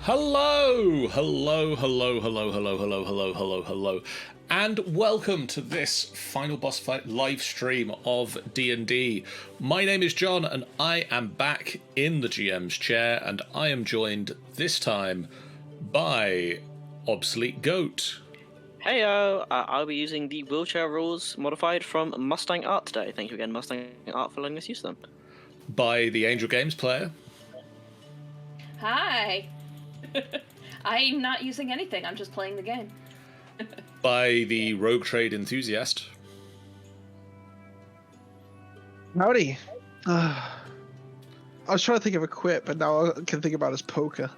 Hello, and welcome to this final boss fight live stream of D&D. My name is John, and I am back in the GM's chair, and I am joined this time by Obsolete Goat. Heyo, I'll be using the wheelchair rules modified from Mustang Art today. Thank you again, Mustang Art, for letting us use them. By the Angel Games player. Hi. I'm not using anything, I'm just playing the game. By the Rogue Trade enthusiast. Howdy. I was trying to think of a quip, but now all I can think about is poker.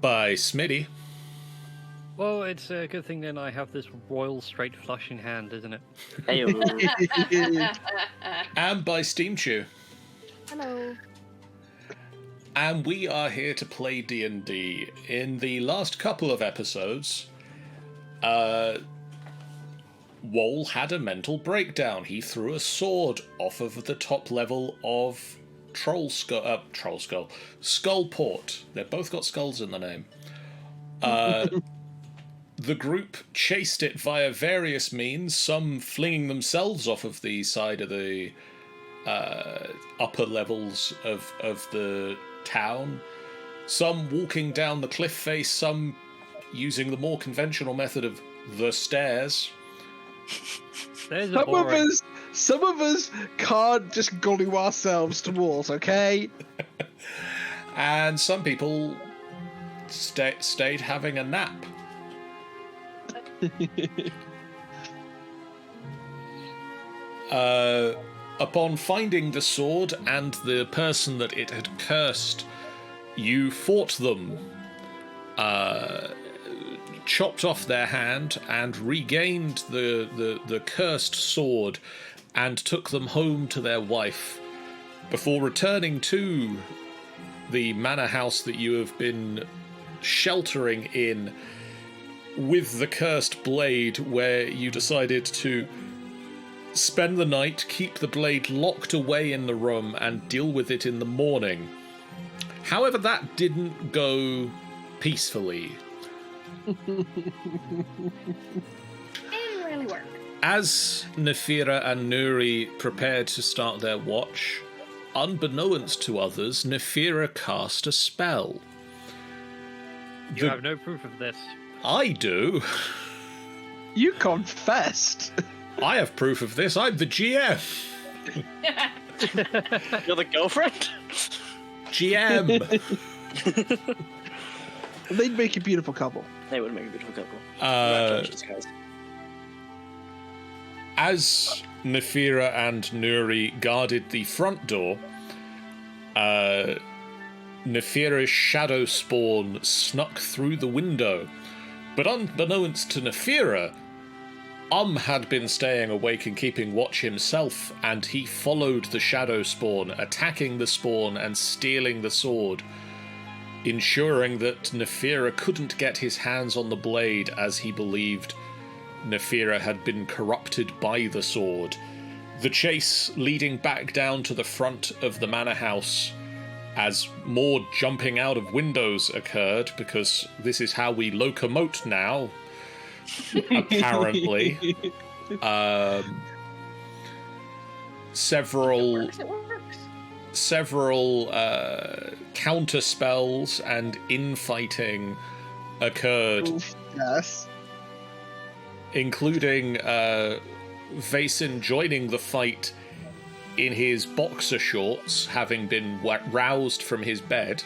By Smitty. Well, it's a good thing then I have this royal straight flush in hand, isn't it? Heyo. And by Steam Chew. Hello. And we are here to play D&D. In the last couple of episodes, Woll had a mental breakdown. He threw a sword off of the top level of Skullport. They've both got skulls in the name. The group chased it via various means, some flinging themselves off of the side of the upper levels of the town, some walking down the cliff face, some using the more conventional method of the stairs. Some of us can't just glue ourselves to walls, okay? And some people stayed having a nap. Upon finding the sword and the person that it had cursed, you fought them, chopped off their hand, and regained the cursed sword and took them home to their wife, before returning to the manor house that you have been sheltering in with the cursed blade, where you decided to spend the night, keep the blade locked away in the room, and deal with it in the morning. However, that didn't go peacefully. Didn't really work. As Nafearer and Nuri prepared to start their watch, unbeknownst to others, Nafearer cast a spell. You have no proof of this. I do. You confessed. I have proof of this. I'm the GM. You're the girlfriend? GM. They'd make a beautiful couple. They would make a beautiful couple. Congratulations, guys. As Nafearer and Nuri guarded the front door, Nafearer's shadow spawn snuck through the window. But unbeknownst to Nafearer, had been staying awake and keeping watch himself, and he followed the shadow spawn, attacking the spawn and stealing the sword, ensuring that Nafearer couldn't get his hands on the blade, as he believed Nafearer had been corrupted by the sword. The chase leading back down to the front of the manor house, as more jumping out of windows occurred, because this is how we locomote now, apparently. Several counter spells and infighting occurred. Oof, yes. Including Vaesen joining the fight in his boxer shorts, having been roused from his bed.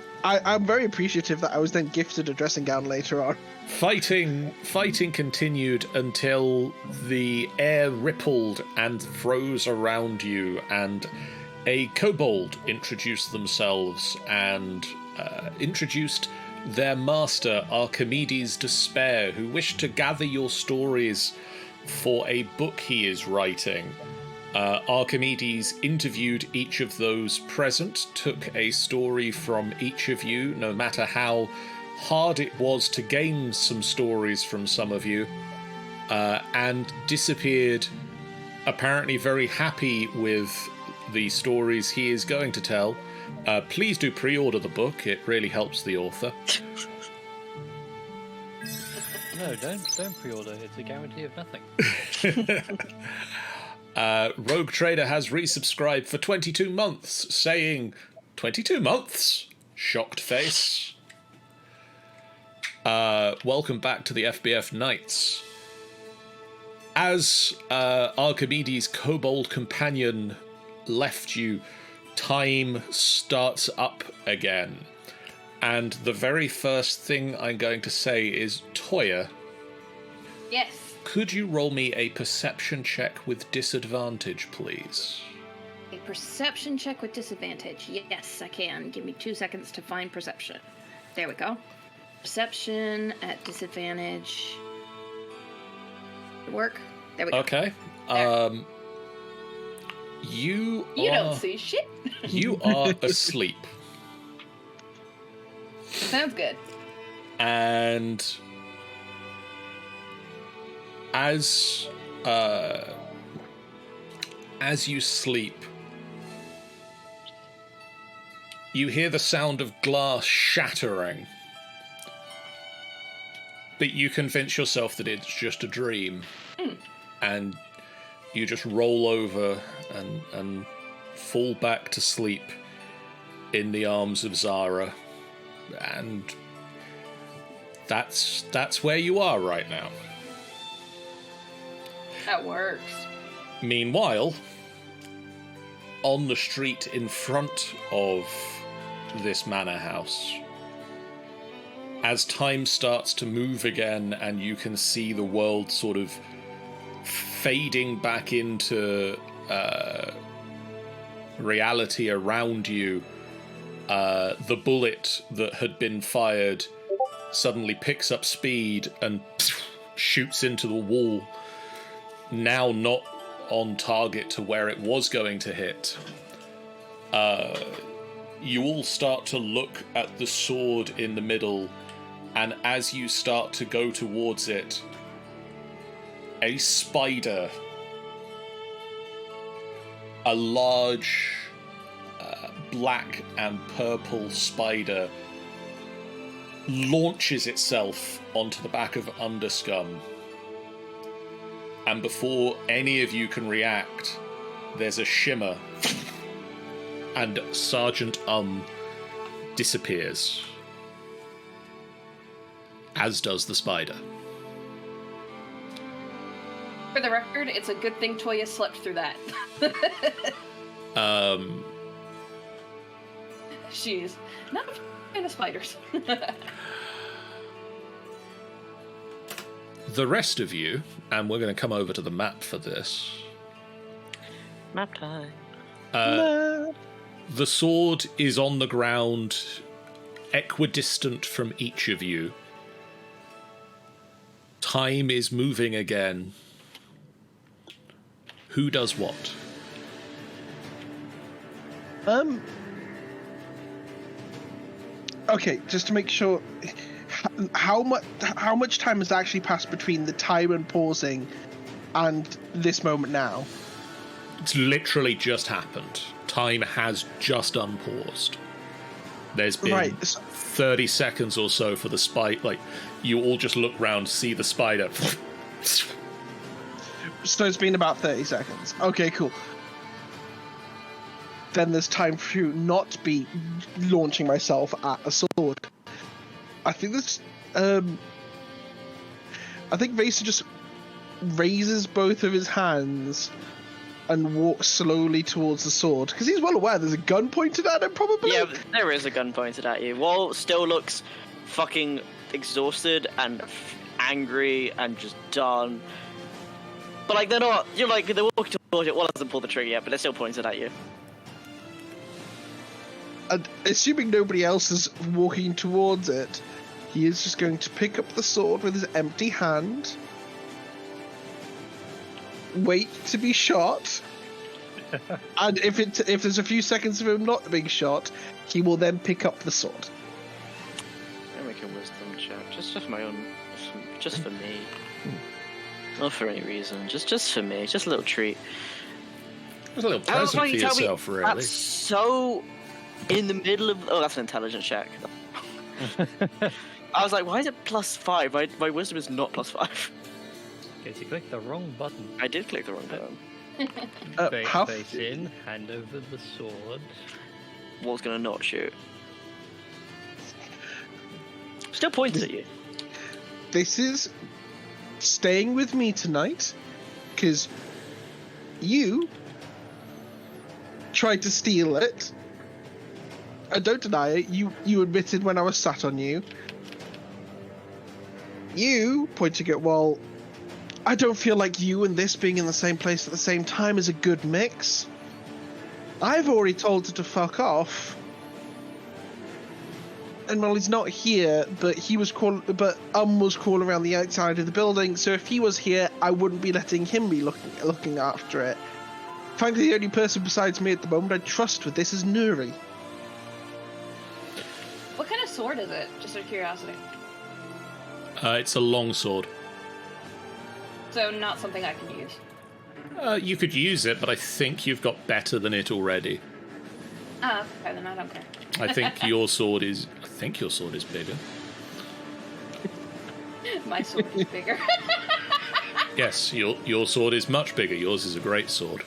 I'm very appreciative that I was then gifted a dressing gown later on. Fighting continued until the air rippled and froze around you, and a kobold introduced themselves and introduced their master, Archimedes Despair, who wished to gather your stories for a book he is writing. Archimedes interviewed each of those present, took a story from each of you, no matter how hard it was to gain some stories from some of you, and disappeared, apparently very happy with the stories he is going to tell. Please do pre-order the book, it really helps the author. No, don't pre-order. It's a guarantee of nothing. Rogue Trader has resubscribed for 22 months, saying, 22 months? Shocked face. Welcome back to the FBF Knights. As Archimedes' kobold companion left you, time starts up again. And the very first thing I'm going to say is, Toya, Yes. could you roll me a perception check with disadvantage, please? A perception check with disadvantage. Yes, I can. Give me 2 seconds to find perception. There we go. Perception at disadvantage. Work. There we go. Okay. There. You You are, don't see shit. You are asleep. Sounds good. And as you sleep, you hear the sound of glass shattering, but you convince yourself that it's just a dream, and you just roll over and fall back to sleep in the arms of Zara. And that's where you are right now. That works. Meanwhile, on the street in front of this manor house, as time starts to move again and you can see the world sort of fading back into reality around you, the bullet that had been fired suddenly picks up speed and shoots into the wall, now not on target to where it was going to hit. You all start to look at the sword in the middle, and as you start to go towards it, a spider, a large black and purple spider, launches itself onto the back of Underscum. And before any of you can react, there's a shimmer, and Sergeant disappears. As does the spider. For the record, it's a good thing Toya slept through that. She's not a fan of spiders. The rest of you, and we're going to come over to the map for this. Map time. The sword is on the ground, equidistant from each of you. Time is moving again. Who does what? Okay, just to make sure, how much time has actually passed between the time pausing and this moment now? It's literally just happened. Time has just unpaused. There's been 30 seconds or so for the spider. Like, you all just look round, see the spider. So it's been about 30 seconds. Okay, cool. Then there's time to not be launching myself at a sword. I think this. I think Vaser just raises both of his hands and walks slowly towards the sword because he's well aware there's a gun pointed at him. Probably. Yeah, there is a gun pointed at you. Wall still looks fucking exhausted and angry and just done. But like they're not. You're like they're walking towards it. Wall hasn't pulled the trigger yet, but they're still pointed at you. And assuming nobody else is walking towards it, he is just going to pick up the sword with his empty hand, wait to be shot, and if there's a few seconds of him not being shot, he will then pick up the sword. I'll make a wisdom check, just for my own, just for me. Not for any reason, just for me, just a little treat. It's a little present for yourself, really. That's so in the middle of. Oh, that's an intelligence check. I was like, why is it +5? My wisdom is not +5. Because you clicked the wrong button. I did click the wrong button. Face in, hand over the sword. Wall's gonna not shoot. Still points at you. This is staying with me tonight, because you tried to steal it. I don't deny it. You admitted when I was sat on you. You, pointing at Wall, I don't feel like you and this being in the same place at the same time is a good mix. I've already told her to fuck off. And well, he's not here, but he was calling. But was calling around the outside of the building. So if he was here, I wouldn't be letting him be looking after it. Frankly, the only person besides me at the moment I trust with this is Nuri. What kind of sword is it? Just out of curiosity. It's a long sword. So not something I can use. You could use it, but I think you've got better than it already. Okay, then I don't care. I think your sword is bigger. My sword is bigger. Yes, your sword is much bigger. Yours is a great sword.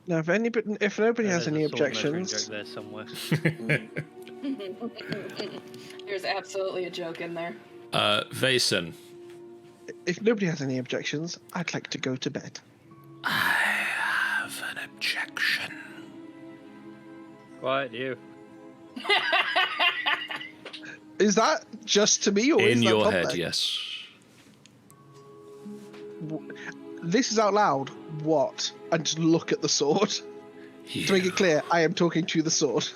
Now, if nobody has any objections, There somewhere. There's absolutely a joke in there. Vason. if nobody has any objections, I'd like to go to bed. I have an objection. Quiet, you. Is that just to me, or is In that your public? head, yes. This is out loud. What? And just look at the sword. To make it clear, I am talking to the sword.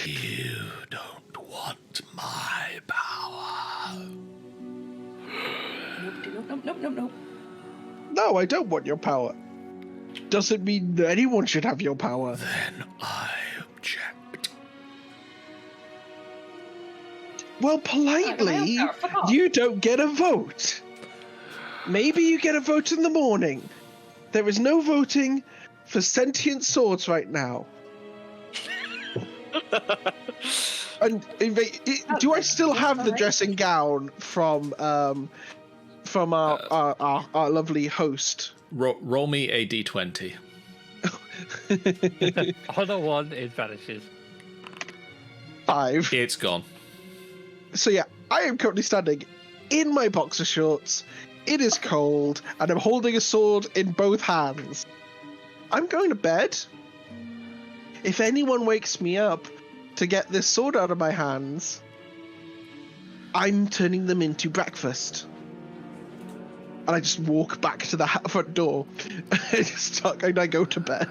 You don't want my power. Nope. No, I don't want your power. Doesn't mean that anyone should have your power. Then I object. Well, politely, you don't get a vote. Maybe you get a vote in the morning. There is no voting for sentient swords right now. And do I still have the dressing gown from our lovely host? Roll me a d20. On a 1, it vanishes. 5. It's gone. So yeah, I am currently standing in my boxer shorts. It is cold, and I'm holding a sword in both hands. I'm going to bed. If anyone wakes me up to get this sword out of my hands, I'm turning them into breakfast. And I just walk back to the front door and I go to bed.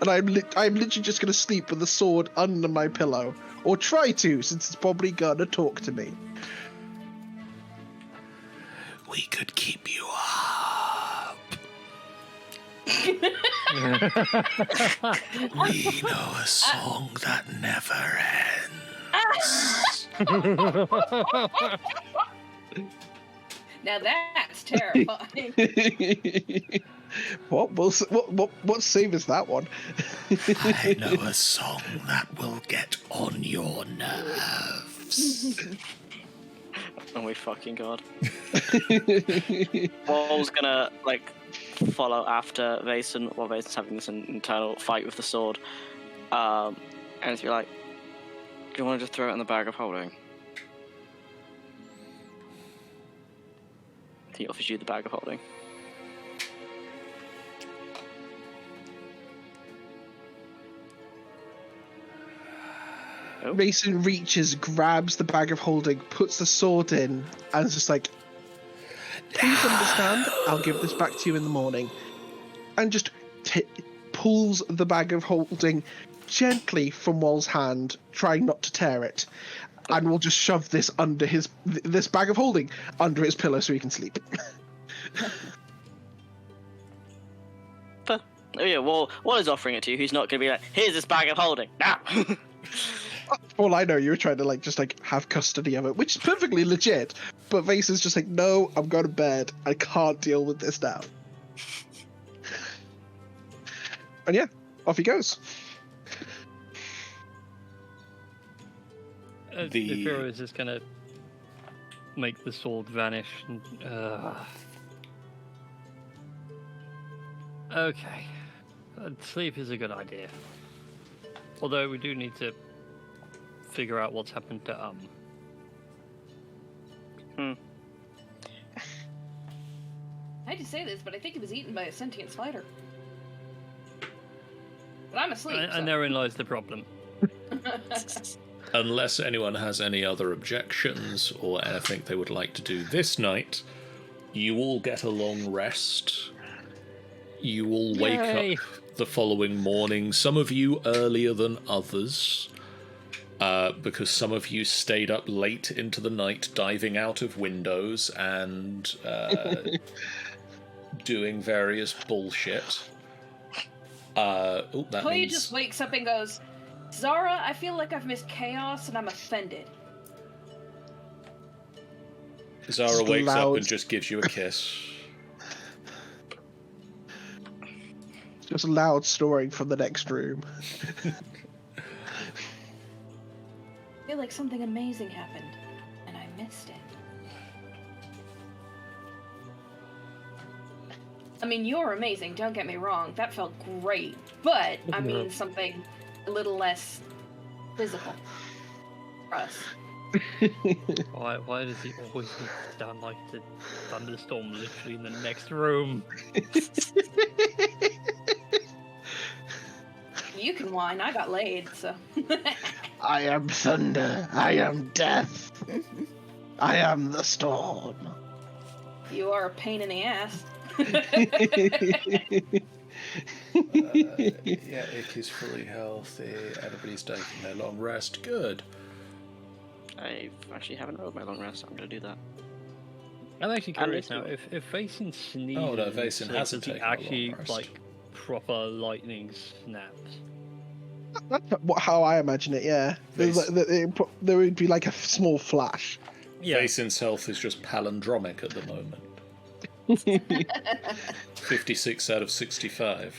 And I'm literally just going to sleep with the sword under my pillow. Or try to, since it's probably going to talk to me. We could keep you up. We know a song that never ends. Now that's terrifying. What save is that one? I know a song that will get on your nerves. Oh my fucking god. Wall's gonna, follow after Vason while Vason's having this internal fight with the sword. And it's be like, do you want to just throw it in the bag of holding? He offers you the bag of holding. Oh. Mason reaches, grabs the bag of holding, puts the sword in, and is just like, please understand, I'll give this back to you in the morning. And just pulls the bag of holding gently from Wall's hand, trying not to tear it. And will just shove this under this bag of holding under his pillow so he can sleep. Oh yeah, Wall is offering it to you. He's not going to be like, here's this bag of holding, now! For all I know, you were trying to just have custody of it, which is perfectly legit. But Vase is just like, no, I'm going to bed. I can't deal with this now. And yeah, off he goes. Nafearer is just gonna make the sword vanish. And, okay, sleep is a good idea. Although we do need to figure out what's happened to I hate to say this, but I think he was eaten by a sentient spider. But I'm asleep. And therein lies the problem. Unless anyone has any other objections or anything they would like to do this night, you all get a long rest. You all wake Yay. up the following morning, some of you earlier than others, because some of you stayed up late into the night diving out of windows and doing various bullshit. Toya just wakes up and goes, Zara, I feel like I've missed chaos and I'm offended. Zara wakes up and just gives you a kiss. Just loud snoring from the next room. I feel like something amazing happened, and I missed it. I mean, you're amazing, don't get me wrong. That felt great. But, I mean, something a little less physical for us. Why does he always sound like the thunderstorm literally in the next room? You can whine, I got laid, so. I am thunder. I am death. I am the storm. You are a pain in the ass. Yeah, Ick is fully healthy. Everybody's taking their long rest. Good. I actually haven't rolled my long rest. I'm going to do that. I'm actually curious now. And If Vaesen sneezes, Oh, no, Vaesen so hasn't does he taken a long actually rest. proper lightning snaps. That's how I imagine it, yeah. There would be a small flash. Yeah. Vasen's health is just palindromic at the moment. 56 out of 65.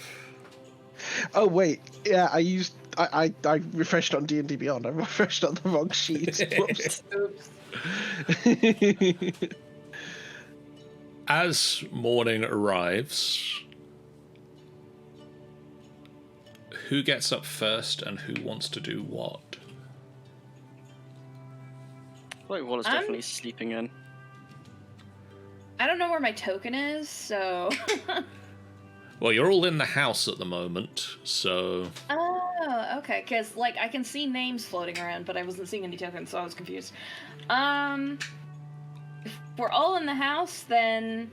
Oh wait, yeah, I refreshed on D&D Beyond. I refreshed on the wrong sheet. Whoops. Oops. As morning arrives, who gets up first and who wants to do what? I feel like Wallace definitely sleeping in. I don't know where my token is, so. Well, you're all in the house at the moment, so... Oh, okay, because, I can see names floating around, but I wasn't seeing any tokens, so I was confused. If we're all in the house, then...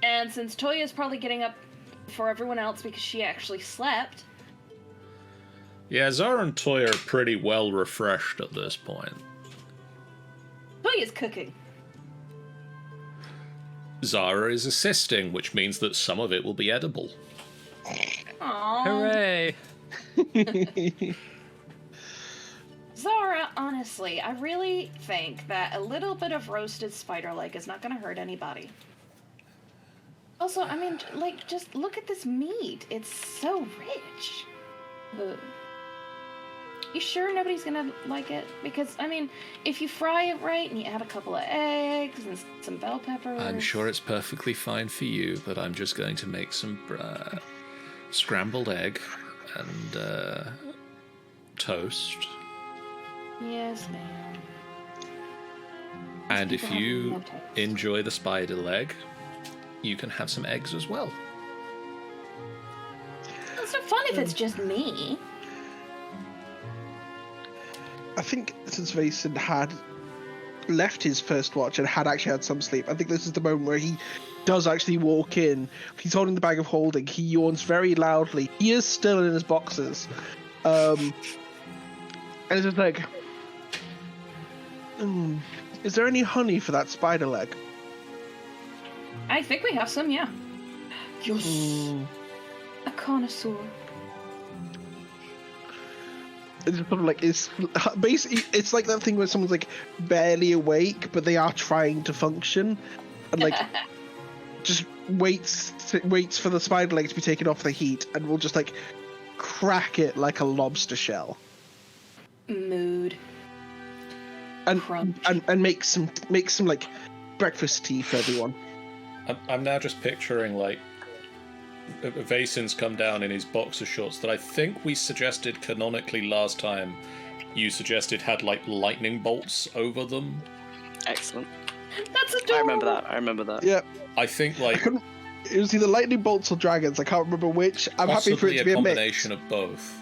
And since Toya's probably getting up before everyone else because she actually slept... Yeah, Zara and Toya are pretty well refreshed at this point. Toya's cooking. Zara is assisting, which means that some of it will be edible. Aww. Hooray! Zara, honestly, I really think that a little bit of roasted spider leg is not going to hurt anybody. Also, I mean, just look at this meat. It's so rich. Ugh. You sure nobody's gonna like it? Because, I mean, if you fry it right and you add a couple of eggs and some bell peppers... I'm sure it's perfectly fine for you, but I'm just going to make some scrambled egg and toast. Yes, ma'am. And if people have you no taste. enjoy the spider leg, you can have some eggs as well. It's not fun if it's just me. I think since Vaesen had left his first watch and had actually had some sleep, I think this is the moment where he does actually walk in. He's holding the bag of holding. He yawns very loudly. He is still in his boxes. And it's just like, is there any honey for that spider leg? I think we have some, yeah. Yes. A connoisseur. it's sort of like it's basically it's like that thing where someone's like barely awake, but they are trying to function, and like just waits for the spider leg to be taken off the heat, and will just like crack it like a lobster shell. Mood. And Crunch. and make some like breakfast tea for everyone. I'm now just picturing like Vasin's come down in his boxer shorts that I think we suggested canonically last time. You suggested had like lightning bolts over them. Excellent. That's adorable. I remember that. Yeah, I think like it was either lightning bolts or dragons. I can't remember which. I'm happy for it to be a a mix. combination of both.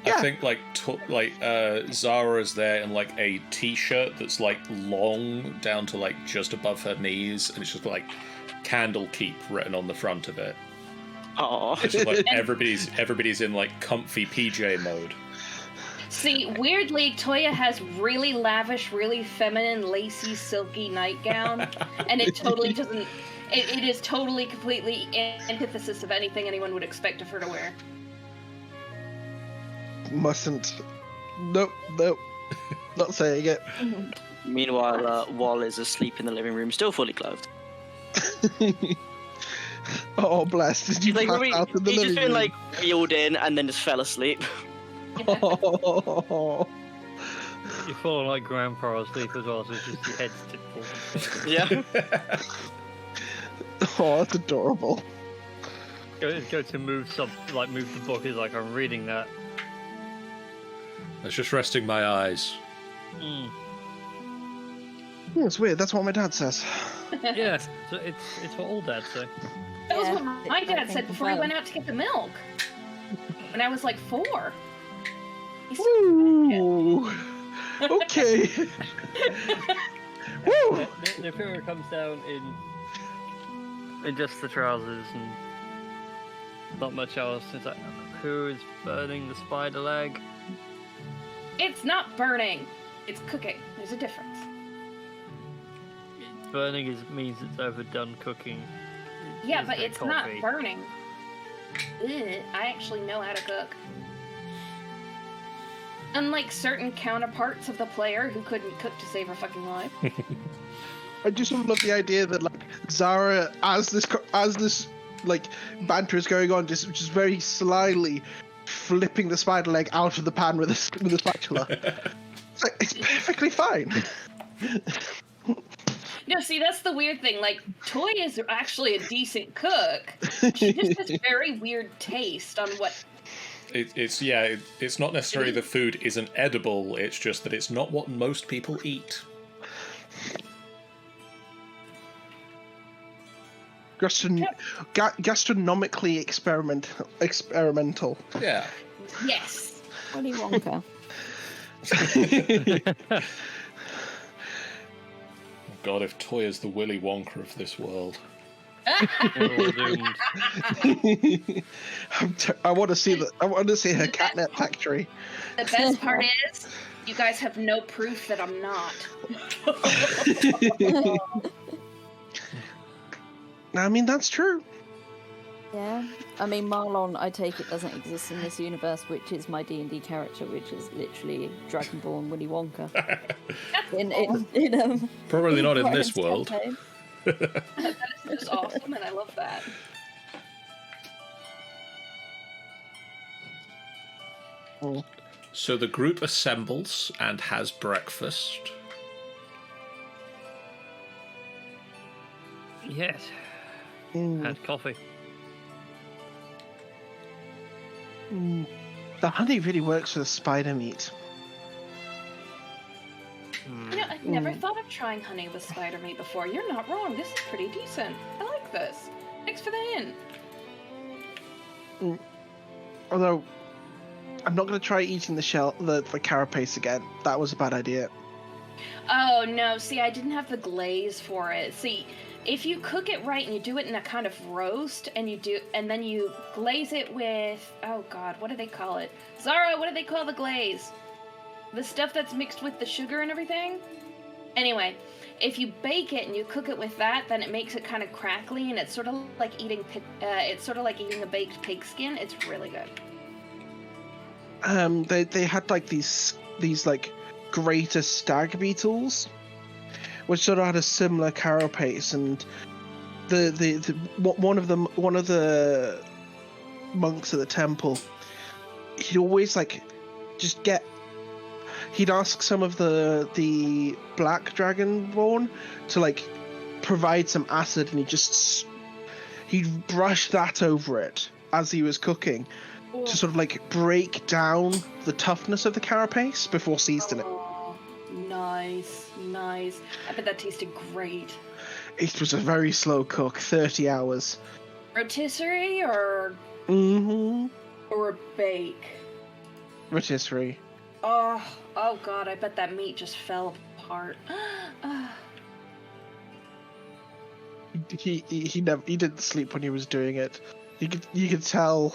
Yeah. I think Zara's there in like a t-shirt that's like long down to like just above her knees, and it's just like candle keep written on the front of it. Oh. It's just like everybody's in like comfy PJ mode. See, weirdly, Toya has really lavish, really feminine, lacy, silky nightgown, and it totally doesn't. It is totally, completely antithesis of anything anyone would expect of her to wear. Mustn't. Nope. Not saying it. Meanwhile, Wall is asleep in the living room, still fully clothed. Oh, bless. Did you He's pass like, out in the he's just living been room? like wheeled in and then just fell asleep. Oh. You're falling like grandpa asleep as well, so it's just your head's tipped forward. Yeah. Oh, that's adorable. Go to move the book. He's like, I'm reading that. I was just resting my eyes. It's weird. That's what my dad says. Yeah, so it's what all dads say. That was what my dad said before he went out to get the milk. When I was like 4. He said, Ooh. Okay. Woo. Nafearer comes down in just the trousers and not much else. It's like, who is burning the spider leg? It's not burning. It's cooking. There's a difference. Burning means it's overdone cooking. Yeah, but it's not be. burning. Ugh, I actually know how to cook. Unlike certain counterparts of the player who couldn't cook to save her fucking life. I just love the idea that like Zara, as this like banter is going on, just very slyly flipping the spider leg out of the pan with a spatula. It's like it's perfectly fine. No, see, that's the weird thing. Like, Toy is actually a decent cook. She just has very weird taste on what. It's not necessarily the food isn't edible. It's just that it's not what most people eat. Gastronomically experimental. Yeah. Yes. Willy Wonka. God, if Toy is the Willy Wonka of this world. We're all doomed. I want to see that. I want to see her catnip factory. The best part is, you guys have no proof that I'm not. I mean, that's true. Yeah. I mean, Marlon, I take it, doesn't exist in this universe, which is my D&D character, which is literally Dragonborn Willy Wonka. in Probably not in this Ryan's world. campaign. That is just awesome, and I love that. So the group assembles and has breakfast. Yes. Mm. Had coffee. The honey really works for the spider meat. You know, I've never thought of trying honey with spider meat before. You're not wrong. This is pretty decent. I like this. Thanks for the hint. Although, I'm not going to try eating the carapace again. That was a bad idea. Oh, no. See, I didn't have the glaze for it. See, if you cook it right and you do it in a kind of roast, and then you glaze it with, oh god, what do they call it? Zara, what do they call the glaze? The stuff that's mixed with the sugar and everything? Anyway, if you bake it and you cook it with that, then it makes it kind of crackly, and it's sort of like eating a baked pig skin. It's really good. they had like these like greater stag beetles, which sort of had a similar carapace, and one of the monks at the temple, he'd always like he'd ask some of the black dragonborn to like provide some acid, and he'd brush that over it as he was cooking to sort of like break down the toughness of the carapace before seasoning it. Oh, nice. I bet that tasted great. It was a very slow cook, 30 hours. Rotisserie or or a bake? Rotisserie. Oh god, I bet that meat just fell apart. He didn't sleep when he was doing it. You could tell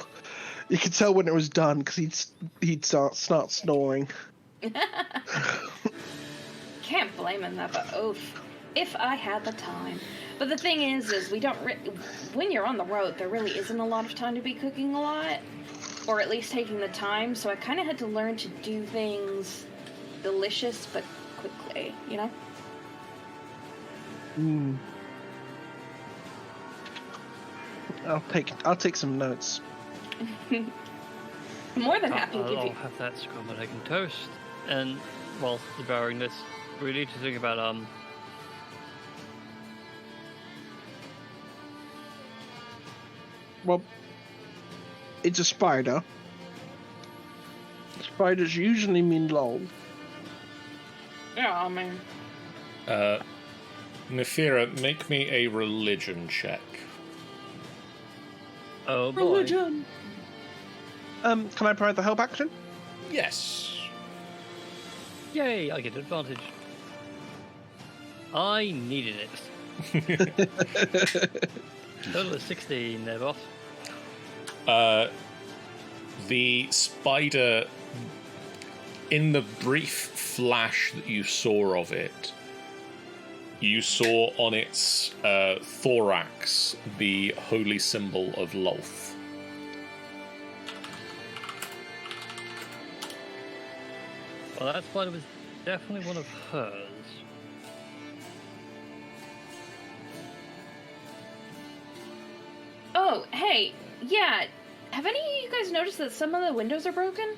when it was done because he'd start snoring. Can't blame him though, but oof. If I had the time. But the thing is we don't when you're on the road, there really isn't a lot of time to be cooking a lot, or at least taking the time. So I kind of had to learn to do things delicious but quickly, you know. I'll take some notes. I'm more than happy to give I'll you. have that scrambled egg and toast. And whilst devouring this, we need to think about Well, it's a spider. Spiders usually mean lol. Yeah, I mean. Nafearer, make me a religion check. oh boy. Religion. Can I provide the help action? Yes. Yay, I get advantage. I needed it. Total of 16 there, boss. The spider, in the brief flash that you saw of it, you saw on its thorax the holy symbol of Lolth. Well, that spider was definitely one of hers. Oh, hey, yeah. Have any of you guys noticed that some of the windows are broken?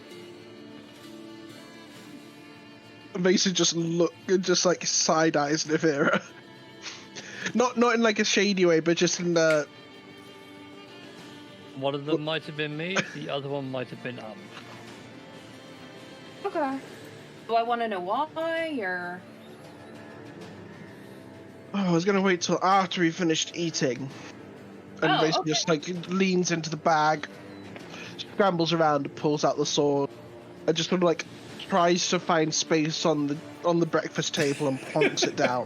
Mason just like side eyes Nafearer. Not in like a shady way, but just in the. One of them might have been me, the other one might have been Okay. Do I want to know why, or? Oh, I was gonna wait till after he finished eating, and Oh, basically okay. just like leans into the bag, scrambles around, pulls out the sword, and just sort of like tries to find space on the breakfast table and plonks it down.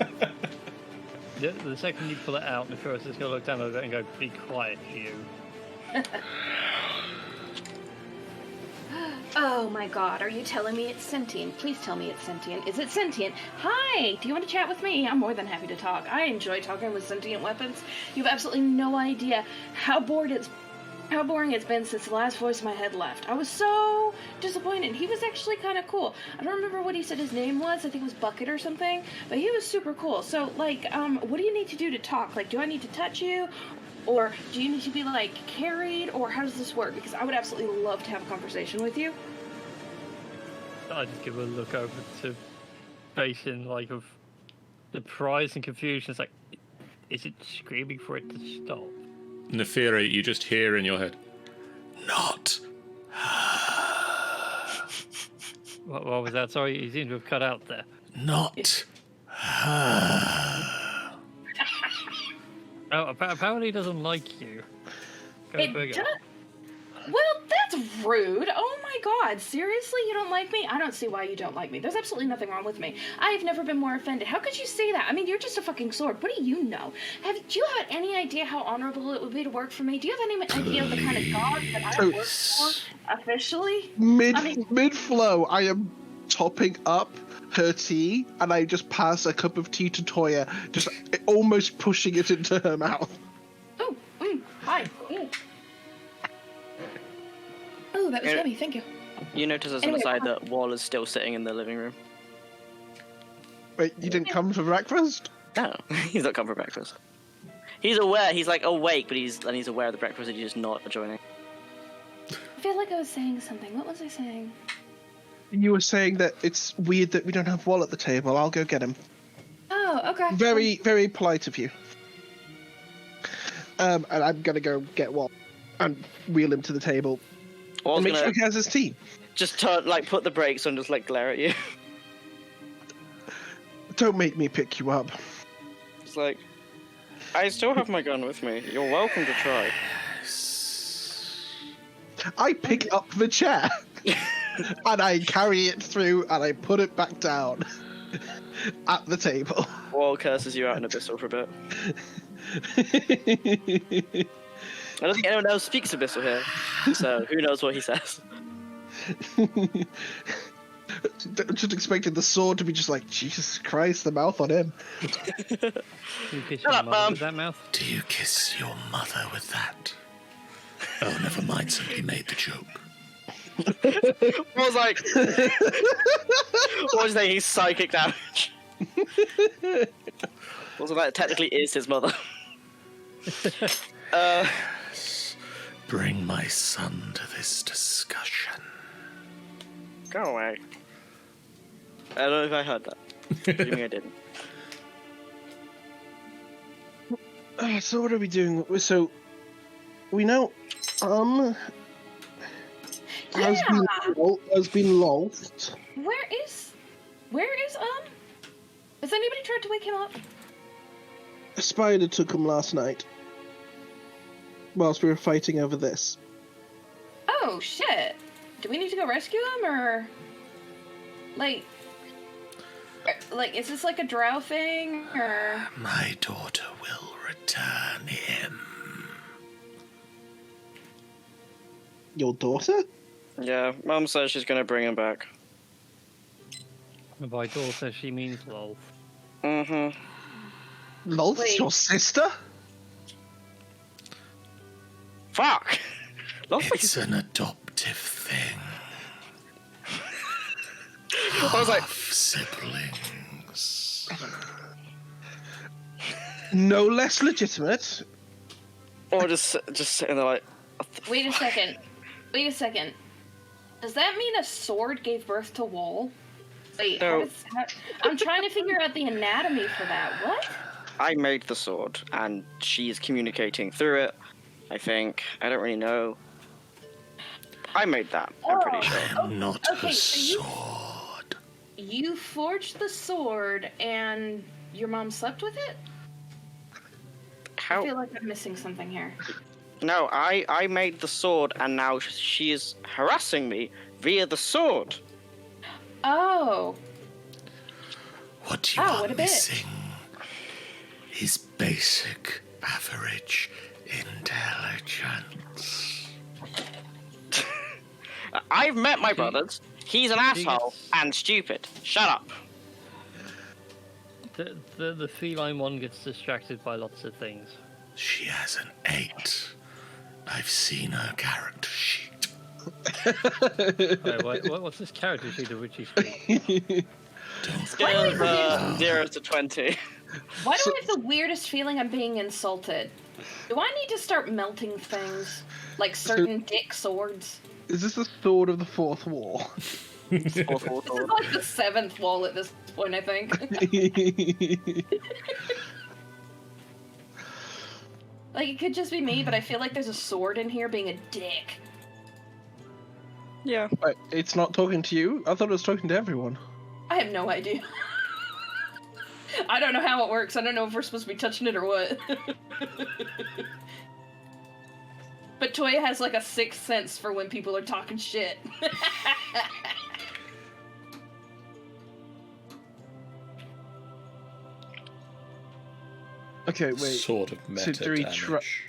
The second you pull it out, the first is going to look down at it and go, "Be quiet, you." Oh my god, are you telling me it's sentient? Please tell me it's sentient. Is it sentient? Hi! Do you want to chat with me? I'm more than happy to talk. I enjoy talking with sentient weapons. You have absolutely no idea how boring it's been since the last voice in my head left. I was so disappointed. He was actually kind of cool. I don't remember what he said his name was. I think it was Bucket or something. But he was super cool. So, like, what do you need to do to talk? Like, do I need to touch you? Or do you need to be, like, carried? Or how does this work? Because I would absolutely love to have a conversation with you. I just give a look over to Basin, like, of surprise and confusion. It's like, is it screaming for it to stop? Nafearer, you just hear in your head, not. What was that? Sorry, you seem to have cut out there. Not. Oh, apparently he doesn't like you. Go It figure. does. Well, that's rude. Oh my god, seriously? You don't like me? I don't see why you don't like me. There's absolutely nothing wrong with me. I've never been more offended. How could you say that? I mean, you're just a fucking sword. What do you know? Do you have any idea how honorable it would be to work for me? Do you have any idea of the kind of god that I work for officially? Mid flow, I am topping up her tea, and I just pass a cup of tea to Toya, just almost pushing it into her mouth. Oh, hi. Ooh. Oh, that was yummy. Thank you. You notice as an Anyway, aside that Wall is still sitting in the living room. Wait, you didn't come for breakfast? No, he's not come for breakfast. He's aware. He's like awake, but he's aware of the breakfast, and he's just not joining. I feel like I was saying something. What was I saying? You were saying that it's weird that we don't have Wall at the table. I'll go get him. Oh, okay. Very, very polite of you. And I'm gonna go get Wall and wheel him to the table Wall's and make gonna sure he has his tea. just turn, like, put the brakes on, just like glare at you. Don't make me pick you up. It's like, I still have my gun with me. You're welcome to try. I pick up the chair and I carry it through and I put it back down at the table. Wall curses you out in Abyssal for a bit. I don't think anyone else speaks Abyssal here, so who knows what he says. Just expecting the sword to be just like, Jesus Christ, the mouth on him. You kiss Shut your up, mother Mum. with that mouth? Do you kiss your mother with that? Oh, never mind. Somebody made the joke. Wall's like, what's saying? He's psychic damage. Also, that technically is his mother. Bring my son to this discussion. Go away. I don't know if I heard that. What do you mean I didn't? So what are we doing? So we know has been Lolth. Where is Has anybody tried to wake him up? A spider took him last night whilst we were fighting over this. Oh shit! Do we need to go rescue him, or like is this like a drow thing, or? My daughter will return him. Your daughter? Yeah, Mum says she's gonna bring him back. And by daughter, she means Lolth. Mm-hmm. Lolth's Wait. your sister? Fuck! It's an adoptive thing. I was like, Siblings. No less legitimate. or just sitting there like, Wait a second. Does that mean a sword gave birth to Wall? Wait, No. I'm trying to figure out the anatomy for that. What? I made the sword, and she's communicating through it, I think. I don't really know. I made that, I'm pretty sure. I'm not okay, a so sword. You forged the sword, and your mom slept with it? I How? feel like I'm missing something here. No, I made the sword, and now she is harassing me via the sword. Oh. What you Oh, are what a bit. missing is basic average intelligence. I've met my brothers. He's an asshole and stupid. Shut up. The feline one gets distracted by lots of things. She has an 8. I've seen her character sheet. Wait, what's this character sheet of which you speak? Scale of 0 to 20. Why do I have the weirdest feeling I'm being insulted? Do I need to start melting things? Like certain dick swords? Is this the sword of the fourth wall? This is like the 7th wall at this point, I think. Like, it could just be me, but I feel like there's a sword in here being a dick. Yeah. Wait, it's not talking to you? I thought it was talking to everyone. I have no idea. I don't know how it works. I don't know if we're supposed to be touching it or what. But Toya has like a 6th sense for when people are talking shit. Okay, wait. Sort of meta do we damage.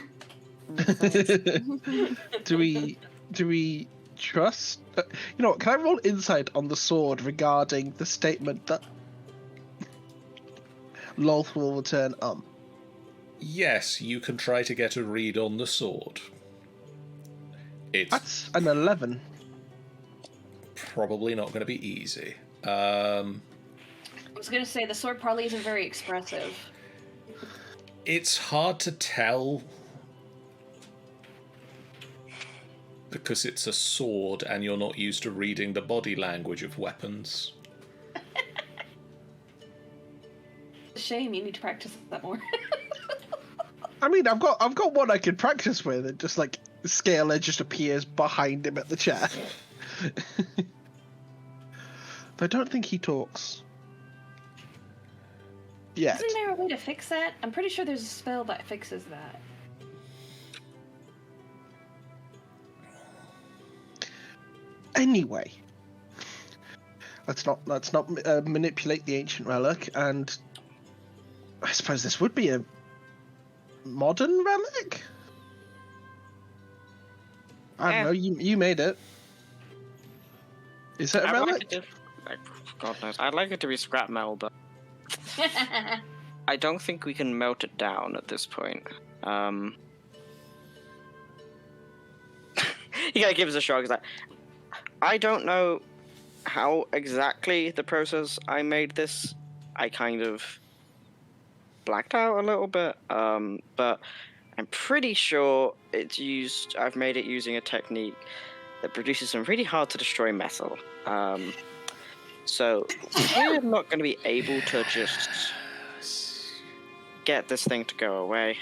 Do we trust? You know what? Can I roll insight on the sword regarding the statement that Lolth will return? Yes, you can try to get a read on the sword. It's That's an 11. probably not going to be easy. I was going to say, the sword probably isn't very expressive. It's hard to tell because it's a sword and you're not used to reading the body language of weapons. Shame, you need to practice that more. I mean, I've got one I can practice with, and just like Scaler just appears behind him at the chair. I don't think he talks. Yet. Isn't there a way to fix that? I'm pretty sure there's a spell that fixes that. Anyway, let's not manipulate the ancient relic, and I suppose this would be a modern relic. I don't know. You made it. Is it a relic? God knows. I'd like it to be scrap metal, but I don't think we can melt it down at this point. He kind of gives a shrug. He's like, I don't know how exactly the process I made this. I kind of blacked out a little bit, but I'm pretty sure I've made it using a technique that produces some really hard to destroy metal. So we're not going to be able to just get this thing to go away.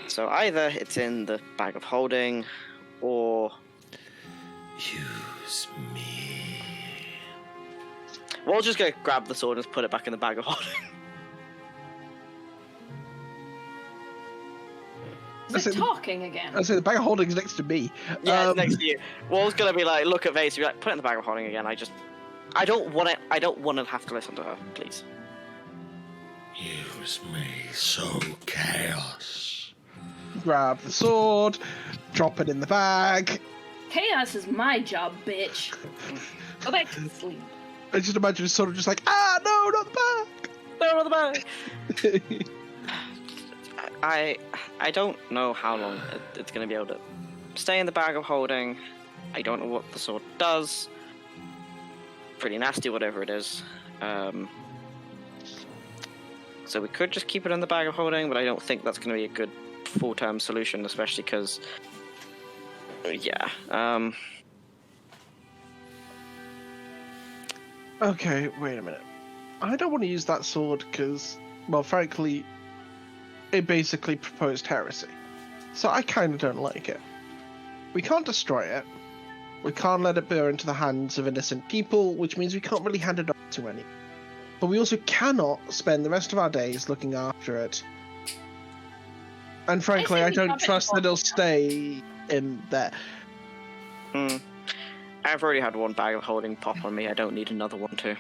So either it's in the bag of holding, or use me. We'll just go grab the sword and just put it back in the bag of holding. Is it talking again? I say the bag of holding is next to me. Yeah, it's next to you. Wall's gonna be like, look at Vase, be like, put it in the bag of holding again. I don't want to have to listen to her, please. Use me, so chaos. Grab the sword, drop it in the bag. Chaos is my job, bitch. Go back to sleep. I just imagine it's sort of just like, no, not the bag. No, not the bag. I don't know how long it's going to be able to stay in the bag of holding. I don't know what the sword does. Pretty nasty, whatever it is. So we could just keep it in the bag of holding, but I don't think that's going to be a good full-term solution, especially because... yeah. Okay, wait a minute. I don't want to use that sword because, well, frankly, it basically proposed heresy. So I kind of don't like it. We can't destroy it. We can't let it burn into the hands of innocent people, which means we can't really hand it off to any. But we also cannot spend the rest of our days looking after it. And frankly, I don't trust that it'll stay in there. I've already had one bag of holding pop on me. I don't need another one too.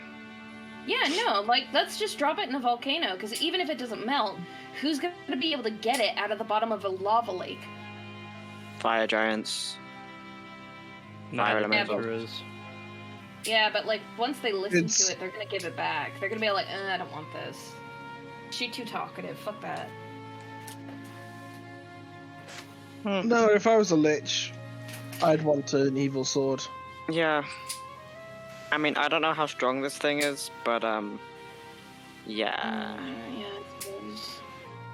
Yeah, no, let's just drop it in a volcano, because even if it doesn't melt, who's going to be able to get it out of the bottom of a lava lake? Fire giants. Fire elementals. Yeah, but once they listen to it, they're going to give it back. They're going to be like, I don't want this. She too talkative, fuck that. No, if I was a lich, I'd want an evil sword. Yeah. I mean, I don't know how strong this thing is, but, yeah. Yeah, I suppose.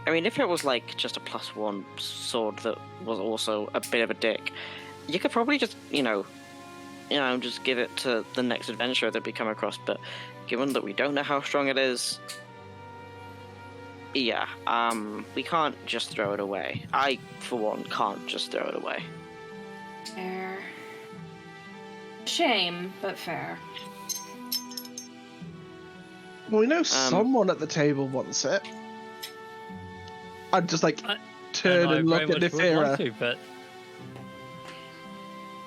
I mean, if it was, just a +1 sword that was also a bit of a dick, you could probably just, just give it to the next adventurer that we come across, but given that we don't know how strong it is, yeah, we can't just throw it away. I, for one, can't just throw it away. Fair. Shame, but fair. Well, we know someone at the table wants it. I'd just turn and look at Nafearer. But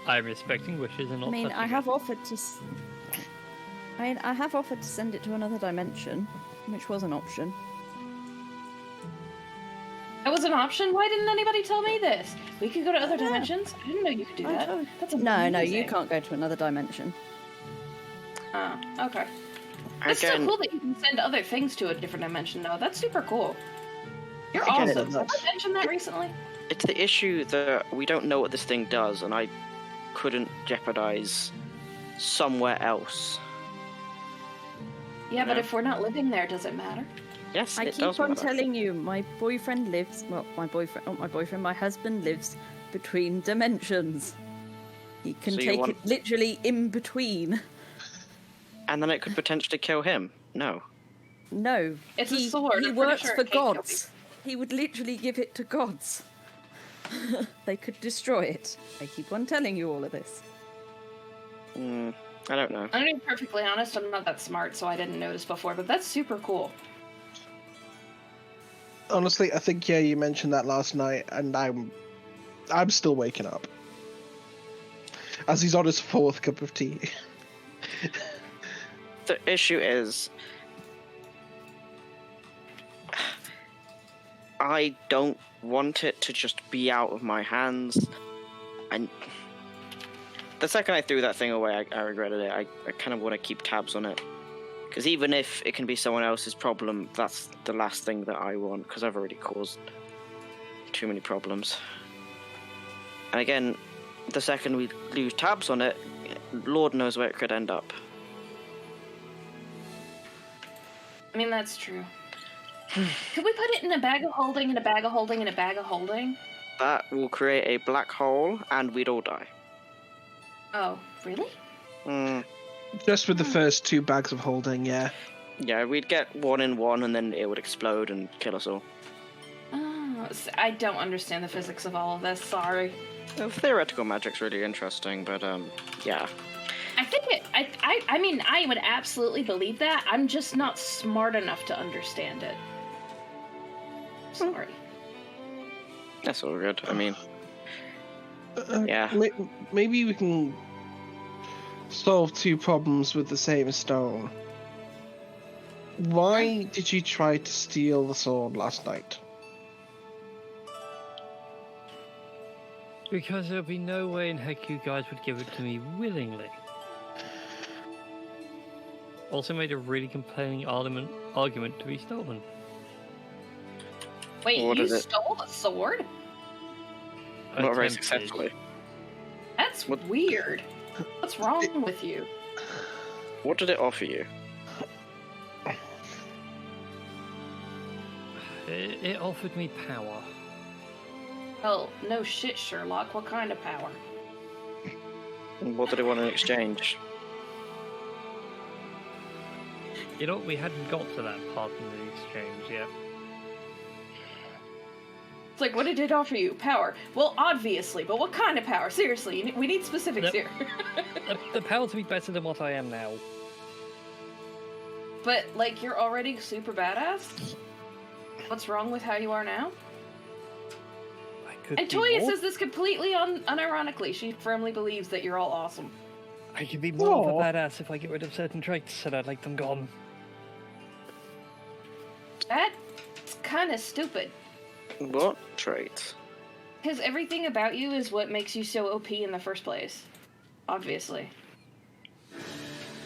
I'm respecting wishes and not. I have offered to. I have offered to send it to another dimension, which was an option. That was an option? Why didn't anybody tell me this? We could go to other dimensions? I didn't know you could do that. That's amazing. No, you can't go to another dimension. Oh, okay. It's so cool that you can send other things to a different dimension, though. That's super cool. You're awesome. Have I mentioned that recently? It's the issue that we don't know what this thing does, and I couldn't jeopardize somewhere else. Yeah, but No. if we're not living there, does it matter? Yes, I it keep does on matter. telling you, my boyfriend lives. Well, my husband lives between dimensions. He can So you take want- it literally in between. And then it could potentially kill him. No. No, It's a he, sword, He I'm pretty works sure it for can't kill gods. He would literally give it to gods. They could destroy it. I keep on telling you all of this. I don't know. I'm gonna be perfectly honest, I'm not that smart, so I didn't notice before, but that's super cool. Honestly, I think you mentioned that last night, and I'm still waking up. As he's on his 4th cup of tea. The issue is, I don't want it to just be out of my hands. And the second I threw that thing away, I regretted it. I kind of want to keep tabs on it. Because even if it can be someone else's problem, that's the last thing that I want, because I've already caused too many problems. And again, the second we lose tabs on it, Lord knows where it could end up. I mean, that's true. Could we put it in a bag of holding, in a bag of holding, in a bag of holding? That will create a black hole, and we'd all die. Oh, really? Just with the first 2 bags of holding, yeah. Yeah, we'd get 1 in 1, and then it would explode and kill us all. Oh, I don't understand the physics of all of this, sorry. Theoretical magic's really interesting, but yeah. I think I mean, I would absolutely believe that. I'm just not smart enough to understand it. Sorry. That's all good. I mean, yeah. Maybe we can solve 2 problems with the same stone. Why did you try to steal the sword last night? Because there'll be no way in heck you guys would give it to me willingly. Also made a really compelling argument to be stolen. Wait, What you is it? stole the sword? Not very Attempted. successfully. That's What- weird. What's wrong with you? What did it offer you? It offered me power. Well, no shit, Sherlock. What kind of power? And what did it want in exchange? You know, we hadn't got to that part of the exchange yet. It's like, what did it offer you? Power. Well, obviously, but what kind of power? Seriously, we need specifics Yep. here. The power to be better than what I am now. But, like, you're already super badass? What's wrong with how you are now? I could And be Toya more. says this completely unironically. She firmly believes that you're all awesome. I could be more of Aw. a badass if I get rid of certain traits, and I'd like them gone. That's kind of stupid. What traits? Because everything about you is what makes you so OP in the first place. Obviously.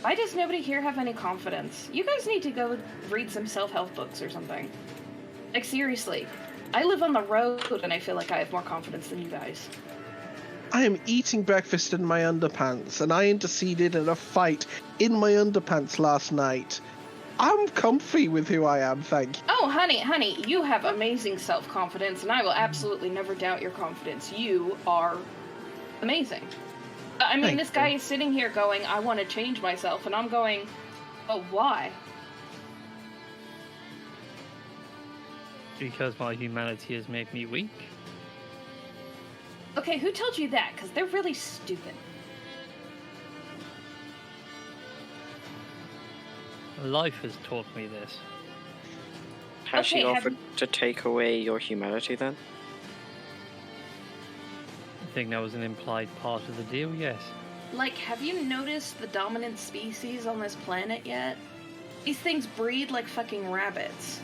Why does nobody here have any confidence? You guys need to go read some self-help books or something. Like, seriously. I live on the road and I feel like I have more confidence than you guys. I am eating breakfast in my underpants, and I interceded in a fight in my underpants last night. I'm comfy with who I am, thank you. Oh, honey, you have amazing self-confidence, and I will absolutely never doubt your confidence. You are amazing. I mean, Thank this guy you. is sitting here going, I want to change myself, and I'm going, but why? Because my humanity has made me weak. Okay, who told you that? Because they're really stupid. Life has taught me this. Has she Okay, have offered to take away your humanity then? I think that was an implied part of the deal, yes. Like, have you noticed the dominant species on this planet yet? These things breed like fucking rabbits.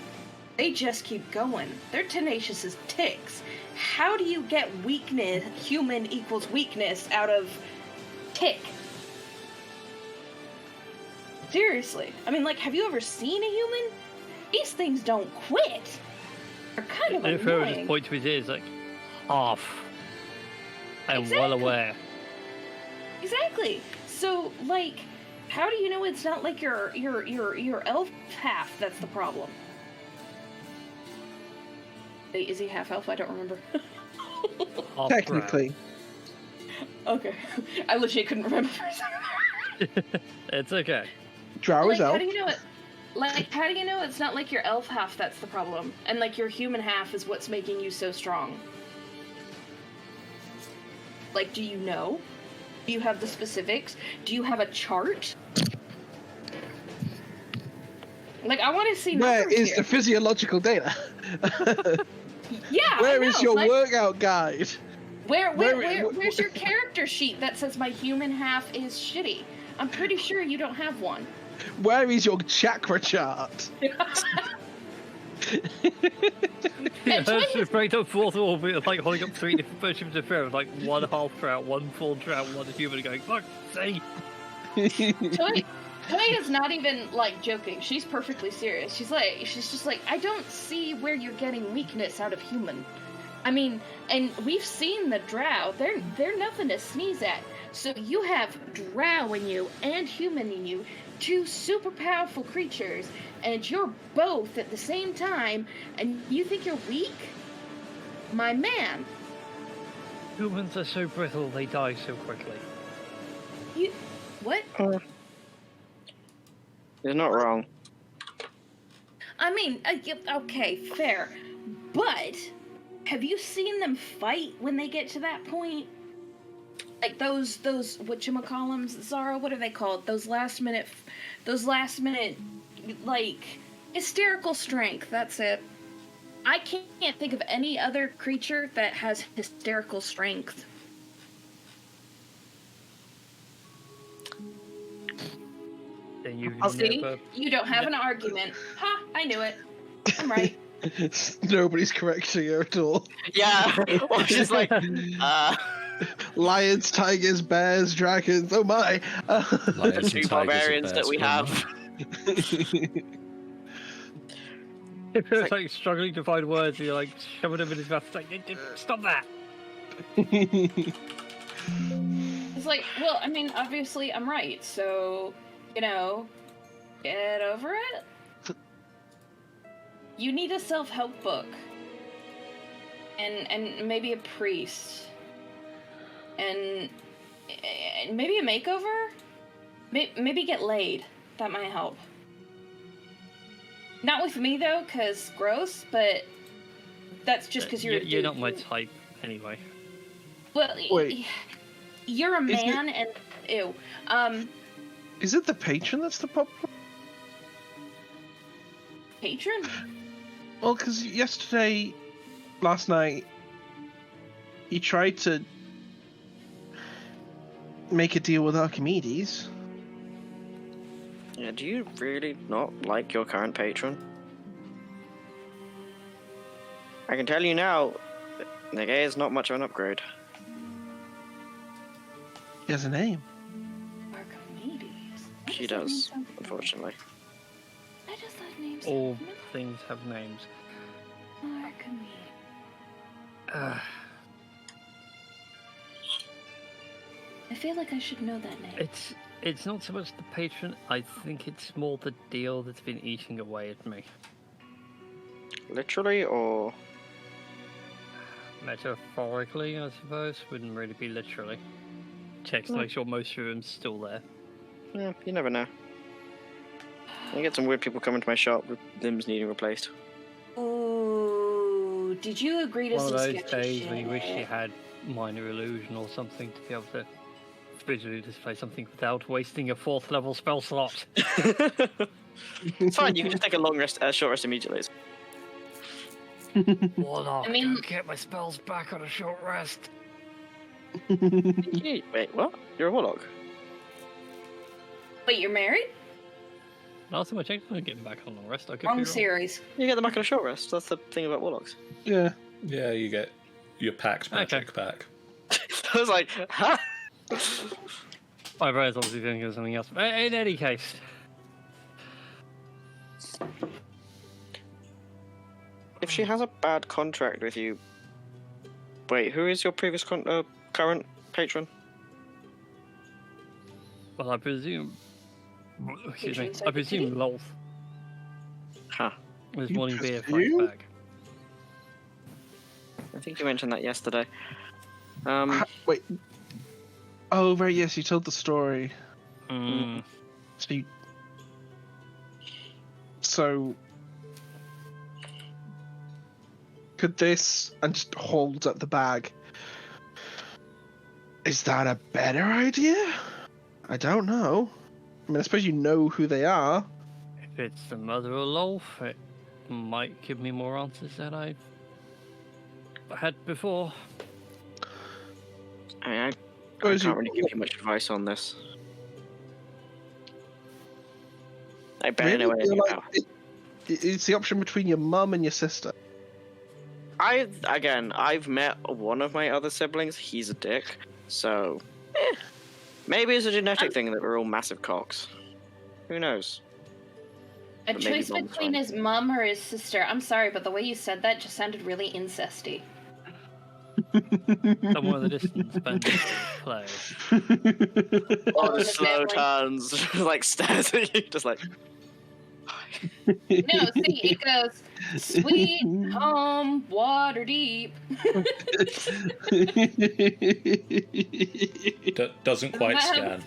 They just keep going. They're tenacious as ticks. How do you get weakness, human equals weakness, out of tick? Seriously. I mean, like, have you ever seen a human? These things don't quit. They're kind of And if I just annoying. point to his ears, like, half. I am well Exactly. aware. Exactly. So, like, how do you know it's not like your elf half that's the problem? Wait, is he half elf? I don't remember. Technically. Okay. I legit couldn't remember for a second. It's okay. Drow is Like, elf. how do you know it? Like, how do you know it's not like your elf half that's the problem, and like your human half is what's making you so strong? Like, do you know? Do you have the specifics? Do you have a chart? Like, I want to see Where numbers is here. the physiological data? Yeah, Where I is know, your like, workout guide? Where's your character sheet that says my human half is shitty? I'm pretty sure you don't have one. Where is your chakra chart? Yeah, that's just break up fourth wall, like holding up 3 different versions of prayer, like 1 half trout, 1 full trout, 1 human, going, fuck, see? Toya's not even like joking. She's perfectly serious. She's just like, I don't see where you're getting weakness out of human. I mean, and we've seen the drow. They're nothing to sneeze at. So you have drow in you and human in you, 2 super powerful creatures, and you're both at the same time, and you think you're weak? My man. Humans are so brittle, they die so quickly. You what? You're not wrong. I mean, okay, fair. But have you seen them fight when they get to that point? Like those whatchamacallums, Zara, what are they called? Those last minute, like, hysterical strength, that's it. I can't think of any other creature that has hysterical strength. Then you See? never... You don't have an argument. Ha! I knew it. I'm right. Nobody's correcting her at all. Yeah, or just like, Lions, tigers, bears, dragons. Oh my! the Lions 2 and tigers barbarians and that we bears, have. It's like struggling to find words, and you're like shoving them in his mouth, it's like, stop that! It's like, well, I mean, obviously I'm right, so, you know, get over it. You need a self-help book. And maybe a priest. And maybe a makeover? Maybe get laid. That might help. Not with me, though, because gross, but that's just because you're a dude. You're not my type, anyway. Well, Wait. You're a Is it- man, and ew. Is it the patron that's the problem? Patron? Well, because last night, he tried to make a deal with Archimedes. Yeah, do you really not like your current patron? I can tell you now, the guy is not much of an upgrade. He has a name. Archimedes. She does, unfortunately. I just thought names. All things have names. Archimedes. I feel like I should know that name. It's not so much the patron, I think it's more the deal that's been eating away at me. Literally, or Metaphorically, I suppose, wouldn't really be literally. Checks to make sure most of them's still there. yeah, you never know. I get some weird people coming to my shop with limbs needing replaced. Ooh, did you agree to One of some those sketchy days shit? when you wish you had minor illusion or something to be able to visually display something without wasting a 4th level spell slot. It's fine, you can just take a short rest immediately. Warlock, I mean- get my spells back on a short rest. Wait, what? You're a warlock? Wait, you're married? Last time I checked, I'm getting back on long rest. I could be Wrong wrong. series. You get them back on a short rest. That's the thing about warlocks. Yeah. Yeah, you get your packed magic back. I was like, huh? My brain's obviously thinking of something else. In any case, If she has a bad contract with you... Wait, who is your previous current patron? Well, I presume. Excuse me. Patrons I presume identity? Lolth Huh. was You wanting beer presume? fight back. I think you mentioned that yesterday. Wait. Oh, right, yes, you told the story. Mm. So could this, and just holds up the bag, is that a better idea? I don't know. I mean, I suppose you know who they are. If it's the mother of Lolth, it might give me more answers than I've had before. I mean, I Suppose can't really give you much advice on this. I barely know anything You're about. it's the option between your mum and your sister. I've met one of my other siblings. He's a dick. So, maybe it's a genetic thing that we're all massive cocks. Who knows? A But maybe choice mom's between fine. his mum or his sister. I'm sorry, but the way you said that just sounded really incesty. Somewhere in the distance, Ben's play. All in the the slow family. turns, like stares at you, just like. No, see, it goes sweet home, water deep. Doesn't quite scan.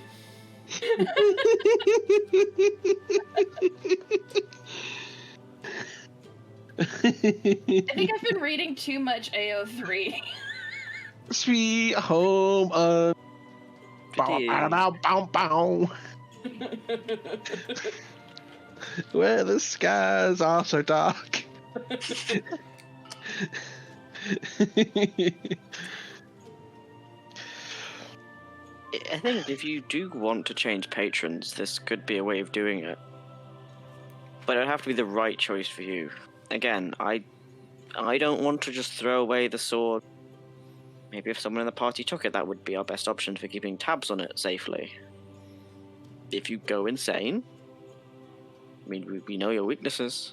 I think I've been reading too much AO3. Sweet home, bow, bow, bow, bow, bow. Where the skies are so dark. I think if you do want to change patrons, this could be a way of doing it. But it would have to be the right choice for you. Again, I don't want to just throw away the sword. Maybe if someone in the party took it, that would be our best option for keeping tabs on it safely. If you go insane, I mean, we know your weaknesses.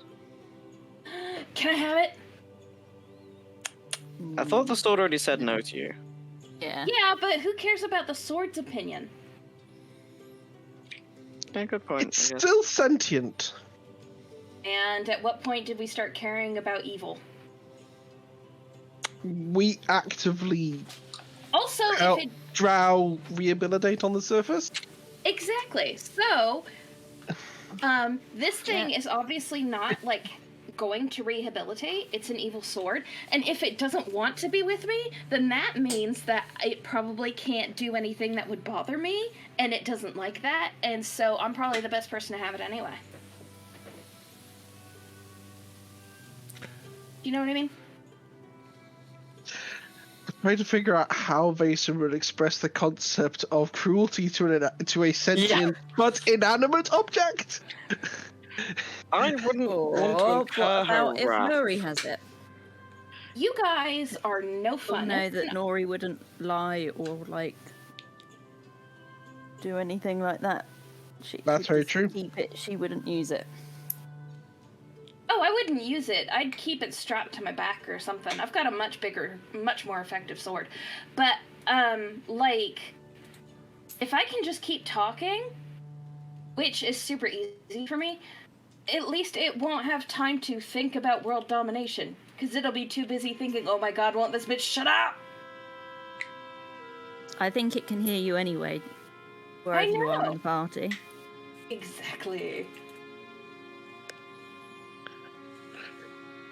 Can I have it? I thought the sword already said no to you. Yeah. Yeah, but who cares about the sword's opinion? Yeah, good point. It's I guess. still sentient. And at what point did we start caring about evil? We actively Also, help if it Drow rehabilitate on the surface. exactly. So, this thing is obviously not like going to rehabilitate. It's an evil sword, and if it doesn't want to be with me, then that means that it probably can't do anything that would bother me, and it doesn't like that, and so I'm probably the best person to have it anyway. Do you know what I mean? Trying to figure out how Vason would express the concept of cruelty to a sentient but inanimate object. I wouldn't want to Or incur what about her if wrath. Nori has it? You guys are no We'll fun. know that Nori wouldn't lie or like do anything like that. That's she'd very just true. Keep it. She wouldn't use it. Oh, I wouldn't use it. I'd keep it strapped to my back or something. I've got a much bigger, much more effective sword. But, like, if I can just keep talking, which is super easy for me, at least it won't have time to think about world domination. Because it'll be too busy thinking, oh my god, won't this bitch shut up? I think it can hear you anyway, wherever you are know. in the party. Exactly.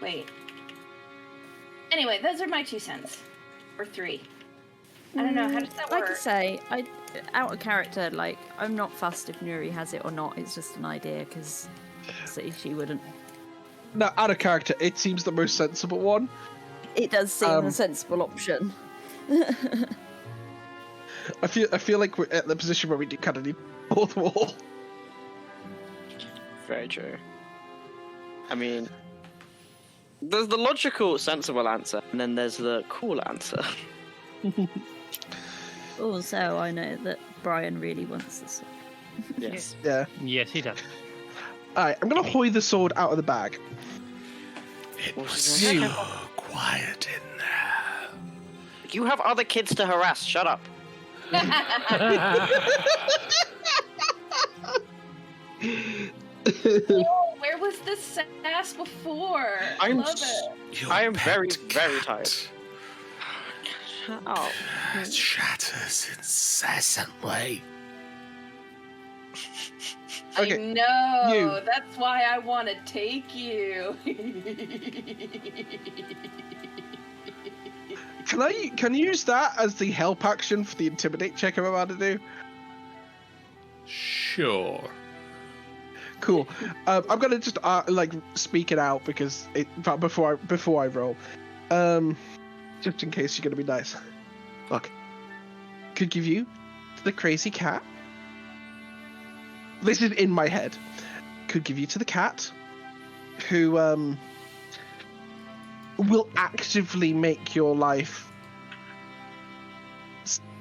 Wait. Anyway, those are my 2 cents. Or 3. I don't know, how does that Like work? I say, out of character, like, I'm not fussed if Nuri has it or not. It's just an idea, because she wouldn't. No, out of character, it seems the most sensible one. It does seem a sensible option. I feel like we're at the position where we do kind of need both wall. Very true. I mean, there's the logical, sensible answer, and then there's the cool answer. Also, I know that Brian really wants this. Yes. Yeah. Yes, he does. Alright, I'm gonna hoy the sword out of the bag. It was so quiet in there. You have other kids to harass. Shut up. Oh, where was this sass before? Love it. I am very, very tired. Oh. It shatters incessantly. Okay, I know. you. That's why I want to take you. Can you use that as the help action for the intimidate check I'm about to do? Sure. Cool. I'm gonna just speak it out because before I roll, just in case you're gonna be nice. Look, could give you to the crazy cat. This is in my head. Could give you to the cat, who will actively make your life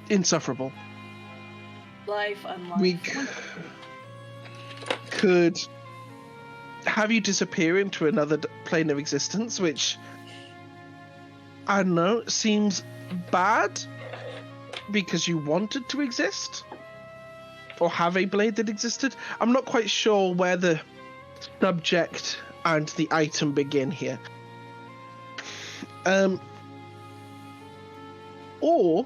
insufferable. Life unlife. We could have you disappear into another plane of existence, which, I don't know, seems bad because you wanted to exist or have a blade that existed. I'm not quite sure where the subject and the item begin here. Or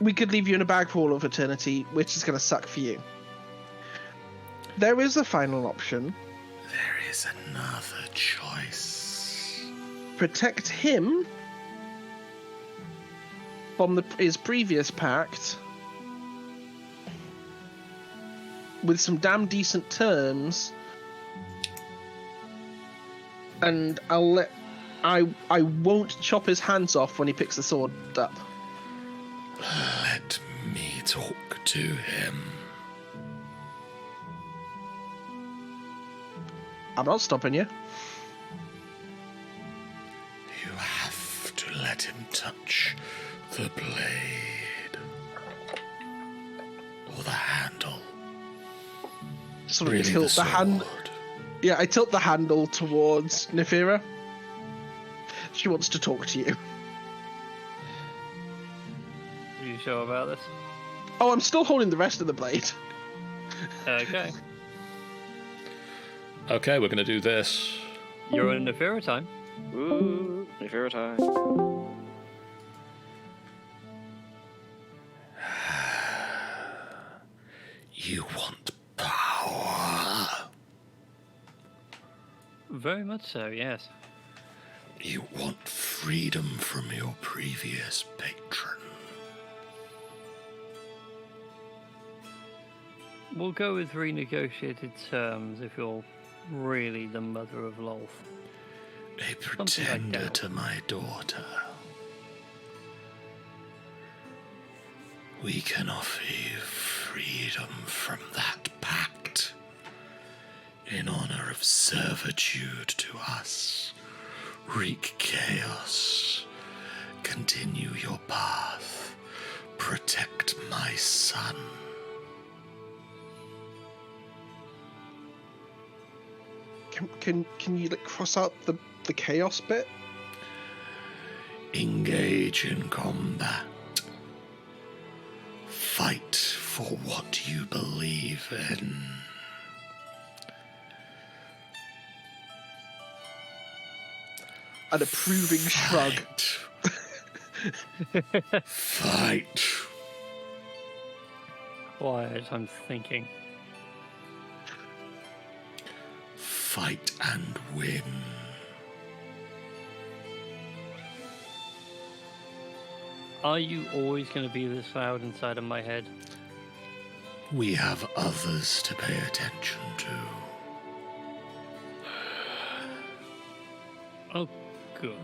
we could leave you in a bag for all of eternity, which is going to suck for you. There is a final option. There is another choice. Protect him from his previous pact with some damn decent terms, and I won't chop his hands off when he picks the sword up. Let me talk to him. I'm not stopping you. You have to let him touch the blade. Or the handle. Sort of Really, tilt the hand. sword. Yeah, I tilt the handle towards Nafearer. She wants to talk to you. Are you sure about this? Oh, I'm still holding the rest of the blade. Okay. Okay, we're going to do this. You're in Nafearer time. Ooh, Nafearer time. You want power. Very much so, yes. You want freedom from your previous patron. We'll go with renegotiated terms if you're really the mother of Lolth. A Something I pretender doubt. to my daughter. We can offer you freedom from that pact in honor of servitude to us. Wreak chaos. Continue your path. Protect my son. Can you cross out the chaos bit? Engage in combat. Fight for what you believe in. An approving shrug. Fight. Quiet, I'm thinking. Fight and win. Are you always going to be this loud inside of my head? We have others to pay attention to. Oh, good.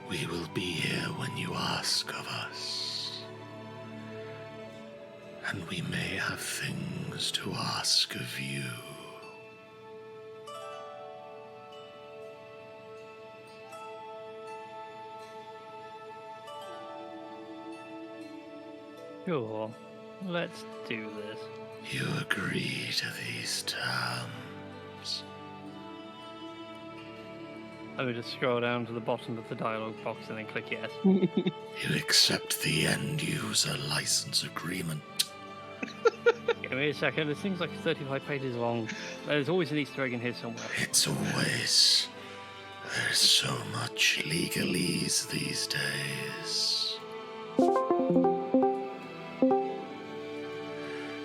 We will be here when you ask of us. And we may have things to ask of you. Sure, let's do this. You agree to these terms. Let me just scroll down to the bottom of the dialogue box and then click yes. You accept the end user license agreement. Give me a second. This thing's like 35 pages long. There's always an Easter egg in here somewhere. It's always... There's so much legalese these days.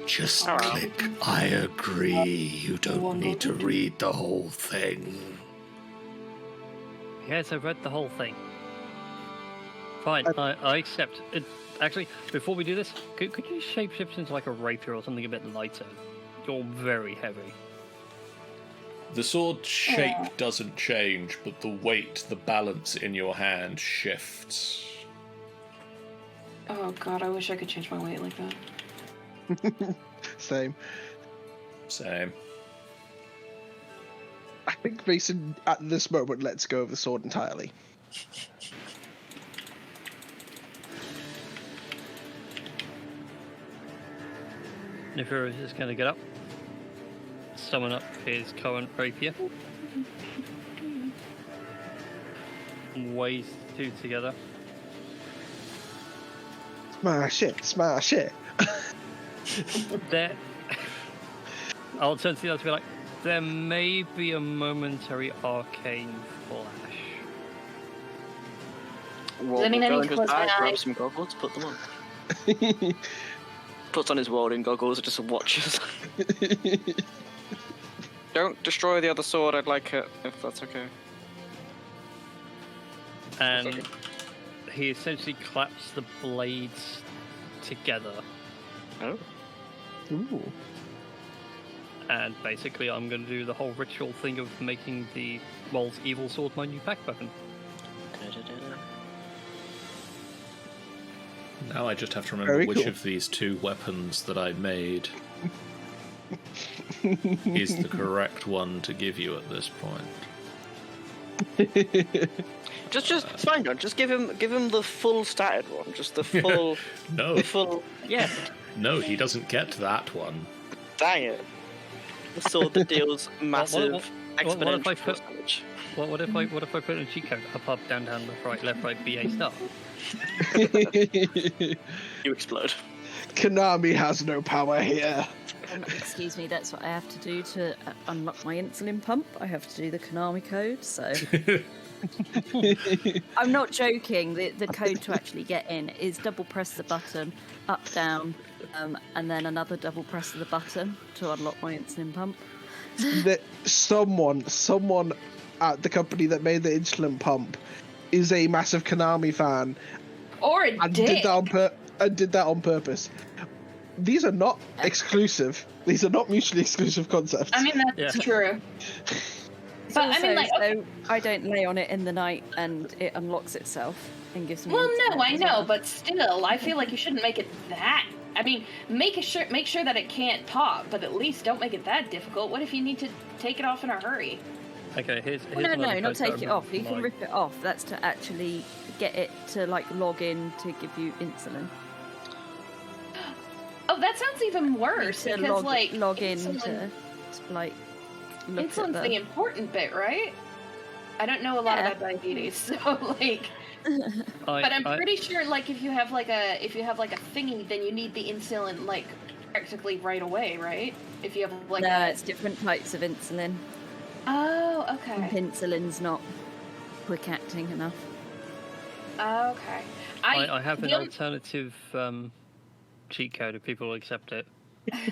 Just click I agree. You don't need to read the whole thing. Yes, I've read the whole thing. Fine, I accept. Actually, before we do this, could you shapeshift into like a rapier or something a bit lighter? You're very heavy. The sword shape doesn't change, but the weight, the balance in your hand shifts. Oh god, I wish I could change my weight like that. Same. Same. I think Mason, at this moment, lets go of the sword entirely. Nafearer is just going to get up, summon up his current rapier, weighs two together. Smash it, smash it. There, I'll turn to the other to be like, there may be a momentary arcane flash. Does that mean I need to goes close my back, grabs eyes? some goggles, put them on. Puts on his wielding goggles and just watches. Don't destroy the other sword, I'd like it, if that's okay. And he essentially claps the blades together. Oh. Ooh. And basically, I'm going to do the whole ritual thing of making the Lolth evil sword my new pack weapon. Now I just have to remember Very which cool. of these two weapons that I made is the correct one to give you at this point. Just, it's fine, John. Just give him the full statted one. Just the full, No, the full. Yeah. no, he doesn't get that one. Dang it! The sword that deals massive what if I exponential put- damage. What if I put in a cheat code? Up, down, left, right, BA start. You explode. Konami has no power here. Excuse me, that's what I have to do to unlock my insulin pump. I have to do the Konami code, so... I'm not joking. The code to actually get in is double press the button, up, down, and then another double press of the button to unlock my insulin pump. That someone at the company that made the insulin pump is a massive Konami fan Or a and dick. did that on purpose. These are not exclusive. These are not mutually exclusive concepts. I mean, that's Yeah. true. It's But I mean, also like, okay. so I don't lay on it in the night and it unlocks itself and gives me. Well, insulin no, I as know, well. but still, I feel like you shouldn't make it that. I mean, make sure that it can't pop, but at least don't make it that difficult. What if you need to take it off in a hurry? Okay, here's Well, no, another not post I take it off. remember You can from rip it off. That's to actually get it to like log in to give you insulin. Oh, that sounds even worse To because like log in insulin- to like look at insulin's the... the important bit, right? I don't know a lot Yeah. about diabetes, so like, but I'm pretty sure like if you have like a thingy, then you need the insulin like practically right away, right? If you have like no, a... it's different types of insulin. Oh, okay. Insulin's not quick acting enough. Okay. I have an the only- alternative cheat code if people will accept it.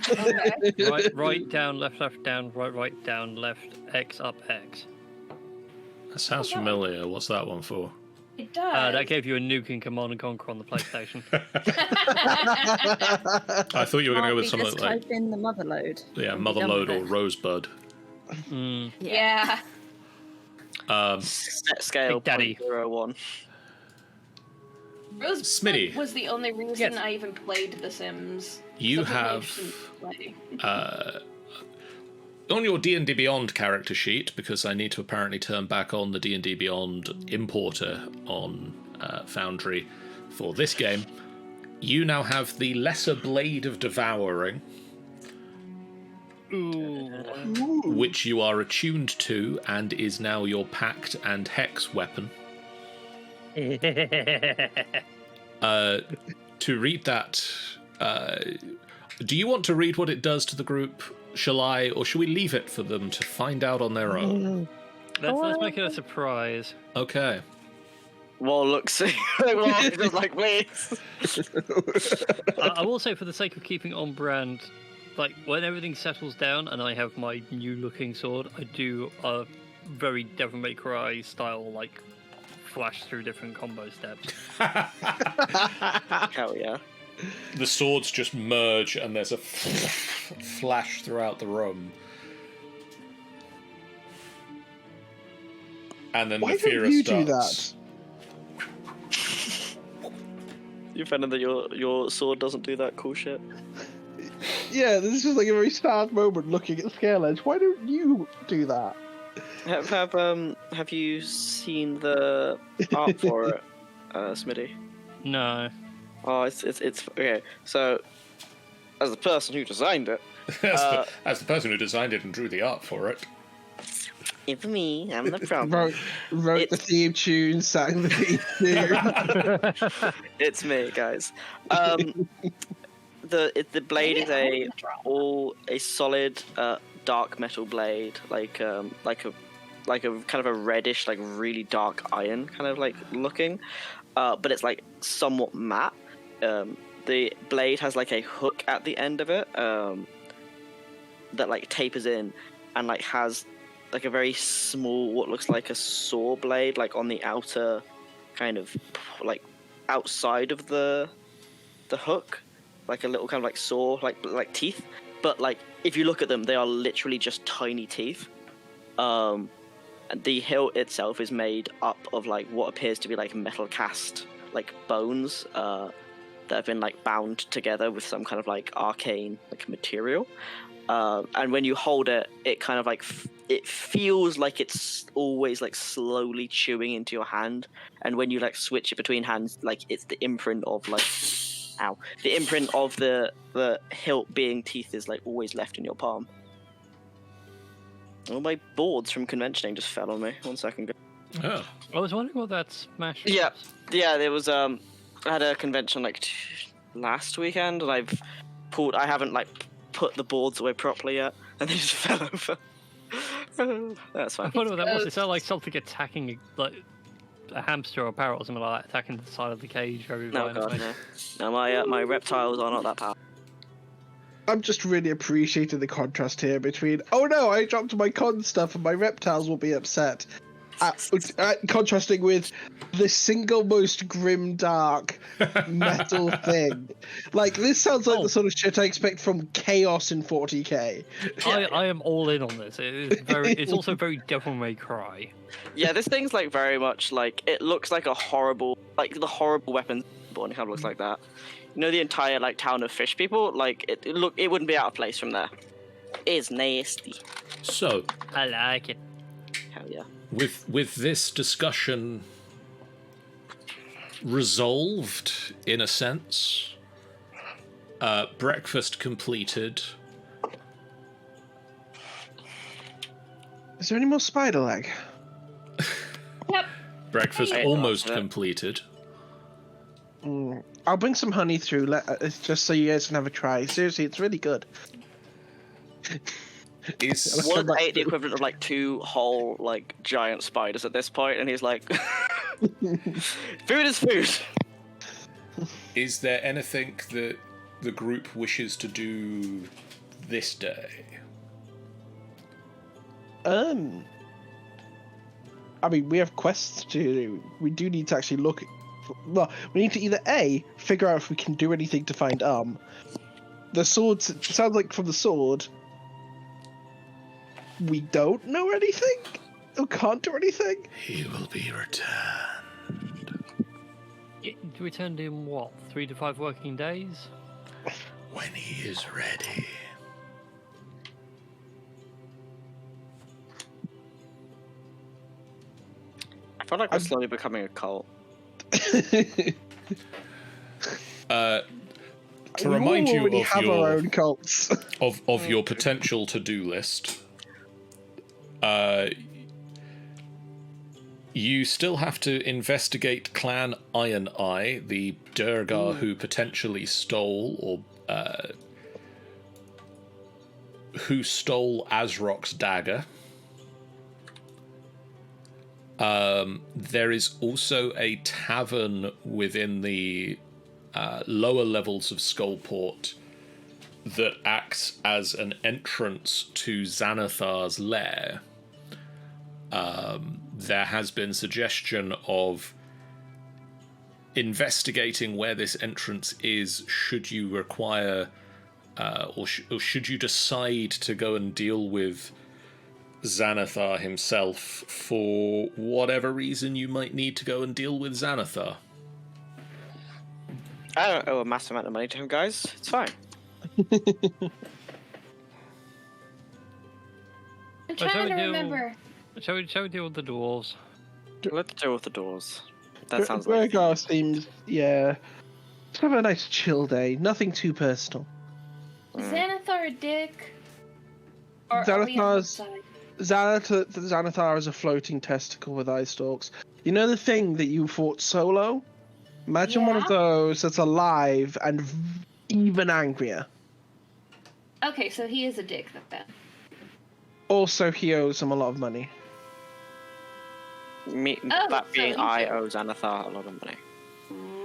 Okay. Right down, left down, right down, left, X up, X. That sounds familiar. What's that one for? It does. That gave you a nuke in Command and Conquer on the PlayStation. I thought you were going to go with Can't we something just like type in the mother load. yeah, and be done Motherlode with or it? Rosebud. Yeah. Set scale Big Daddy. 0.01. Rosebud Smitty. was the only reason Yes. I even played The Sims. You Something I have shouldn't play. on your D&D Beyond character sheet, because I need to apparently turn back on the D&D Beyond importer on Foundry for this game, you now have the Lesser Blade of Devouring, which you are attuned to and is now your pact and hex weapon. To read that, Do you want to read what it does to the group, shall I, or shall we leave it for them to find out on their own? Let's make it a surprise. Okay. Wall looks Wall is just like, please. I will say, for the sake of keeping on brand, like when everything settles down and I have my new-looking sword, I do a very Devil May Cry style, like flash through different combo steps. Hell yeah. The swords just merge and there's a flash throughout the room. And then Why Nafearer don't you starts. do that? You found that your sword doesn't do that cool shit. Yeah, this is like a very sad moment looking at Scale Edge. Why don't you do that? Have you seen the art for it, Smitty? No. Oh, it's okay. So, as the person who designed it, As the person who designed it and drew the art for it. it's me. I'm the problem. Wrote the theme tune, sang the theme tune. It's me, guys. The blade is a solid dark metal blade, like a kind of a reddish, like really dark iron kind of like looking, but it's like somewhat matte. The blade has like a hook at the end of it that like tapers in and like has like a very small, what looks like a saw blade, like on the outer kind of like outside of the hook, like a little kind of like saw, like teeth. But like if you look at them, they are literally just tiny teeth. And the hilt itself is made up of like what appears to be like metal cast like bones that have been like bound together with some kind of like arcane like material. And when you hold it, it kind of like it feels like it's always like slowly chewing into your hand. And when you like switch it between hands, like it's the imprint of like, the imprint of the hilt being teeth is like always left in your palm. All my boards from conventioning just fell on me. 1 second. Oh. I was wondering what that smash was. Yeah. There was I had a convention like last weekend, and I haven't like put the boards away properly yet, and they just fell over. That's fine. I wonder what that was. Is that like something attacking like a hamster or a parrot or something like that, attacking the side of the cage very No, violently? God, no. No, my reptiles are not that powerful. I'm just really appreciating the contrast here between, oh no, I dropped my con stuff and my reptiles will be upset. Contrasting with the single most grim, dark metal thing. Like, this sounds like the sort of shit I expect from Chaos in 40k. I am all in on this. It's also very Devil May Cry. Yeah, this thing's like very much like, it looks like a horrible, like the horrible weapons born, it kind of looks like that. You know, the entire like town of fish people, like it wouldn't be out of place from there. It's nasty. So, I like it. Hell yeah. with this discussion resolved, in a sense, breakfast completed. Is there any more spider leg? Yep. Breakfast I almost love it. completed. I'll bring some honey through, just so you guys can have a try. Seriously, it's really good. Is One ate the equivalent of like 2 whole like giant spiders at this point, and he's like, "Food is food." Is there anything that the group wishes to do this day? I mean, we have quests to do. We do need to actually look. Well, we need to either A, figure out if we can do anything to find the swords. It sounds like from the sword, we don't know anything or can't do anything. He will be returned Returned in what, 3 to 5 working days? when he is ready. I feel like we're slowly becoming a cult. To remind you already of have your our own cults. of your potential to-do list, you still have to investigate Clan Iron Eye, the Durgar who potentially stole or who stole Azrok's dagger. There is also a tavern within the lower levels of Skullport that acts as an entrance to Xanathar's lair. There has been suggestion of investigating where this entrance is should you require or should you decide to go and deal with Xanathar himself for whatever reason you might need to go and deal with Xanathar. I don't owe a massive amount of money to him, guys. It's fine. I'm trying to remember. Shall we deal with the dwarves? Let's deal with the doors. That sounds like... Gregor seems, yeah. Let's have a nice chill day. Nothing too personal. Is Xanathar a dick? Or are we on the side? Xanathar is a floating testicle with eye stalks. You know the thing that you fought solo? Imagine one of those that's alive and even angrier. Okay, so he is a dick then. Also, he owes him a lot of money. I owe Xanathar a lot of money.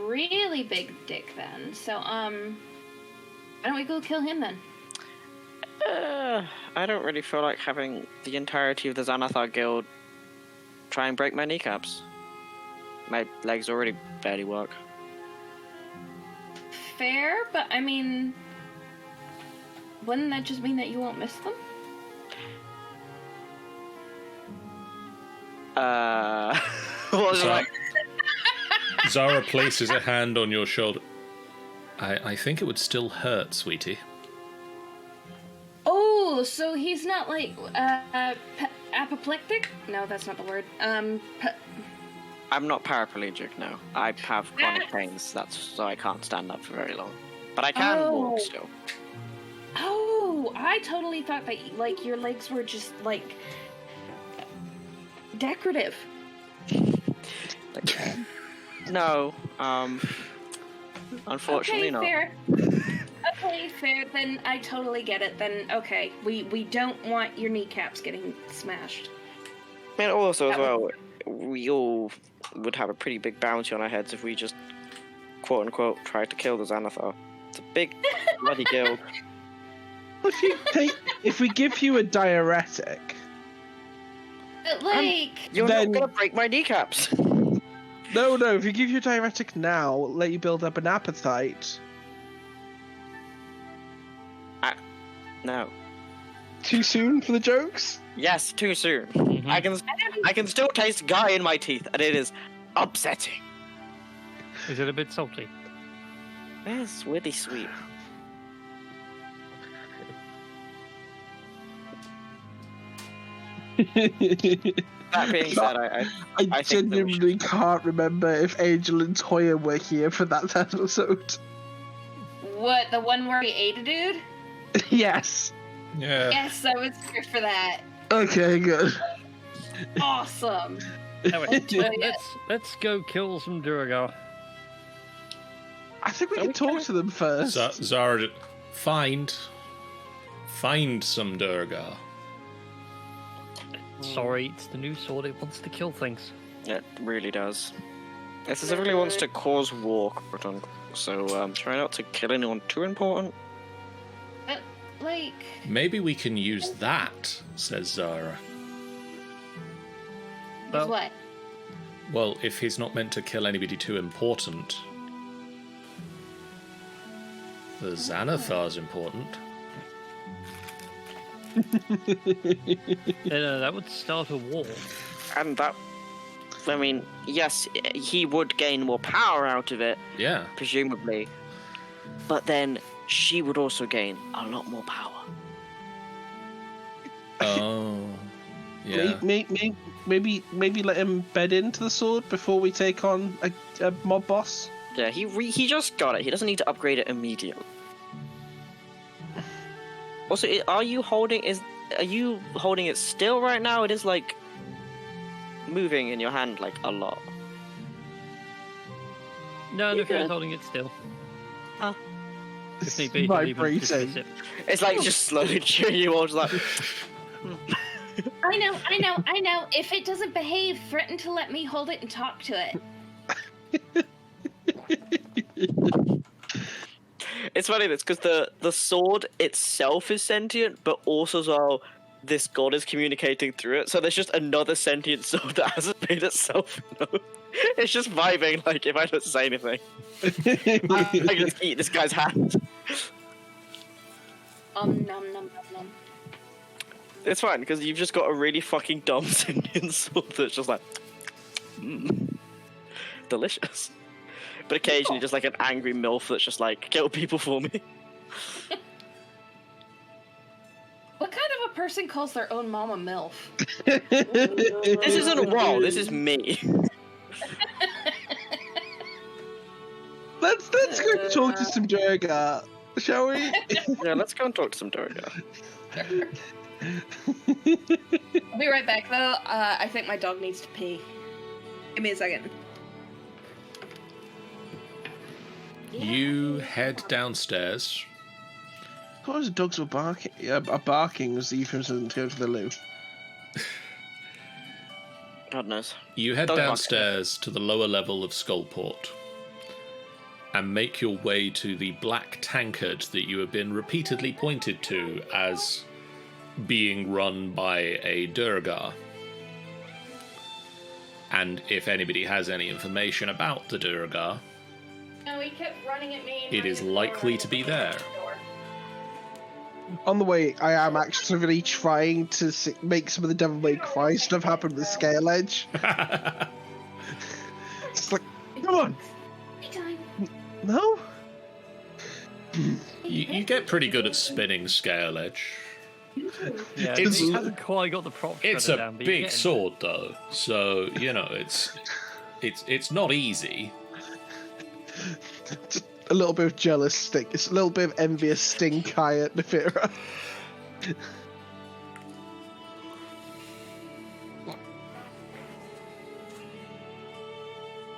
Really big dick then. So, why don't we go kill him then? I don't really feel like having the entirety of the Xanathar guild try and break my kneecaps. My legs already barely work. Fair, but I mean, wouldn't that just mean that you won't miss them? What was that? Zara places a hand on your shoulder. I think it would still hurt, sweetie. Oh, so he's not like apoplectic? No, that's not the word. I'm not paraplegic, no. I have chronic pains, so I can't stand up for very long. But I can walk still. Oh, I totally thought that like your legs were just like decorative. No, unfortunately not. Fair. Okay, fair. Then I totally get it. Then okay, we don't want your kneecaps getting smashed. And also as well, we all would have a pretty big bounty on our heads if we just quote unquote tried to kill the Xanathar. It's a big bloody guild. If we give you a diuretic, But like you're then... not gonna break my kneecaps. No, if you give you a diuretic now, let you build up an appetite. No. Too soon for the jokes? Yes, too soon. Mm-hmm. I can still taste guy in my teeth, and it is upsetting. Is it a bit salty? It's really sweet. That being said, I genuinely can't remember if Angel and Toya were here for that episode. what, the one where he ate a dude? Yes. Yeah. Yes, I was here for that. Okay, good. Awesome. Anyway, let's go kill some Durgar. I think we can talk to them first. Zara, find some Durgar. Sorry, it's the new sword. It wants to kill things. It really does. It specifically wants to cause war, quote unquote. So try not to kill anyone too important. But like, Maybe we can use that, says Zara. Well, what? Well, if he's not meant to kill anybody too important, the Xanathar's important. that would start a war. And that, I mean, yes, he would gain more power out of it, Yeah. presumably. But then she would also gain a lot more power. Oh. Yeah. Maybe let him bed into the sword before we take on a mob boss. Yeah, he just got it. He doesn't need to upgrade it immediately. Also, are you holding it still right now? It is like moving in your hand like a lot. No, Nafeaer's holding it still. If need be, he'll even Vibrating. dismiss it. It's like just slowly cheering you on, just like. I know. If it doesn't behave, threaten to let me hold it and talk to it. It's funny this because the sword itself is sentient, but also as well this god is communicating through it. So there's just another sentient sword that hasn't made itself known. It's just vibing. Like if I don't say anything, I can just eat this guy's hand. Nom nom nom nom. It's fine because you've just got a really fucking dumb sentient sword that's just like delicious. But occasionally just like an angry MILF that's just like, kill people for me. What kind of a person calls their own mom a MILF? This isn't a WoW, this is me. Let's go talk to some Durga, shall we? Yeah, let's go and talk to some Durga. I'll be right back though. I think my dog needs to pee. Give me a second. You head downstairs. Of course, the dogs were barking. Barking was the euphemism to go to the loo. God knows. You head Dog barking. downstairs to the lower level of Skullport and make your way to the black tankard that you have been repeatedly pointed to as being run by a Durga. And if anybody has any information about the Durga, No, he kept running at me. it is likely to be there. On the way, I am actively trying to make some of the Devil May Cry stuff happen with Scale Edge. It's like, come on! No? You get pretty good at spinning Scale Edge. Yeah, It's- he hasn't quite got the prop It's shredder a down, but he's big getting sword, though, so you know it's not easy. Just a little bit of jealous stink. It's a little bit of envious stink eye at Nafearer.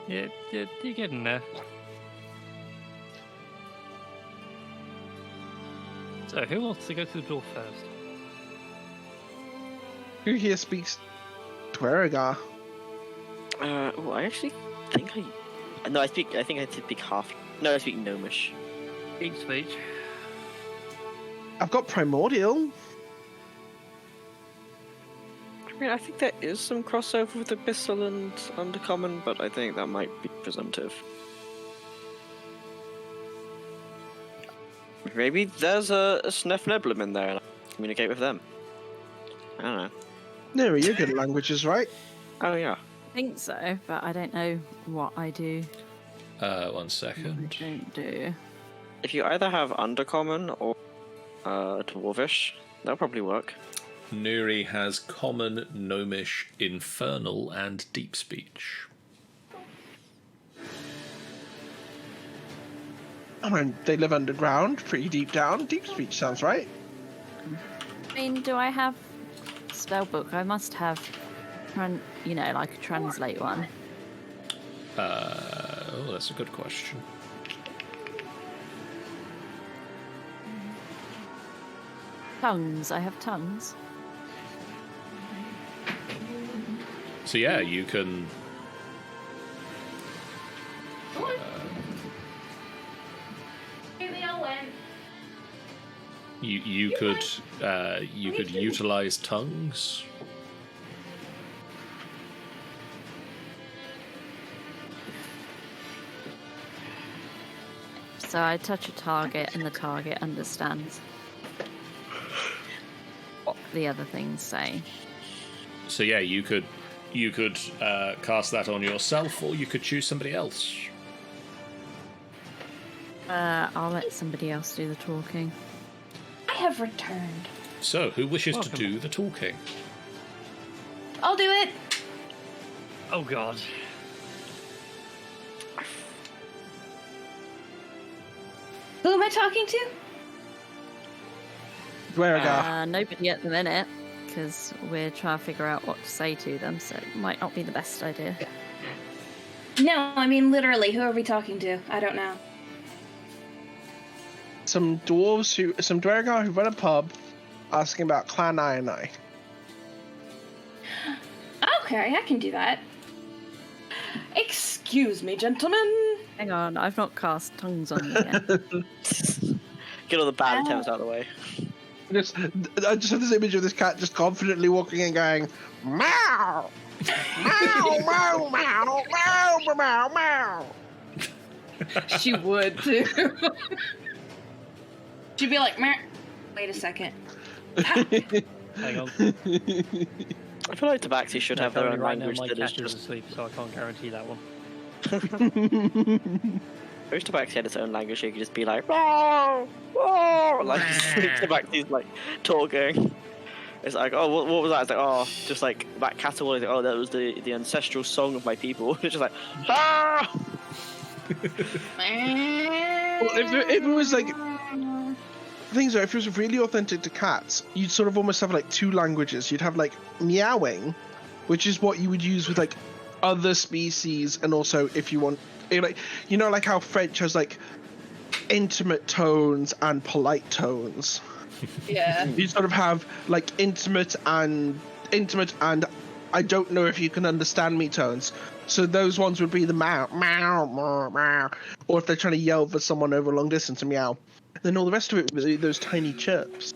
there. Yeah, you're getting there. So, who wants to go to the door first? Who here speaks Dwergar? Oh, I actually think No, I think I speak half. No, I speak Gnomish. Deep speech. I've got Primordial. I mean, I think there is some crossover with Abyssal and Undercommon, but I think that might be presumptive. Maybe there's a Snef Neblum in there and I can communicate with them. I don't know. No, you're good at languages, right? Oh, yeah. I think so, but I don't know what I do. 1 second. I don't do. If you either have Undercommon or Dwarvish, that'll probably work. Nuri has Common, Gnomish, Infernal, and Deep Speech. I mean, they live underground, pretty deep down. Deep speech sounds right. I mean, do I have spellbook? I must have, like a translate one. Oh, that's a good question. Tongues. I have tongues. So yeah, you can. You could utilize tongues. So I touch a target, and the target understands what the other things say. So yeah, you could cast that on yourself, or you could choose somebody else. I'll let somebody else do the talking. I have returned. So, who wishes to Welcome. do the talking? I'll do it. Oh god. Who am I talking to? Dwergar. Nobody at the minute, because we're trying to figure out what to say to them, so it might not be the best idea. No, I mean literally. Who are we talking to? I don't know. some Dwergar who run a pub, asking about Clan Ionai. Okay, I can do that. Excuse me, gentlemen. Hang on, I've not cast tongues on you yet. Get all the bad attempts out of the way. I just have this image of this cat just confidently walking in going, meow! Meow, meow, meow, meow, meow, meow. She would too. She'd be like, meh. Wait a second. Hang on. I feel like Tabaxi should have their own right now, language my that is cat is just. asleep, so I can't guarantee that one. I wish Tabaxi had its own language, he could just be like, "Roar, roar," like Tabaxi's like talking. It's like, oh, what was that? It's like, oh, just like that cattle. It's like, oh, that was the ancestral song of my people. It's just like, ah. Well, if it was like, things are, if it was really authentic to cats, you'd sort of almost have like two languages. You'd have like meowing, which is what you would use with like other species, and also if you want, like, you know, like how French has like intimate tones and polite tones. Yeah. You sort of have like intimate and I don't know if you can understand me tones. So those ones would be the meow, meow, meow, meow. Or if they're trying to yell for someone over a long distance, a meow. Then all the rest of it was those tiny chirps.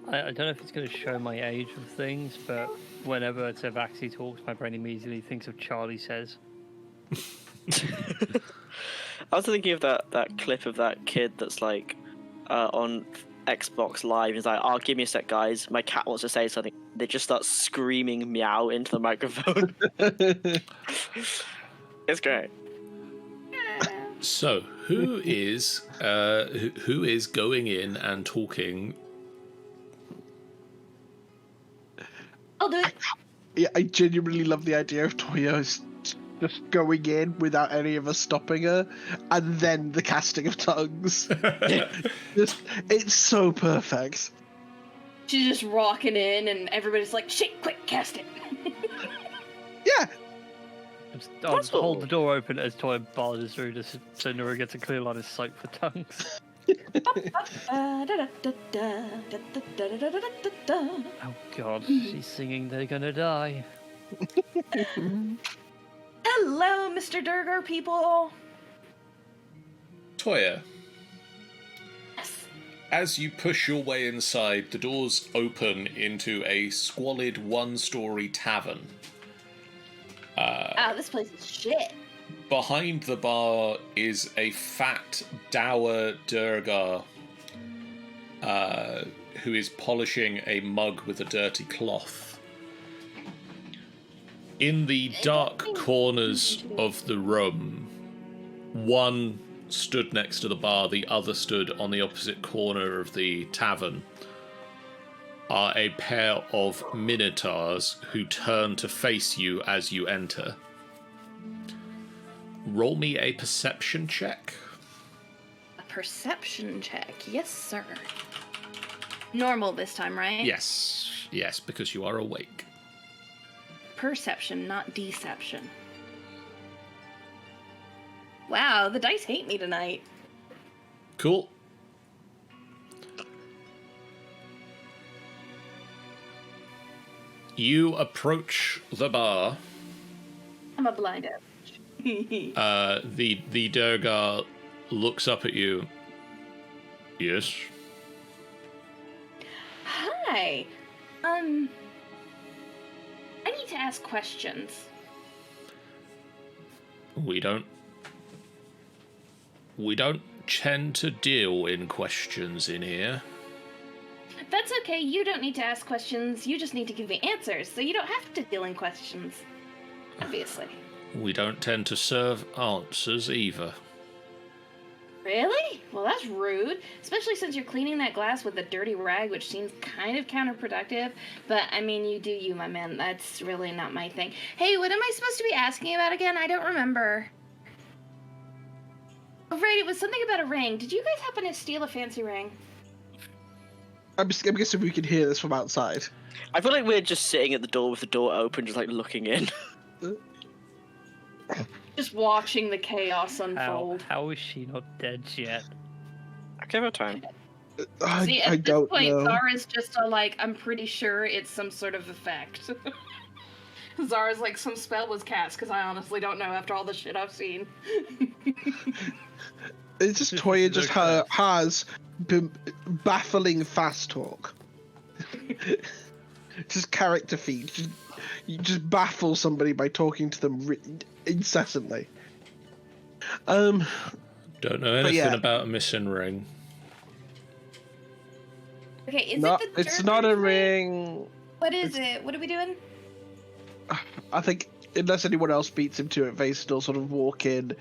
I don't know if it's going to show my age of things, but whenever Tabaxi talks, my brain immediately thinks of Charlie Says. I was thinking of that clip of that kid that's like on Xbox Live. He's like, "Oh, give me a sec, guys. My cat wants to say something." They just start screaming meow into the microphone. It's great. So, who is going in and talking? I'll do it. Yeah, I genuinely love the idea of Toyo just going in without any of us stopping her, and then the casting of tongues. It's so perfect. She's just rocking in, and everybody's like, "Shit, quick, cast it." Yeah. I'll just hold the door open as Toy barges through just so Nora gets a clear line of sight for tongues. Oh god, she's singing They're Gonna Die. Hello, Mr. Durgar people. Toya, Yes. as you push your way inside, the doors open into a squalid one-story tavern. This place is shit. Behind the bar is a fat, dour Durgar who is polishing a mug with a dirty cloth. In the dark corners of the room, one stood next to the bar, the other stood on the opposite corner of the tavern, are a pair of minotaurs who turn to face you as you enter. Roll me a perception check. A perception check. Yes, sir. Normal this time, right? Yes, because you are awake. Perception, not deception. Wow, the dice hate me tonight. Cool. You approach the bar. I'm a blind average. The Durgar looks up at you. Yes. Hi. I need to ask questions. We don't tend to deal in questions in here. That's okay, you don't need to ask questions, you just need to give me answers, so you don't have to deal in questions. Obviously. We don't tend to serve answers either. Really? Well, that's rude. Especially since you're cleaning that glass with a dirty rag, which seems kind of counterproductive. But, I mean, you do you, my man. That's really not my thing. Hey, what am I supposed to be asking about again? I don't remember. Oh, right, it was something about a ring. Did you guys happen to steal a fancy ring? I'm guessing we can hear this from outside. I feel like we're just sitting at the door with the door open, just like looking in. Just watching the chaos unfold. How is she not dead yet? Okay, about time. See, at I this don't point, know. Zara's just like, I'm pretty sure it's some sort of effect. Zara's like, some spell was cast, because I honestly don't know after all the shit I've seen. It's just Toya just has baffling fast talk. Just character feed. You just baffle somebody by talking to them incessantly. Don't know anything yeah. about a missing ring. Okay, is No, it the it's not a Durgan's ring. What is it? What are we doing? I think unless anyone else beats him to it, Vase will sort of walk in.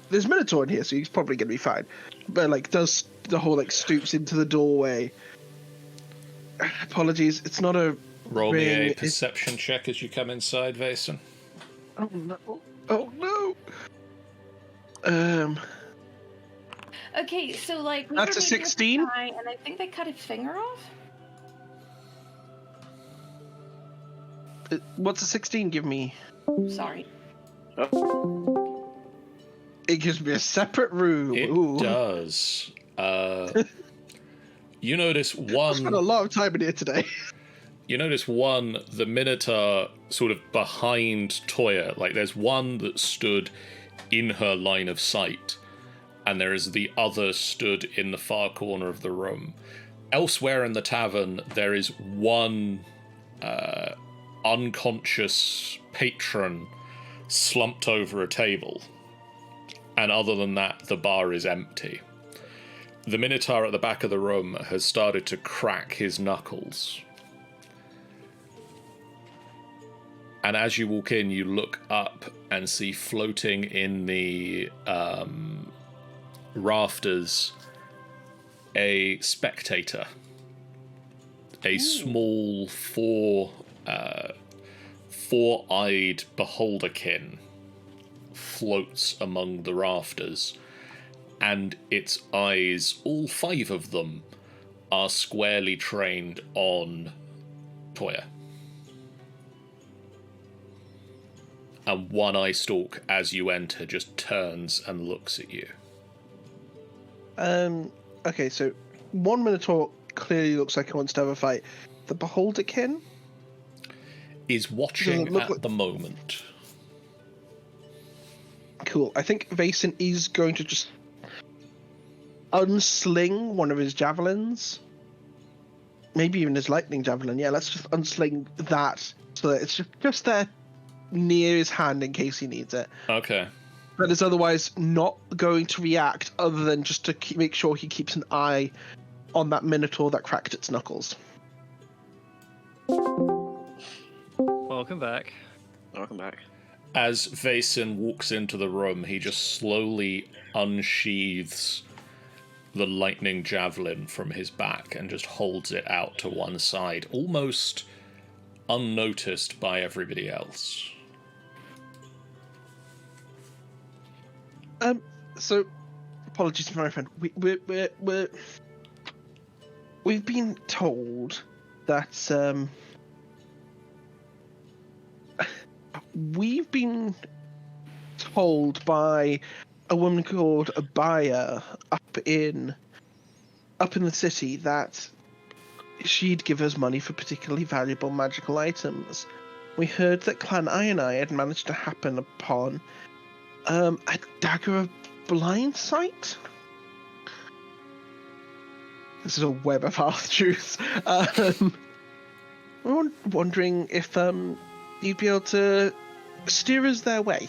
There's Minotaur in here, so he's probably gonna be fine. But like, does the whole like stoops into the doorway? Apologies, it's not a Roll ring. me a perception check as you come inside, Vason. Oh no! Oh no! Okay, so like we That's were a meeting with the 16? guy, and I think they cut his finger off. What's a 16 give me? Sorry. It gives me a separate room. It Ooh. does. You notice I spent a one. lot of time in here today. You notice one, the Minotaur sort of behind Toya. Like there's one that stood in her line of sight, and there is the other stood in the far corner of the room. Elsewhere in the tavern, there is one unconscious patron slumped over a table. And other than that, the bar is empty. The Minotaur at the back of the room has started to crack his knuckles. And as you walk in, you look up and see floating in the rafters a spectator. A small four-eyed beholderkin floats among the rafters, and its eyes, all 5 of them, are squarely trained on Toya. And one eye stalk, as you enter, just turns and looks at you. Okay, so one Minotaur clearly looks like he wants to have a fight. The Beholderkin Is watching Doesn't look at like- the moment. Cool. I think Vason is going to just unsling one of his javelins. Maybe even his lightning javelin. Yeah, let's just unsling that so that it's just there near his hand in case he needs it. Okay. But is otherwise not going to react other than just to make sure he keeps an eye on that Minotaur that cracked its knuckles. Welcome back. Welcome back. As Vason walks into the room, he just slowly unsheathes the lightning javelin from his back and just holds it out to one side, almost unnoticed by everybody else. So, apologies for my friend. We've been told that we've been told by a woman called Abaya up in the city that she'd give us money for particularly valuable magical items. We heard that Clan Ionai had managed to happen upon a dagger of blind sight. This is a web of half truths. We're wondering if you'd be able to steer us their way.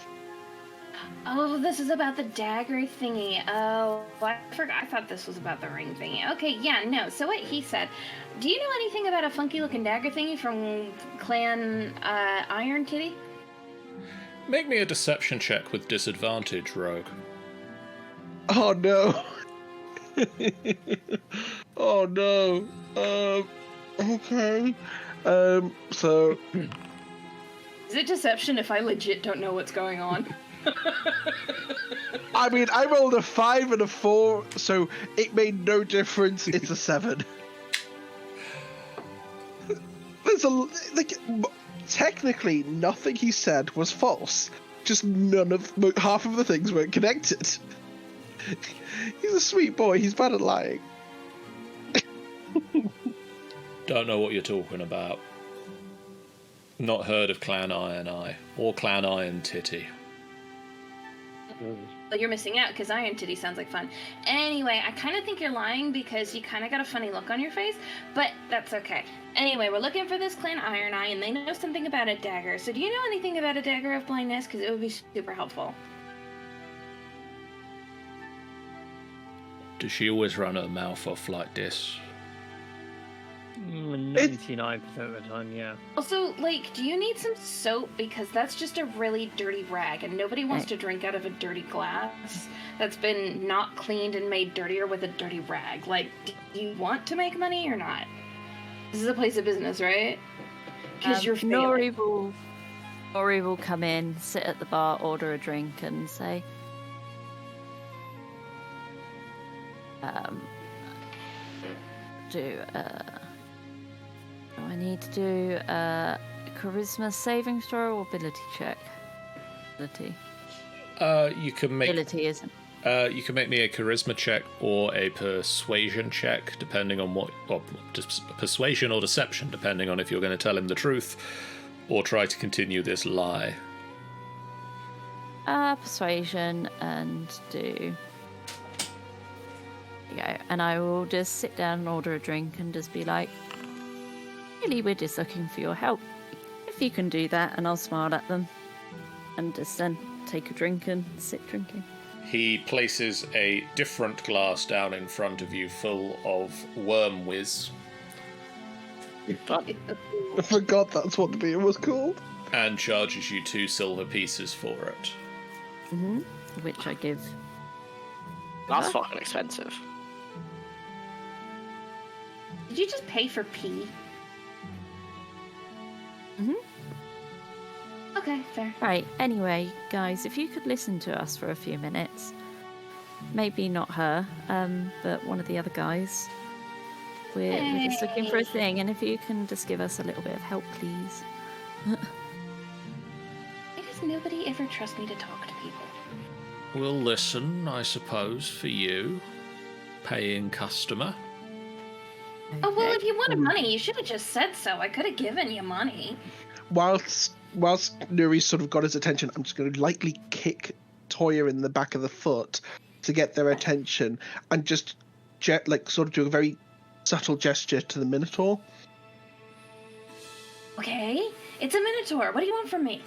Oh, this is about the dagger thingy. Oh, I forgot. I thought this was about the ring thingy. Okay, yeah, no. So what he said. Do you know anything about a funky-looking dagger thingy from Clan Iron Titty? Make me a deception check with disadvantage, Rogue. Oh no. Oh no. Okay. So. Is it deception if I legit don't know what's going on? I mean, I rolled a 5 and a 4, so it made no difference. It's a 7. There's technically nothing he said was false. Just half of the things weren't connected. He's a sweet boy. He's bad at lying. Don't know what you're talking about. Not heard of Clan Iron Eye or Clan Iron Titty. Well, you're missing out because Iron Titty sounds like fun. Anyway, I kind of think you're lying because you kind of got a funny look on your face, but that's okay. Anyway, we're looking for this Clan Iron Eye, and they know something about a dagger. So do you know anything about a dagger of blindness? Because it would be super helpful. Does she always run her mouth off like this? 99% of the time, yeah. Also, like, do you need some soap? Because that's just a really dirty rag, and nobody wants to drink out of a dirty glass that's been not cleaned and made dirtier with a dirty rag. Like, do you want to make money or not? This is a place of business, right? Because you're failing. Nori will come in, sit at the bar, order a drink, and say, do I need to do a charisma saving throw or ability check? Ability. You can make. Ability isn't. You can make me a charisma check or a persuasion check, depending on what. Or just persuasion or deception, depending on if you're going to tell him the truth or try to continue this lie. Persuasion and do. There you go. And I will just sit down and order a drink and just be like, really, we're just looking for your help. If you can do that, and I'll smile at them and just then take a drink and sit drinking. He places a different glass down in front of you full of worm whiz I forgot that's what the beer was called. and charges you 2 silver pieces for it. Mm-hmm. Which I give. That's fucking expensive. Did you just pay for pee? Mm-hmm. Okay, fair. Right, anyway, guys, if you could listen to us for a few minutes. Maybe not her, but one of the other guys. We're just looking for a thing, and if you can just give us a little bit of help, please. Why does nobody ever trust me to talk to people? We'll listen, I suppose, for you, paying customer. Oh, well, if you wanted money, you should have just said so. I could have given you money. Whilst Nuri's sort of got his attention, I'm just going to lightly kick Toya in the back of the foot to get their attention, and just sort of do a very subtle gesture to the Minotaur. Okay, it's a Minotaur. What do you want from me?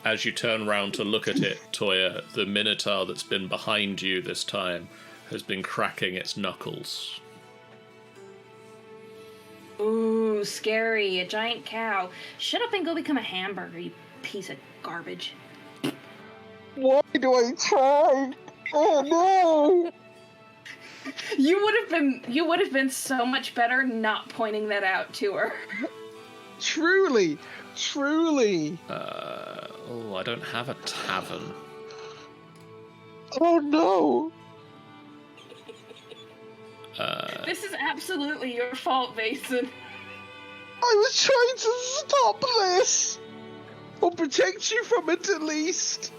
As you turn round to look at it, Toya, the Minotaur that's been behind you this time has been cracking its knuckles. Ooh, scary. A giant cow. Shut up and go become a hamburger, you piece of garbage. Why do I try? Oh no! You would have been so much better not pointing that out to her. Truly. I don't have a tavern. Oh no! This is absolutely your fault, Mason. I was trying to stop this! Or protect you from it at least!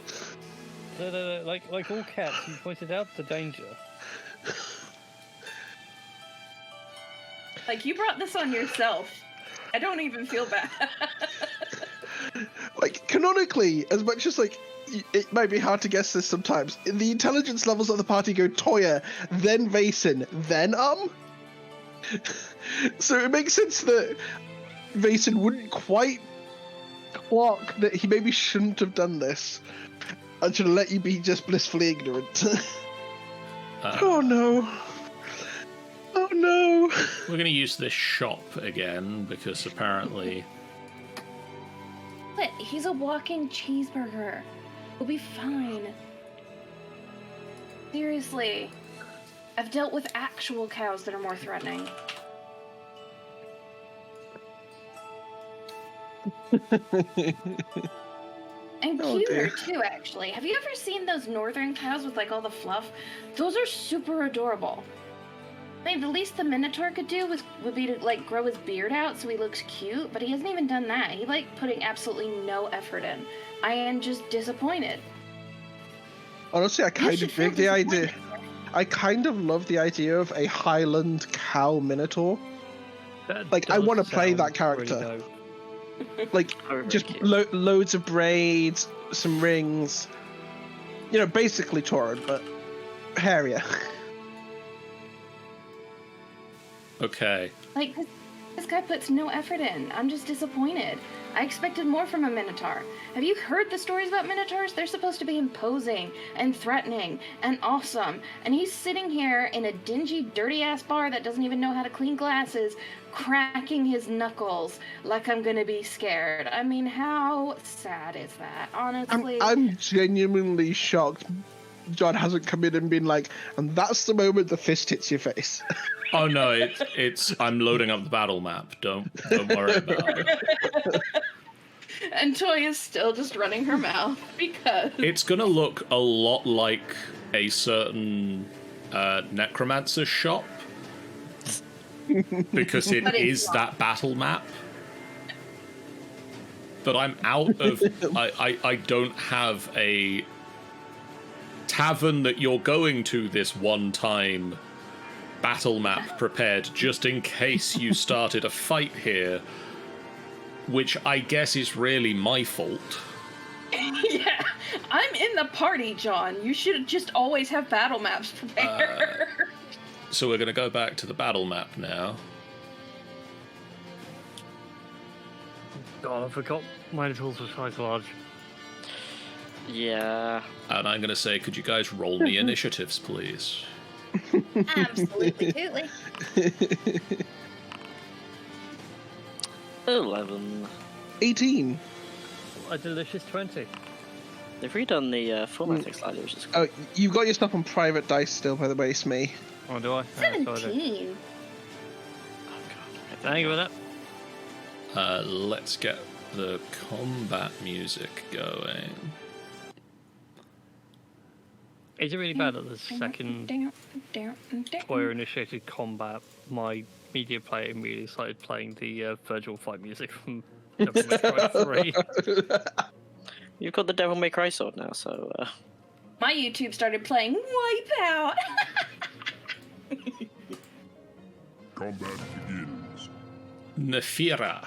No, like all cats, you pointed out the danger. Like, you brought this on yourself. I don't even feel bad. Like, canonically, as much as, like, it might be hard to guess this sometimes, the intelligence levels of the party go Toya, then Vason, then So it makes sense that Vason wouldn't quite clock that he maybe shouldn't have done this. I should have let you be just blissfully ignorant. Oh no. Oh no. We're going to use this shop again, because apparently... But he's a walking cheeseburger. We'll be fine. Seriously. I've dealt with actual cows that are more threatening. And cuter, too, actually. Have you ever seen those northern cows with, like, all the fluff? Those are super adorable. I mean, the least the Minotaur could do would be to, like, grow his beard out so he looks cute, but he hasn't even done that. He, like, putting absolutely no effort in. I am just disappointed. Honestly, I kind should of dig feel the idea. disappointed. I kind of love the idea of a Highland cow minotaur. That Like, I does wanna play that sound really character. dope. Like, Very just cute. loads of braids, some rings. You know, basically Tauren, but hairier. Okay. Like, this guy puts no effort in. I'm just disappointed. I expected more from a Minotaur. Have you heard the stories about Minotaurs? They're supposed to be imposing and threatening and awesome. And he's sitting here in a dingy, dirty-ass bar that doesn't even know how to clean glasses, cracking his knuckles like I'm gonna be scared. I mean, how sad is that, honestly? I'm genuinely shocked John hasn't come in and been like, and that's the moment the fist hits your face. Oh no, it's I'm loading up the battle map. Don't worry about it. And Toy is still just running her mouth because... It's gonna look a lot like a certain necromancer shop because it But it's is that battle map. But I'm out of. I don't have a tavern that you're going to this one time battle map prepared just in case you started a fight here, which I guess is really my fault. Yeah, I'm in the party, John. You should just always have battle maps prepared. So we're going to go back to the battle map now. God, I forgot Minotaurs were quite large. Yeah. And I'm going to say, could you guys roll me initiatives, please? Absolutely. 11. 18. A delicious 20. They've redone the formatting slightly, which is cool. Oh, you've got your stuff on private dice still, by the way, it's me. Oh, do I? Yeah, so I do. 17. Thank you for that. Let's get the combat music going. Is it really bad that the second player-initiated combat, my media player immediately started playing the virtual fight music from Devil May Cry 3? You've got the Devil May Cry sword now, so... My YouTube started playing Wipeout. Combat begins. Nafearer.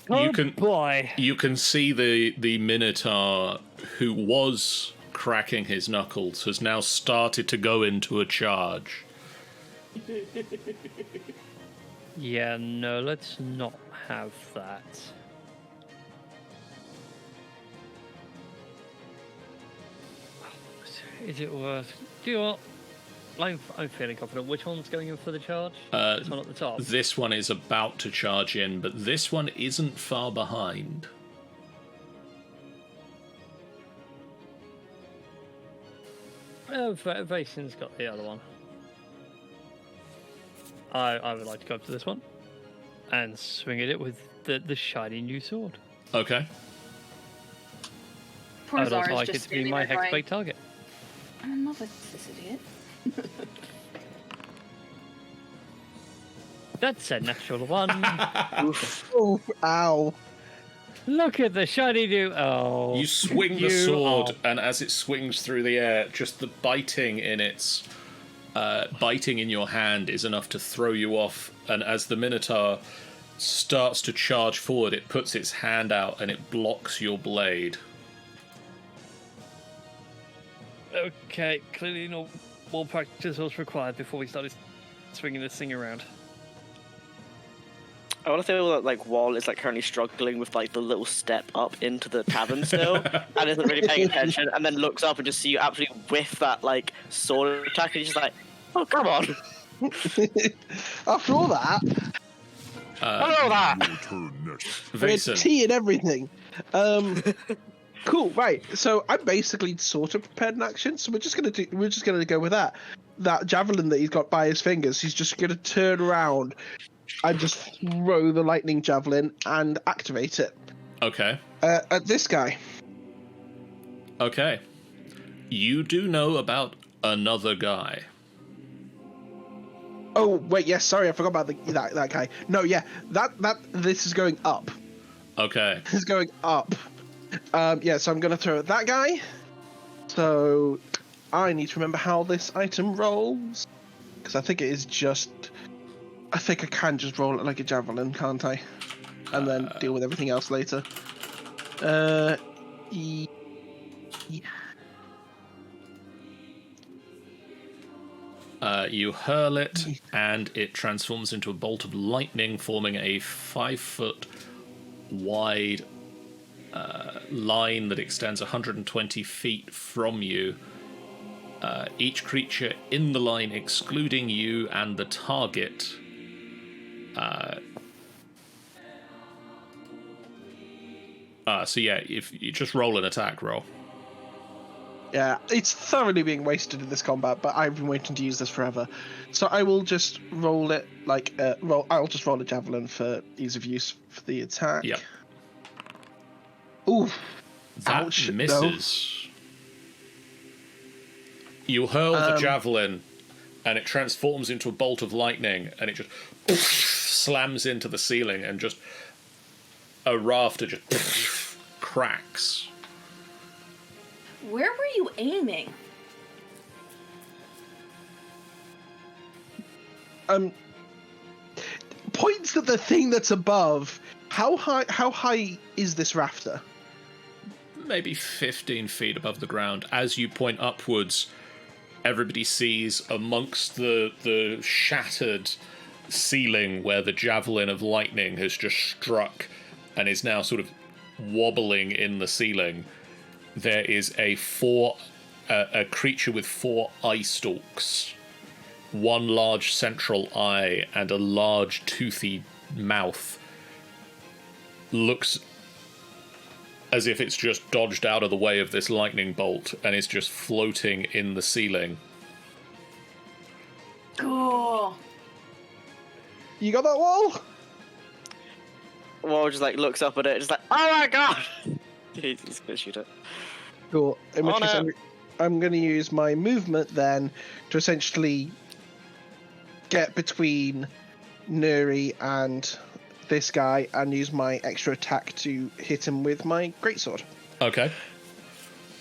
Oh boy! You can see the Minotaur who was cracking his knuckles has now started to go into a charge. Yeah, no, let's not have that. Is it worth... Do you know what? I'm feeling confident. Which one's going in for the charge? This one at the top? This one is about to charge in, but this one isn't far behind. Vasin's got the other one. I would like to go up to this one and swing at it with the shiny new sword. Okay. Poor I would also Zara's like it just to be standing my there going, hexblade target. I'm in love with this idiot. That's a natural one. Oh, ow. Look at the shiny new... Oh. You swing the you sword, are- and as it swings through the air, just the biting in its... biting in your hand is enough to throw you off, and as the Minotaur starts to charge forward, it puts its hand out and it blocks your blade. Okay, clearly no more practice was required before we started swinging this thing around. I want to feel that, like, Wall is, like, currently struggling with, like, the little step up into the tavern still, and isn't really paying attention, and then looks up and just see you absolutely whiff that, like, sword attack, and he's just like, oh, come on. After all that, Hello that. Your turn next. with Vason, tea and everything. Cool, right. So I'm basically sort of prepared in action, so we're just gonna go with that. That javelin that he's got by his fingers, he's just gonna turn around and just throw the lightning javelin and activate it okay. at this guy. Okay. You do know about another guy. Oh wait, yes, sorry, I forgot about that guy. No, yeah, this is going up. Okay. This is going up. Yeah, so I'm gonna throw at that guy. So So I need to remember how this item rolls. Because I think it is just... I think I can just roll it like a javelin, can't I? And then deal with everything else later. You hurl it, and it transforms into a bolt of lightning, forming a 5-foot wide line that extends 120 feet from you. Each creature in the line, excluding you and the target, so yeah, if you just roll an attack roll. Yeah, it's thoroughly being wasted in this combat, but I've been waiting to use this forever. So I will just roll it like I'll just roll a javelin for ease of use for the attack. Yep. Ooh, That ouch, misses. You hurl the javelin, and it transforms into a bolt of lightning, and it just slams into the ceiling, and just a rafter just cracks. Where were you aiming? Points at the thing that's above. How high is this rafter? Maybe 15 feet above the ground. As you point upwards, everybody sees amongst the shattered ceiling where the javelin of lightning has just struck and is now sort of wobbling in the ceiling. There is a creature with 4 eye stalks, 1 large central eye, and a large toothy mouth. Looks as if it's just dodged out of the way of this lightning bolt and is just floating in the ceiling. Cool. You got that wall? Wall just like looks up at it, just like, oh my god! He's gonna shoot it. Cool. In which case, no. I'm going to use my movement then to essentially get between Nuri and this guy and use my extra attack to hit him with my greatsword. Okay.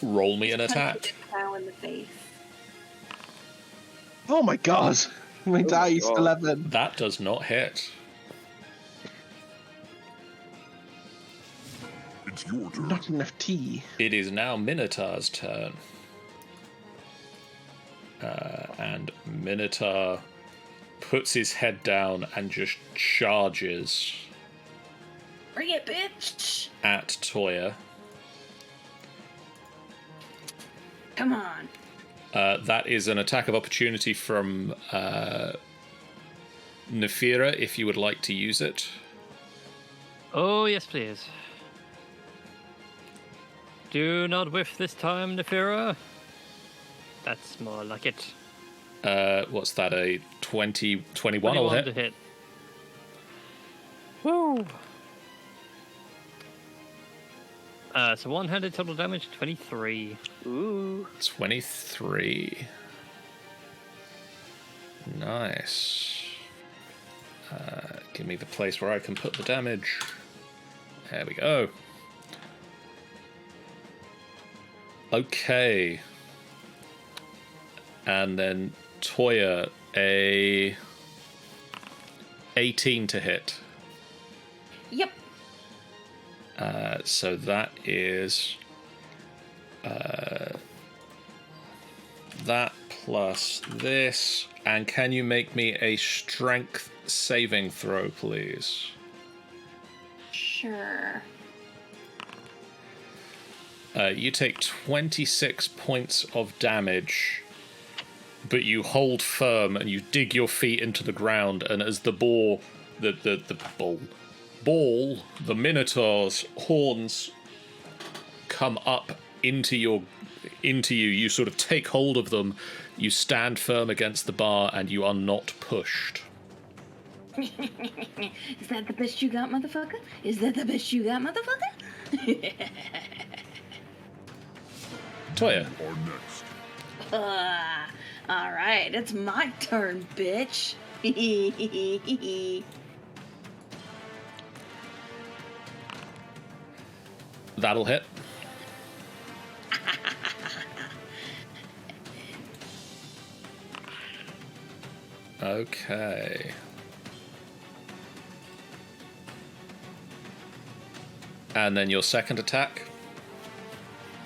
Roll me an attack. Cow in the face. Oh my god! My dice, God. 11. That does not hit. It's your turn. Not enough tea. It is now Minotaur's turn. And Minotaur puts his head down and just charges Bring it, bitch! at Toya. Come on. That is an attack of opportunity from Nafearer, if you would like to use it. Oh, yes, please. Do not whiff this time, Nafearer. That's more like it. What's that, a 21 will 21 hit? to hit. Woo! So one-handed total damage, 23. Ooh. 23. Nice. Give me the place where I can put the damage. There we go. Okay. And then Toya, a 18 to hit. Yep. So that is that plus this. And can you make me a strength saving throw, please? Sure. You take 26 points of damage, but you hold firm and you dig your feet into the ground, and as the ball, the Minotaur's horns come up into you, you sort of take hold of them, you stand firm against the bar, and you are not pushed. Is that the best you got, motherfucker? Is that the best you got, motherfucker? Toya. Are next. All right, it's my turn, bitch. That'll hit. Okay. And then your second attack.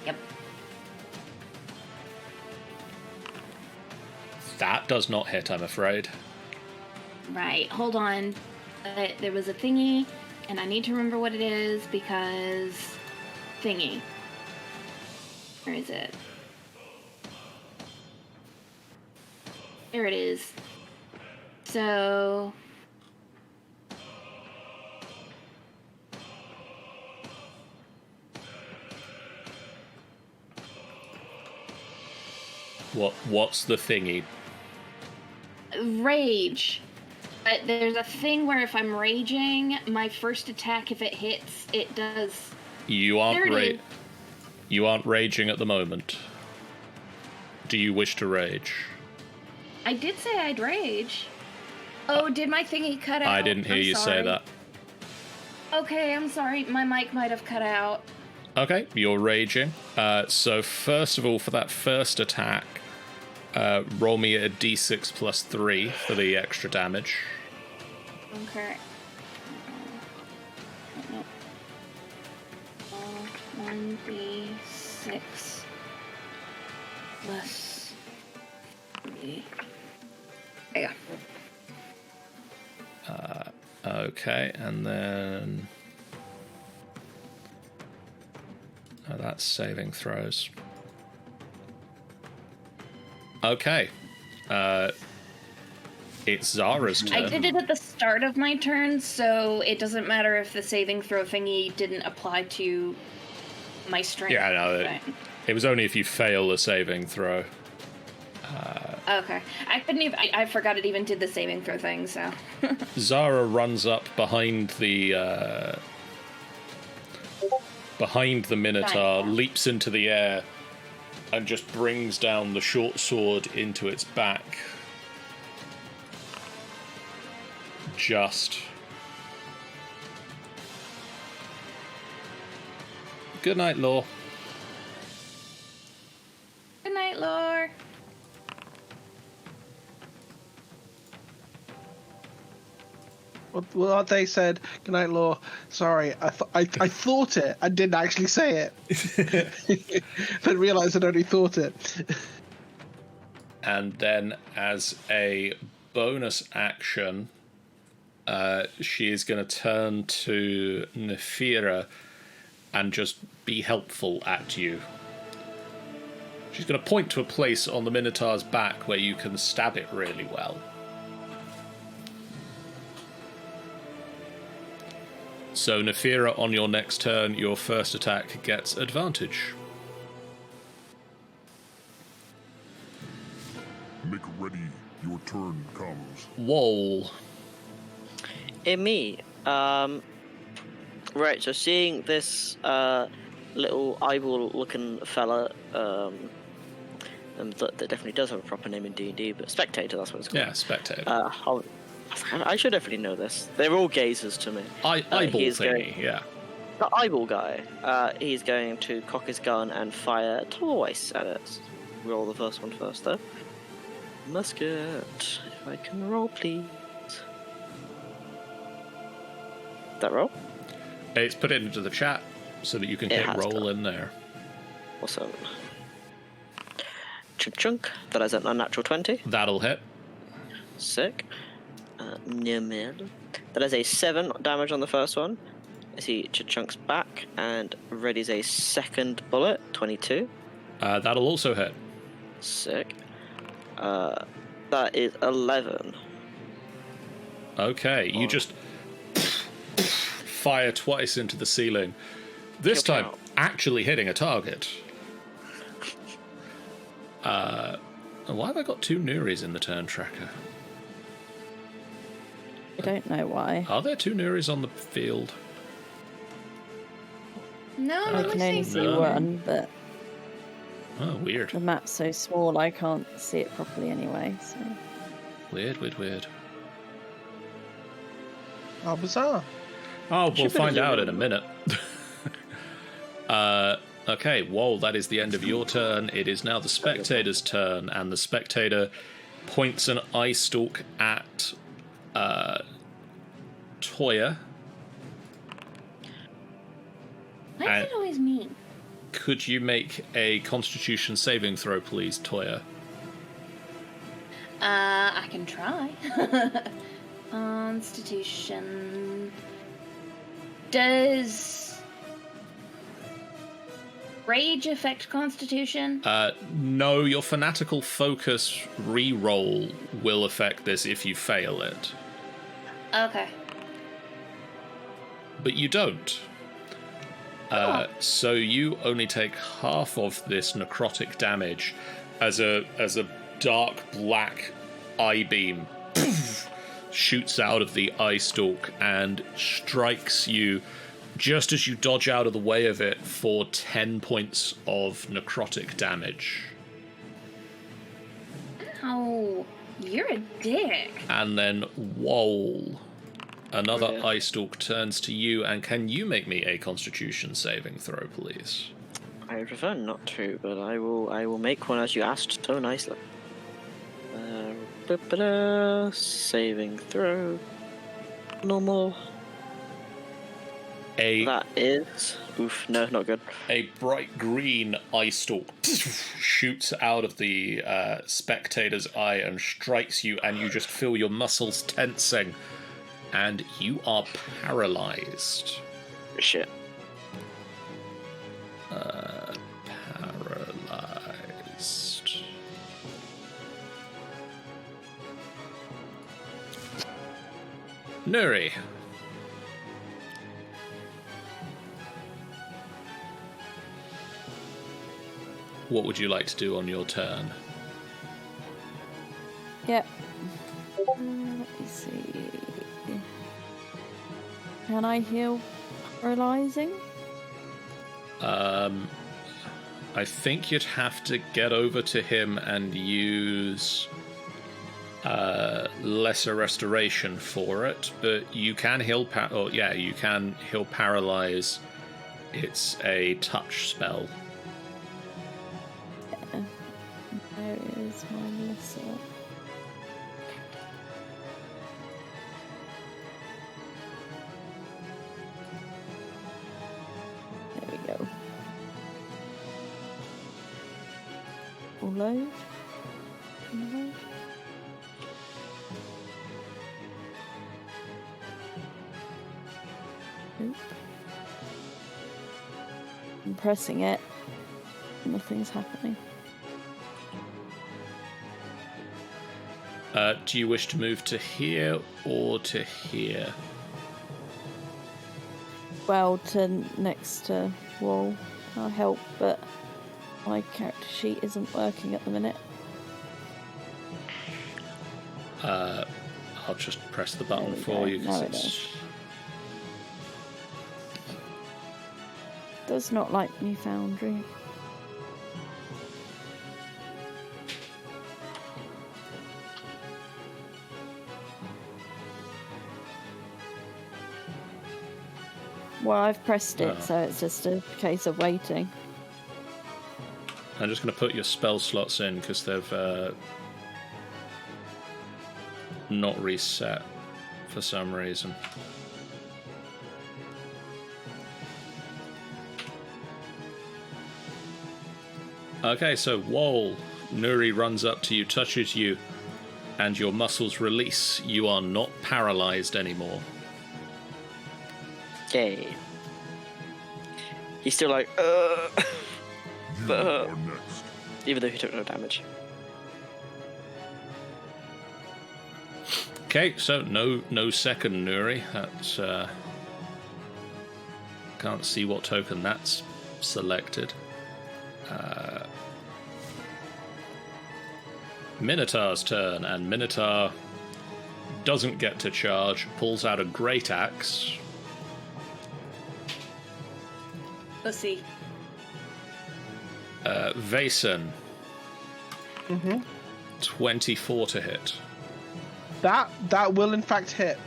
Yep. That does not hit, I'm afraid. Right, hold on. There was a thingy, and I need to remember what it is because... Thingy. Where is it? There it is. So... What's the thingy? Rage. But there's a thing where if I'm raging, my first attack, if it hits, it does... You There it is. You aren't raging at the moment. Do you wish to rage? I did say I'd rage. Oh, did my thingy cut out? I didn't hear I'm you say sorry. that. Okay, I'm sorry. My mic might have cut out. Okay, you're raging. So first of all, for that first attack, roll me a d6 plus 3 for the extra damage. Okay. 1d6 plus 3. There you go. Okay, and then... Oh, that's saving throws. Okay. It's Zara's turn. I did it at the start of my turn, so it doesn't matter if the saving throw thingy didn't apply to my strength. Yeah, no, it was only if you fail a saving throw. Okay. I couldn't even... I forgot it even did the saving throw thing, so... Zara runs up behind the Minotaur, leaps into the air, and just brings down the short sword into its back. Just. Good night, Law. Good night, Lore. Well, they said, "Good night, Law." Sorry, I thought it. I didn't actually say it. Then realised I'd only thought it. And then, as a bonus action, she is going to turn to Nafearer and just be helpful at you. She's going to point to a place on the Minotaur's back where you can stab it really well. So, Nafearer, on your next turn, your first attack gets advantage. Make ready, your turn comes. Whoa. Me. Right, so seeing this little eyeball-looking fella, that definitely does have a proper name in D&D, but Spectator, that's what it's called. Yeah, Spectator. I should definitely know this. They're all gazers to me. Eyeball thingy, yeah. The eyeball guy, he's going to cock his gun and fire twice at it. Roll the first one first, though. Musket. If I can roll, please. That roll? It's put it into the chat so that you can hit roll in there. Awesome. Chunk. That is an unnatural 20. That'll hit. Sick. That is a 7 damage on the first one. As he chunks back and readies a second bullet, 22. That'll also hit. Sick. That is 11. Okay, you just fire twice into the ceiling. This time, actually hitting a target. Why have I got 2 Nuris in the turn tracker? I don't know why. Are there 2 Nuris on the field? No, I can only see one, but Oh, weird. the map's so small I can't see it properly anyway. So Weird. How bizarre. Oh, we'll find out in a minute. Okay, whoa, that is the end of your turn. It is now the Spectator's turn, and the Spectator points an eye stalk at Toya. Why is it always me? Could you make a Constitution saving throw, please, Toya? I can try. Constitution. Does rage affect Constitution? No, your fanatical focus re-roll will affect this if you fail it. Okay. But you don't. So you only take half of this necrotic damage as a dark black eye beam shoots out of the eye stalk and strikes you just as you dodge out of the way of it for 10 points of necrotic damage. Oh, you're a dick. And then, whoa. Another eye stalk turns to you, and can you make me a Constitution saving throw, please? I prefer not to, but I will make one as you asked so nicely. Saving throw. Normal. That is... Oof, no, not good. A bright green eye stalk shoots out of the spectator's eye and strikes you, and you just feel your muscles tensing. And you are paralyzed. Shit. Paralyzed. Nuri. What would you like to do on your turn? Yep. Let me see. Can I heal paralyzing? I think you'd have to get over to him and use lesser restoration for it, but you can heal. You can heal paralyze. It's a touch spell. Yeah. Where is my lesser? Go. Load. Load. Oop. I'm pressing it. Nothing's happening. Do you wish to move to here or to here? Well, to next to wall. I'll help, but my character sheet isn't working at the minute. I'll just press the button for you. No, it does not like newfound. Well, I've pressed it, so it's just a case of waiting. I'm just going to put your spell slots in because they've not reset for some reason. Okay, so whoa, Nuri runs up to you, touches you, and your muscles release. You are not paralyzed anymore. Yay. He's still like, You are next. even though he took no damage. Okay, so no second Nuri. That's can't see what token that's selected. Minotaur's turn, and Minotaur doesn't get to charge, pulls out a great axe. Let's see. Vason. 24 to hit. That will in fact hit.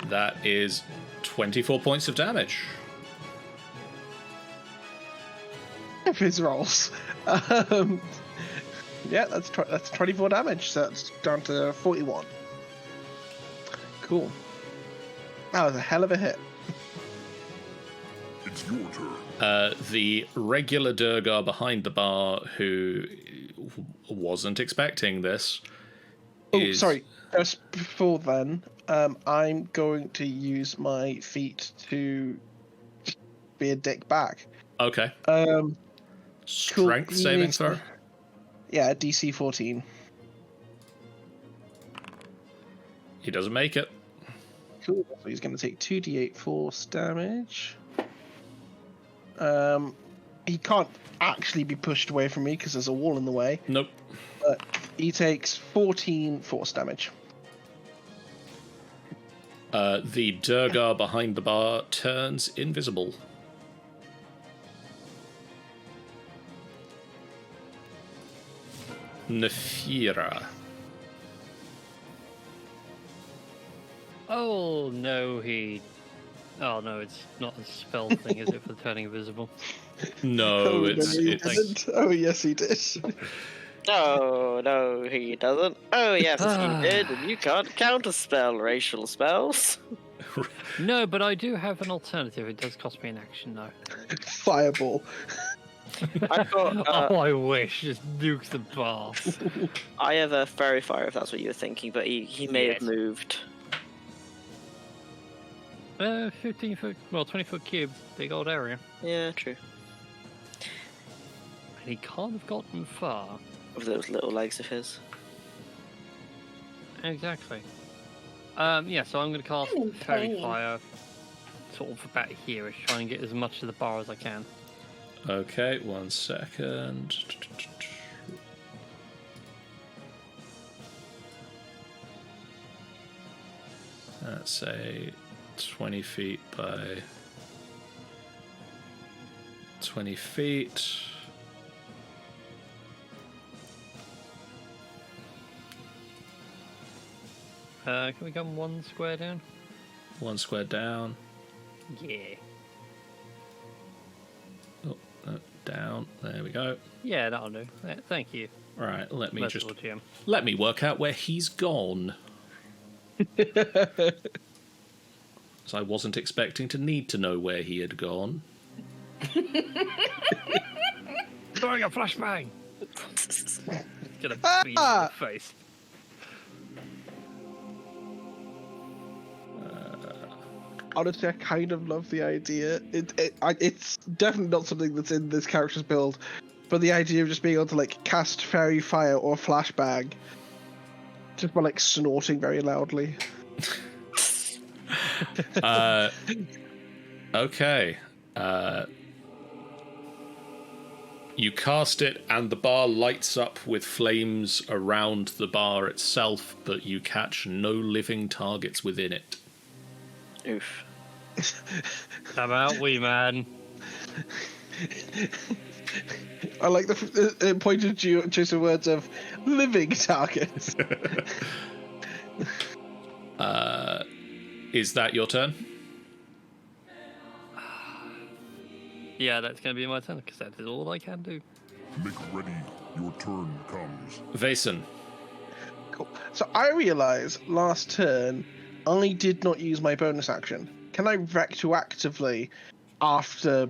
That is 24 points of damage. If his rolls. Yeah, that's 24 damage, so that's down to 41. Cool. That was a hell of a hit. It's your turn. The regular Durgar behind the bar, who wasn't expecting this. Oh, sorry. Just before then, I'm going to use my feat to be a dick back. Okay. Strength Cool. saving throw? Yeah, DC 14. He doesn't make it. Cool. So he's going to take 2d8 force damage. He can't actually be pushed away from me because there's a wall in the way. Nope. But he takes 14 force damage. The Durgar behind the bar turns invisible. Nafearer. Oh no, Oh no, it's not a spell thing, is it, for turning invisible? No, Oh, yes, he did. Oh, no, he doesn't. Oh, yes, he did, and you can't counterspell racial spells. No, but I do have an alternative. It does cost me an action, though. Fireball. I've got, oh, I wish. Just nuke the bar. I have a fairy fire, if that's what you were thinking, but he may have moved. 15-foot, well, 20-foot cube, big old area. Yeah, true. And he can't have gotten far. With those little legs of his. Exactly. Yeah, so I'm going to cast Fairy Fire sort of about here, try and get as much of the bar as I can. Okay, 1 second. Let's say 20 feet by 20 feet. Can we come 1 square down? 1 square down. Yeah. Oh, down. There we go. Yeah, that'll do. Thank you. Right, let me Merciful GM. let me work out where he's gone. So I wasn't expecting to need to know where he had gone. Throwing a flashbang. Gonna beat him in the face. Honestly, I kind of love the idea. It's definitely not something that's in this character's build, but the idea of just being able to like cast fairy fire or flashbang, just by like snorting very loudly. Okay. You cast it, and the bar lights up with flames around the bar itself, but you catch no living targets within it. Oof. Come out, wee man. I like the pointed choice of words of living targets. Is that your turn? Yeah, that's going to be my turn, because that is all I can do. Make ready, your turn comes. Vason. Cool. So I realise last turn I did not use my bonus action. Can I retroactively, after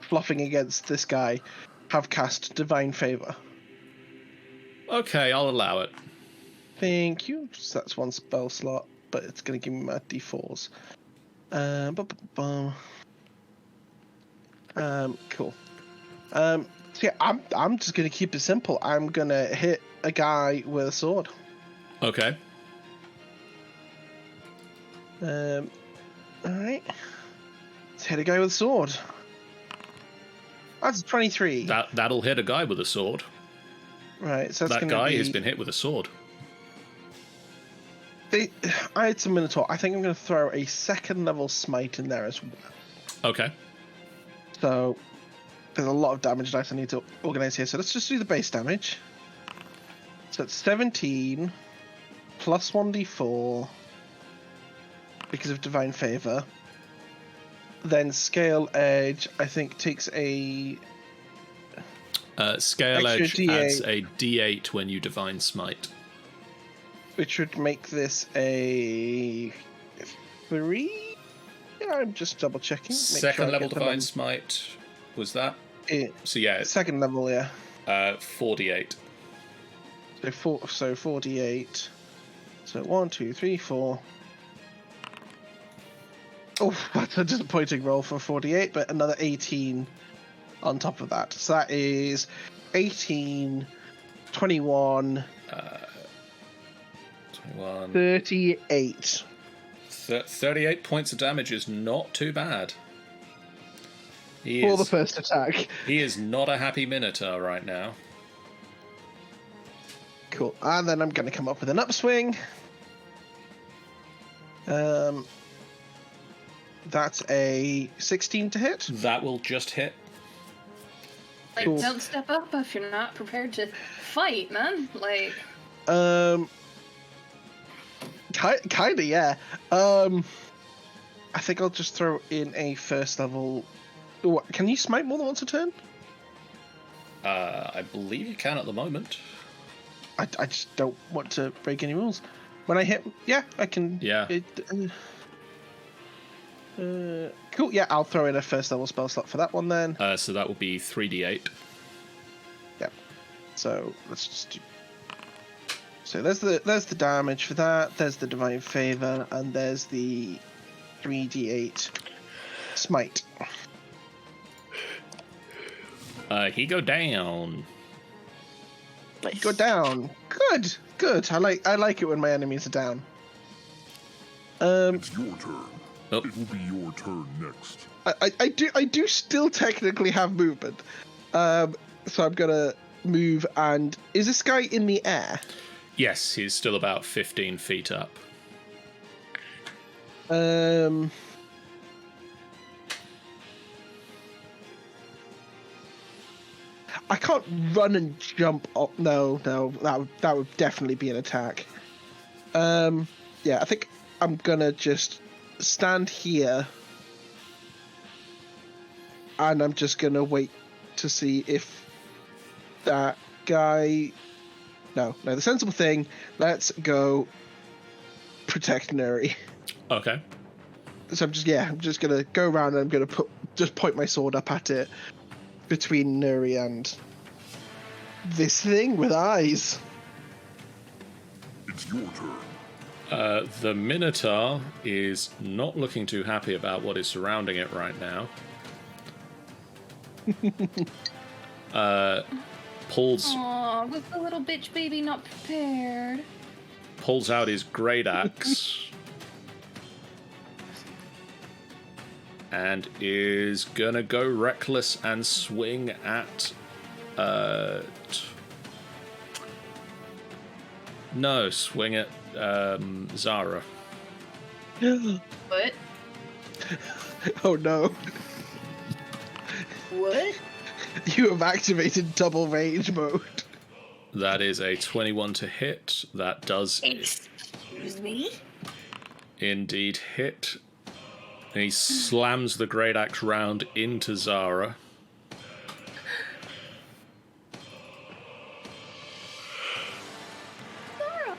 fluffing against this guy, have cast Divine Favour? Okay, I'll allow it. Thank you. So that's 1 spell slot, but it's going to give me my d4s. Cool. So yeah, I'm just going to keep it simple. I'm going to hit a guy with a sword. Okay. Alright. Let's hit a guy with a sword. That's a 23. That'll hit a guy with a sword. Right, so that's that guy has been hit with a sword. I had some Minotaur. I think I'm going to throw a 2nd level smite in there as well. Okay. So there's a lot of damage dice I need to organize here. So let's just do the base damage. So it's 17 plus 1d4 because of Divine Favor. Then Scale Edge, I think, takes a... Scale Extra Edge adds D8. a D8 when you Divine Smite. Which would make this a 3? Yeah, I'm just double checking. Second level Divine Smite, was that? So yeah, second level, yeah. 4d8. So 48. So 1, 2, 3, 4. Oh, that's a disappointing roll for 48, but another 18 on top of that. So that is 18, 21, 21. 38. 38 points of damage is not too bad. For the first attack. He is not a happy Minotaur right now. Cool. And then I'm going to come up with an upswing. That's a 16 to hit. That will just hit. Like, Cool. don't step up if you're not prepared to fight, man. Like, Kinda, yeah. I think I'll just throw in a first level. What, can you smite more than once a turn? I believe you can at the moment. I just don't want to break any rules. When I hit, yeah, I can. Yeah. Cool. Yeah, I'll throw in a first level spell slot for that one then. So that will be 3d8. Yeah. So let's just do. So there's the damage for that. There's the divine favor, and there's the 3d8 smite. He go down. Nice. Go down. Good. I like it when my enemies are down. It's your turn. Oh. It will be your turn next. I do still technically have movement. So I'm gonna move, and is this guy in the air? Yes, he's still about 15 feet up. I can't run and jump up. No, that would definitely be an attack. Yeah, I think I'm gonna just stand here, and I'm just gonna wait to see if that guy. No, the sensible thing. Let's go protect Nuri. Okay. So I'm just gonna go around and I'm gonna point my sword up at it between Nuri and this thing with eyes. It's your turn. The Minotaur is not looking too happy about what is surrounding it right now. Pulls aw, was the little bitch baby not prepared? pulls out his great axe and is gonna go reckless and swing at swing at Zara. What? Oh no. What? You have activated double range mode. That is a 21 to hit. That does Excuse me? indeed hit. And he slams the great axe round into Zara. Zara!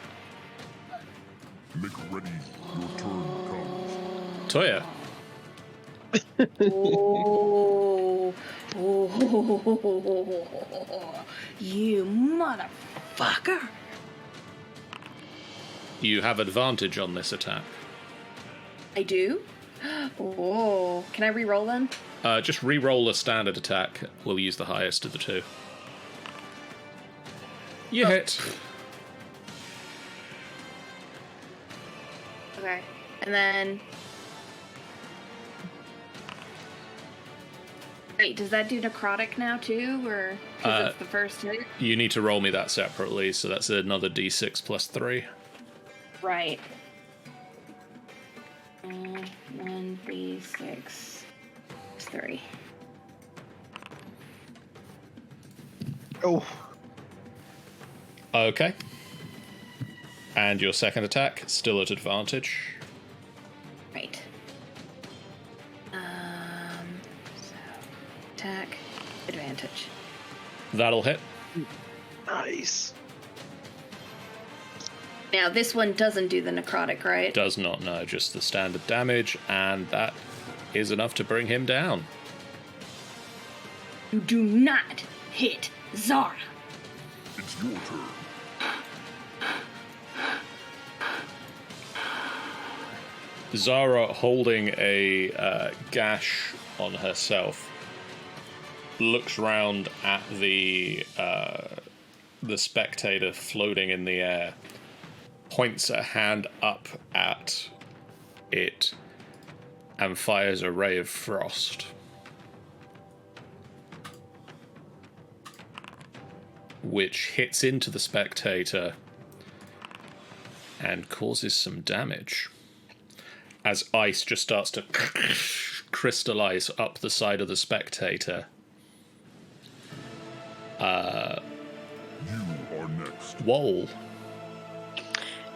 Make ready. Your turn comes. Toya. Oh, you motherfucker! You have advantage on this attack. I do? Oh, can I re-roll then? Just re-roll a standard attack. We'll use the highest of the two. You hit. Okay, and then... Wait, does that do necrotic now too, or because it's the first hit? You need to roll me that separately, so that's another d6 plus 3. Right. 1d6 3. Oh. Okay. And your second attack, still at advantage. Right. So attack, advantage. That'll hit. Nice. Now, this one doesn't do the necrotic, right? Does not, no, just the standard damage, and that is enough to bring him down. You do not hit Zara. It's your turn. Zara, holding a gash on herself, looks round at the spectator floating in the air, points a hand up at it, and fires a ray of frost. Which hits into the spectator and causes some damage. As ice just starts to crystallize up the side of the spectator. You are next. Whoa.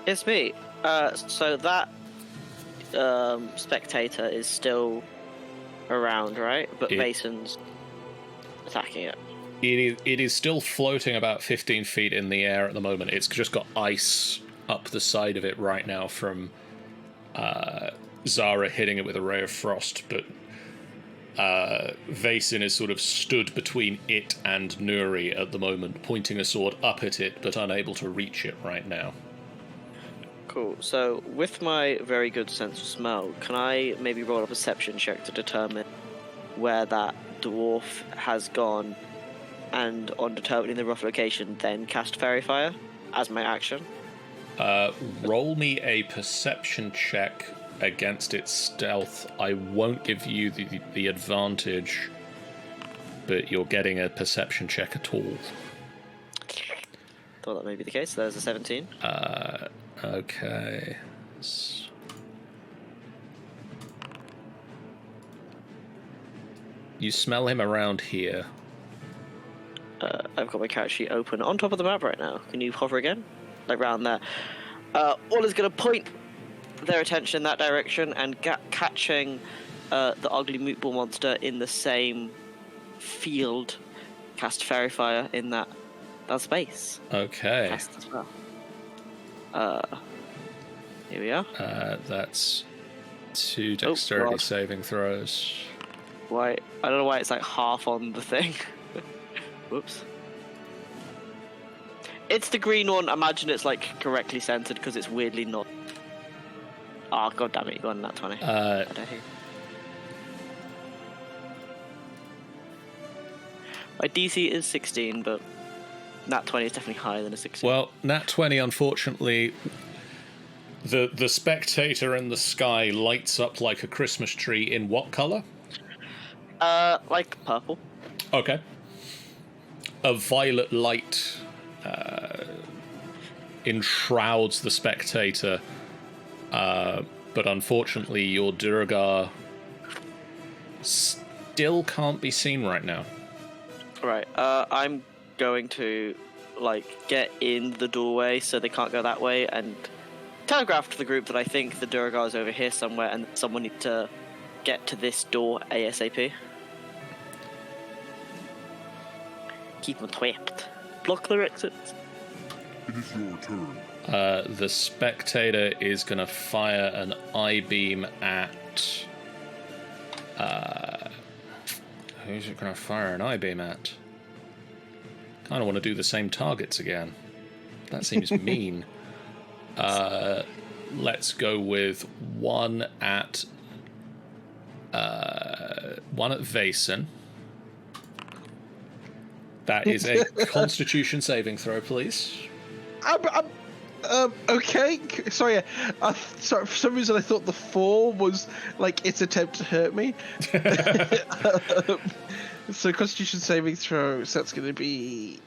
It's me. So that spectator is still around, right? But Mason's attacking it. It is still floating about 15 feet in the air at the moment. It's just got ice up the side of it right now from Zara hitting it with a ray of frost, but Vaesen is sort of stood between it and Nuri at the moment, pointing a sword up at it, but unable to reach it right now. Cool. So, with my very good sense of smell, can I maybe roll a perception check to determine where that dwarf has gone, and on determining the rough location, then cast Fairy Fire as my action? Roll me a perception check against its stealth. I won't give you the advantage, but you're getting a perception check at all. Thought that may be the case. There's a 17. Okay. You smell him around here. I've got my character sheet open on top of the map right now. Can you hover again? Like round there. All is going to point their attention in that direction and catching the ugly meatball monster in the same field. Cast Fairy Fire in that space. Okay. Cast as well. Here we are. That's 2 dexterity God. saving throws. Why? I don't know why it's like half on the thing. Whoops. It's the green one. Imagine it's like correctly centered because it's weirdly not. Oh, god damn it, you got in that 20. I don't hate. My DC is 16, but that 20 is definitely higher than a 16. Well, nat 20, unfortunately, the spectator in the sky lights up like a Christmas tree in what color? Like purple. Okay. A violet light enshrouds the spectator, but unfortunately your Durgar still can't be seen right now. Right, I'm going to, get in the doorway so they can't go that way and telegraph to the group that I think the Durgar is over here somewhere and someone needs to get to this door ASAP. Keep them trapped. Block their exits. It is your turn. The spectator is going to fire an I-beam at... who's it going to fire an I-beam at? Kind of want to do the same targets again. That seems mean. Let's go with one at Vaesen. That is a Constitution saving throw, please. Okay. Sorry, sorry. For some reason, I thought the 4 was like its attempt to hurt me. So Constitution saving throw. So that's going to be.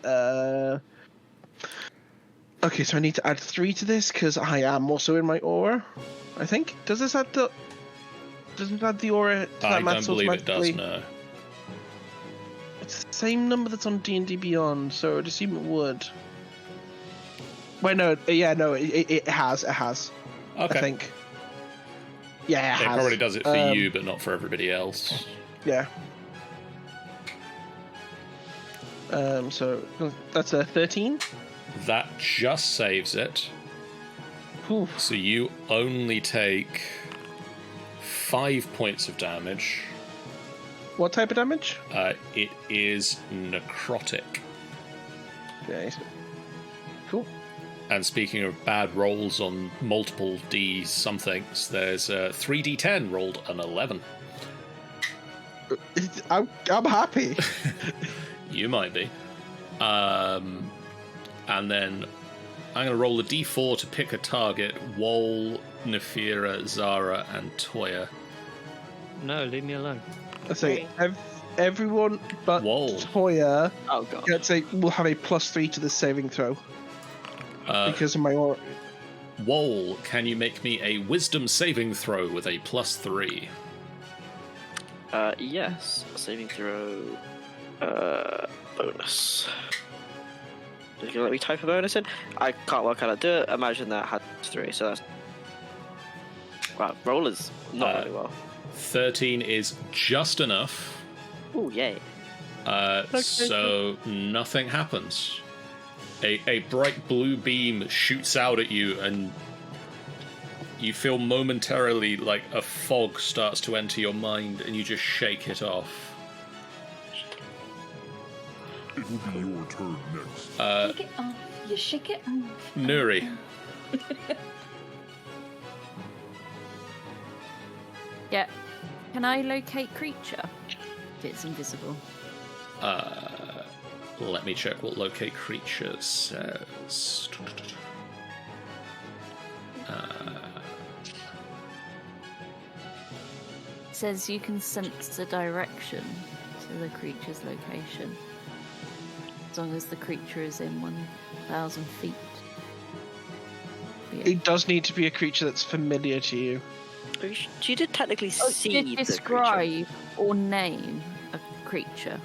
Okay, so I need to add 3 to this because I am also in my aura. I think. Does this add the? Doesn't it add the aura to that I maths don't believe it does. automatically? No. It's the same number that's on D&D Beyond, so I'd assume it would. Wait, no, yeah, no, it has. Okay. I think. Yeah, it has. probably does it for you, but not for everybody else. Yeah. So that's a 13. That just saves it. Ooh. So you only take 5 points of damage. What type of damage? It is necrotic. Okay. Cool. And speaking of bad rolls on multiple D somethings, there's a 3d10 rolled an 11. I'm happy. You might be. And then I'm going to roll a d4 to pick a target. Wol, Nafearer, Zara, and Toya. No, leave me alone. I say everyone but Whoa. Toya Oh god. will have a +3 to the saving throw because of my aura. Wol, can you make me a wisdom saving throw with a +3? Yes. Saving throw. Bonus. Is it gonna let me type a bonus in? I can't work out how to do it. Imagine that had 3, so that's. Wow, roll is not really well. 13 is just enough. Ooh, yay. So nothing happens. A bright blue beam shoots out at you, and you feel momentarily like a fog starts to enter your mind, and you just shake it off. It will be your turn next. Shake it off. You shake it off. Nuri. Yeah. Can I locate creature if it's invisible? Let me check what locate creature says. It says you can sense the direction to the creature's location, as long as the creature is in 1,000 feet. Yeah. It does need to be a creature that's familiar to you. You did technically see Did the creature. describe or name a creature.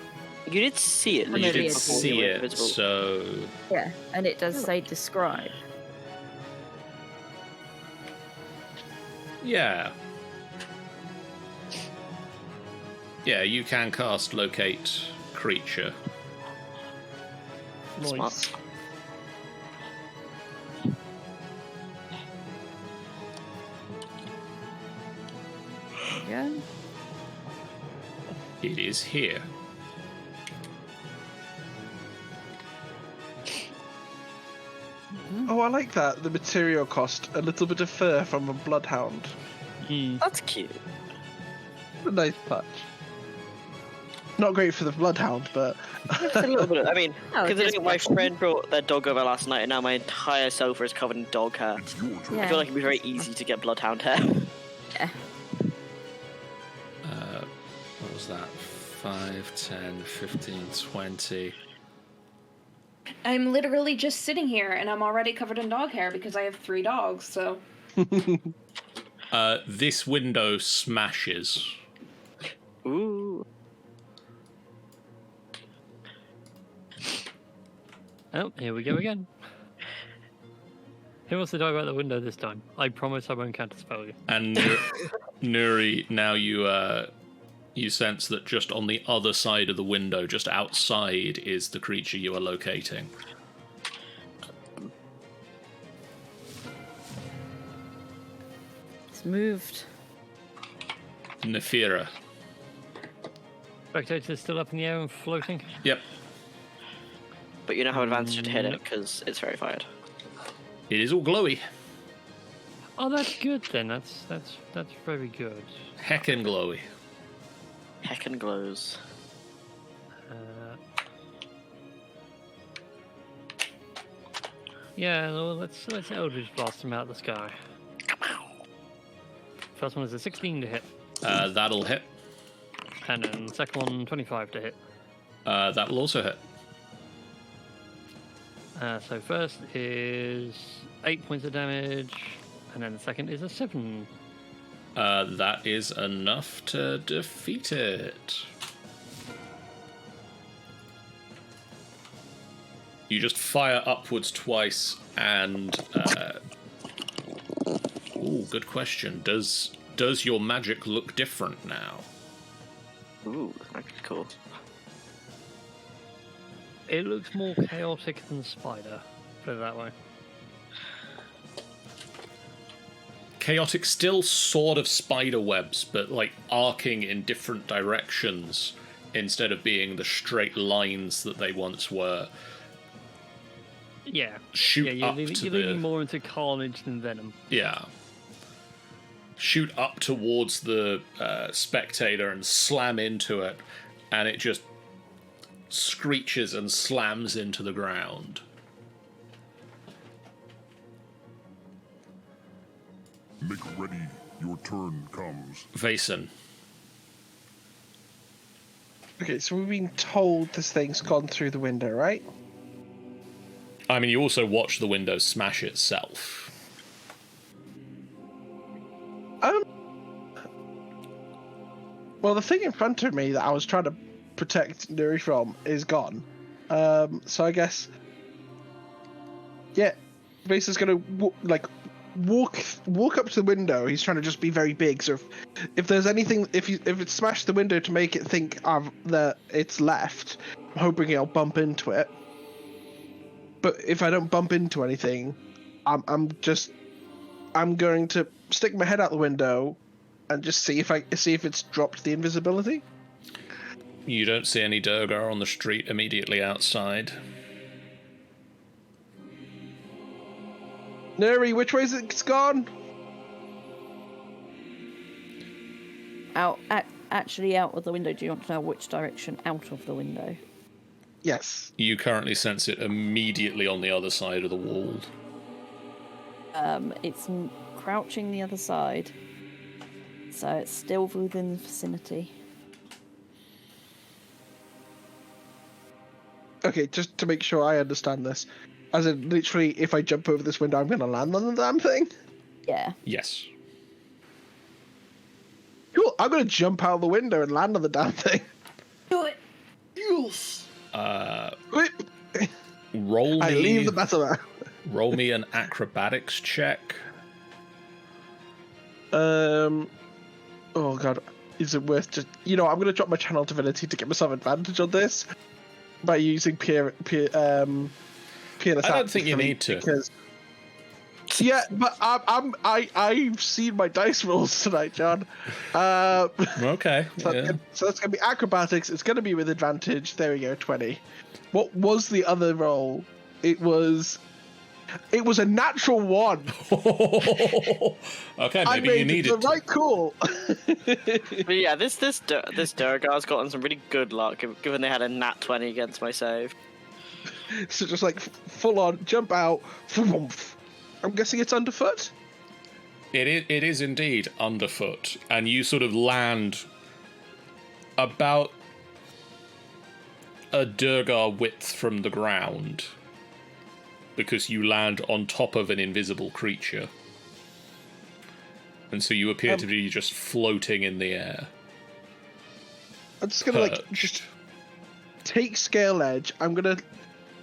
You did see it. You Familiar did to before see you went it, invisible. so Yeah, and it does say describe. yeah. Yeah, you can cast locate creature. Smart. Yeah. It is here. Oh, I like that. The material cost, a little bit of fur from a bloodhound. That's cute. A nice touch. Not great for the bloodhound, but Just a little bit. I mean, Oh, considering just- my friend brought their dog over last night, and now my entire sofa is covered in dog hair. It's your turn. I Yeah. feel like it'd be very easy to get bloodhound hair. Yeah. What was that? 5, 10, 15, 20. I'm literally just sitting here and I'm already covered in dog hair because I have 3 dogs, so. This window smashes. Ooh. Oh, here we go again. Who wants to die about the window this time? I promise I won't counterspell you. And Nuri, now you sense that just on the other side of the window, just outside, is the creature you are locating. It's moved. Nafearer. Spectator's still up in the air and floating. Yep. But you know how advanced to hit it because it's very fired. It is all glowy. Oh, that's good then. That's very good. Heckin' glowy. Heckin' glows. Yeah, well, let's Eldritch Blast him out of the sky. First one is a 16 to hit, That'll hit. and then the second one 25 to hit. That will also hit. So first is 8 points of damage, and then the second is a 7. That is enough to defeat it. You just fire upwards twice, and ooh, good question. Does your magic look different now? Ooh, that's cool. It looks more chaotic than Spider, put it that way. Chaotic, still sort of spider webs, but like arcing in different directions instead of being the straight lines that they once were. Yeah. Shoot you're up to you're leaning more into carnage than venom. Yeah. Shoot up towards the spectator and slam into it, and it just screeches and slams into the ground. Make ready, your turn comes. Vason. Okay, so we've been told this thing's gone through the window, right? I mean, you also watch the window smash itself. Well, the thing in front of me that I was trying to protect Nuri from is gone. So I guess, yeah, Vason's gonna walk up to the window. He's trying to just be very big. So if there's anything, if it smashed the window to make it think that it's left, I'm hoping I'll bump into it. But if I don't bump into anything, I'm going to stick my head out the window and just see if it's dropped the invisibility. You don't see any Durgar on the street immediately outside. Neri, which way's it's gone? Actually out of the window. Do you want to know which direction out of the window? Yes. You currently sense it immediately on the other side of the wall. It's crouching the other side, so it's still within the vicinity. Okay, just to make sure I understand this, as in literally, if I jump over this window, I'm going to land on the damn thing? Yeah. Yes. Cool, I'm going to jump out the window and land on the damn thing. Do it. Yes. Roll me. I leave the battle now. Roll me an acrobatics check. Oh god, is it worth just... I'm going to drop my channel divinity to get myself advantage on this by using peerless. I don't think you need to. Because... Yeah, but I've seen my dice rolls tonight, John. Okay. So that's going to be acrobatics. It's going to be with advantage. There we go, 20. What was the other roll? It was a natural 1. Okay, I maybe made you needed the right call. But yeah, this Durgar's gotten some really good luck, given they had a nat 20 against my save. So just like full on jump out. I'm guessing it's underfoot. It is indeed underfoot, and you sort of land about a Durgar width from the ground, because you land on top of an invisible creature. And so you appear to be just floating in the air. I'm just going to just take scale edge.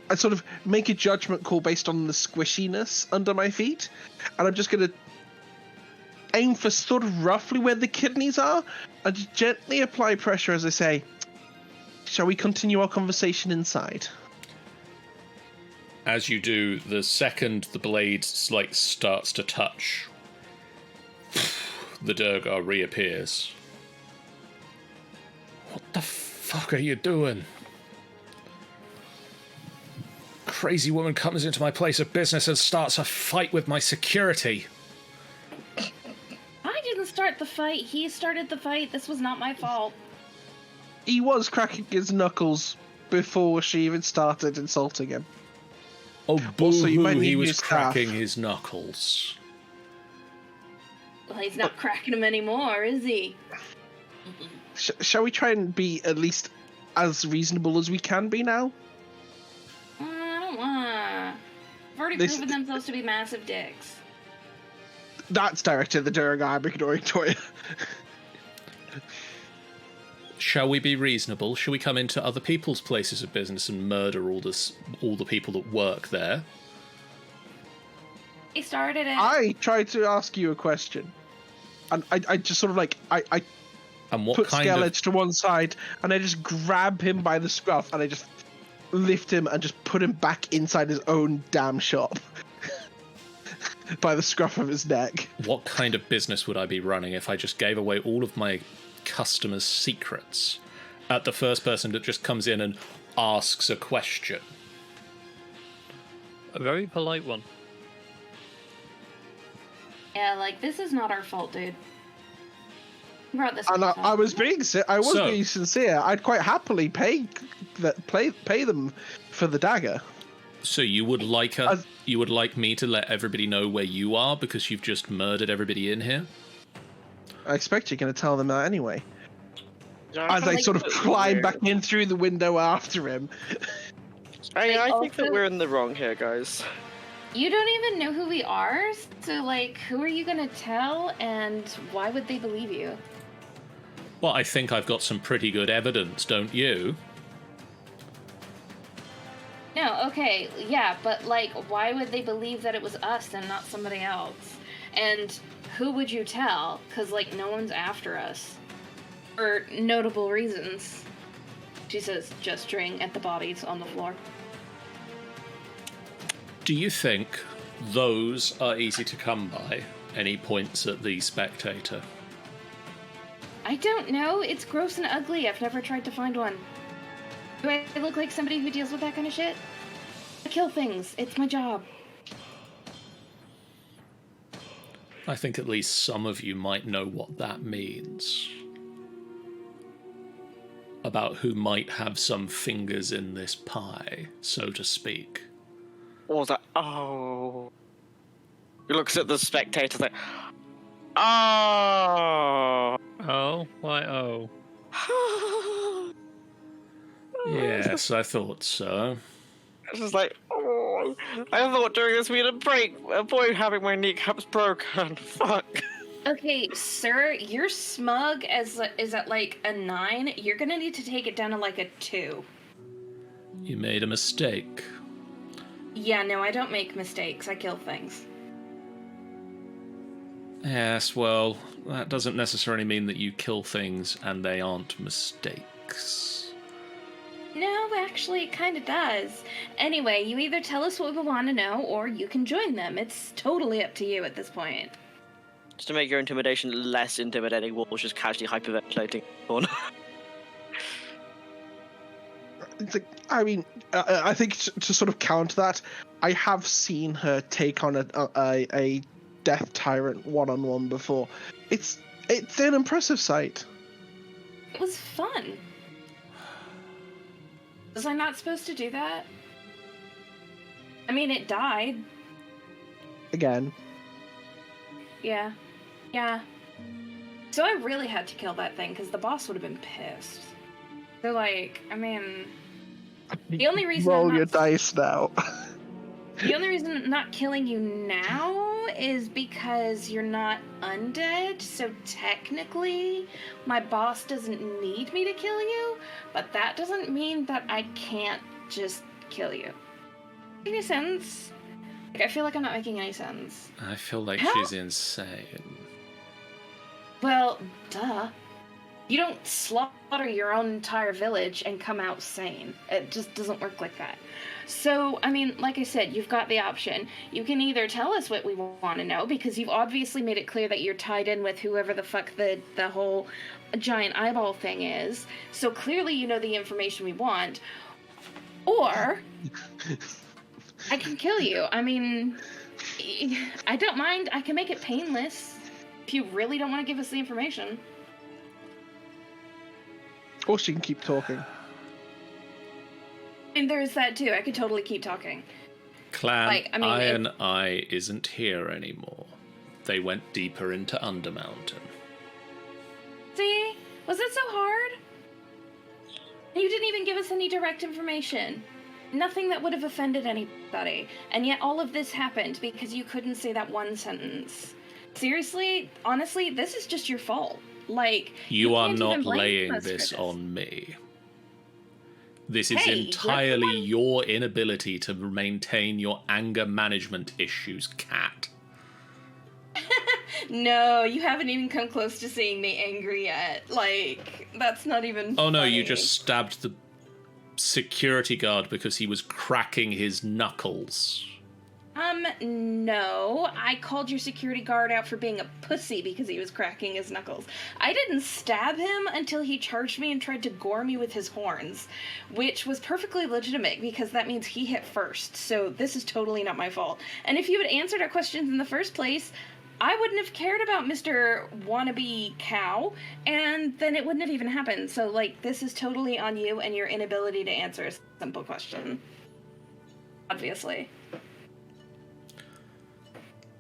I sort of make a judgment call based on the squishiness under my feet. And I'm just going to aim for sort of roughly where the kidneys are and just gently apply pressure as I say, shall we continue our conversation inside? As you do, the second the blade starts to touch, the Durgar reappears. What the fuck are you doing? Crazy woman comes into my place of business and starts a fight with my security. I didn't start the fight. He started the fight. This was not my fault. He was cracking his knuckles before she even started insulting him. Oh, Also, you might boo-hoo, he need was new staff. cracking his knuckles. Well, he's not cracking them anymore, is he? Shall we try and be at least as reasonable as we can be now? I don't wanna. I've already proven themselves to be massive dicks. That's directed at the Durgar. I'm ignoring Toya. Shall we be reasonable? Shall we come into other people's places of business and murder all the people that work there? He started it. I tried to ask you a question, and I just sort of I And what put kind scale of edge to one side, and I just grab him by the scruff, and I just lift him and just put him back inside his own damn shop by the scruff of his neck. What kind of business would I be running if I just gave away all of my customers' secrets at the first person that just comes in and asks a question? A very polite one. Yeah, like, this is not our fault, dude. We brought this And on I was being So- being sincere. I'd quite happily pay them for the dagger. So you would like you would like me to let everybody know where you are because you've just murdered everybody in here? I expect you're going to tell them that anyway. Yeah, As I think sort of that climb we're- back in through the window after him. I think that Also- we're in the wrong here, guys. You don't even know who we are, so, like, who are you gonna tell, and why would they believe you? Well, I think I've got some pretty good evidence, don't you? No, okay, yeah, but, like, why would they believe that it was us and not somebody else? And who would you tell? Because, like, no one's after us. For notable reasons. She says, gesturing at the bodies on the floor. Do you think those are easy to come by? Any points at the spectator? I don't know, it's gross and ugly. I've never tried to find one. Do I look like somebody who deals with that kind of shit? I kill things. It's my job. I think at least some of you might know what that means. About who might have some fingers in this pie, so to speak. What was that? Oh. He looks at the spectators like, oh. Oh, why oh? Yes, I thought so. It's just like, oh. I thought during this we'd avoid having my kneecaps broken. Fuck. Okay, sir, you're smug is at like a 9. You're gonna need to take it down to like a 2. You made a mistake. Yeah, no, I don't make mistakes. I kill things. Yes, well, that doesn't necessarily mean that you kill things and they aren't mistakes. No, actually, it kind of does. Anyway, you either tell us what we want to know, or you can join them. It's totally up to you at this point. Just to make your intimidation less intimidating, Wolf's just casually hyperventilating. It's like, I mean, I think to sort of counter that, I have seen her take on a death tyrant one-on-one before. It's an impressive sight. It was fun. Was I not supposed to do that? I mean, it died. Again. Yeah. Yeah. So I really had to kill that thing, because the boss would have been pissed. So, like, I mean... The only reason Roll I'm your not... dice now. The only reason I'm not killing you now is because you're not undead, so technically my boss doesn't need me to kill you, but that doesn't mean that I can't just kill you. Any sense? Like, I feel like I'm not making any sense. I feel like How? she's insane. Well, duh. You don't slaughter your own entire village and come out sane. It just doesn't work like that. So, I mean, like I said, you've got the option. You can either tell us what we want to know, because you've obviously made it clear that you're tied in with whoever the fuck the whole giant eyeball thing is. So clearly you know the information we want. Or I can kill you. I mean, I don't mind. I can make it painless if you really don't want to give us the information. Or she can keep talking. And there's that too. I could totally keep talking. Clan Like, I mean, Iron Eye isn't here anymore. They went deeper into Undermountain. See? Was it so hard? You didn't even give us any direct information. Nothing that would have offended anybody. And yet all of this happened because you couldn't say that one sentence. Seriously? Honestly, this is just your fault. Like, You are can't not even blame laying us for this on me. This is Hey, you're the entirely one- your inability to maintain your anger management issues, cat. No, you haven't even come close to seeing me angry yet. Like, that's not even Oh no, funny. you just stabbed the security guard because he was cracking his knuckles. No. I called your security guard out for being a pussy because he was cracking his knuckles. I didn't stab him until he charged me and tried to gore me with his horns, which was perfectly legitimate because that means he hit first, so this is totally not my fault. And if you had answered our questions in the first place, I wouldn't have cared about Mr. Wannabe Cow, and then it wouldn't have even happened. So, like, this is totally on you and your inability to answer a simple question. Obviously.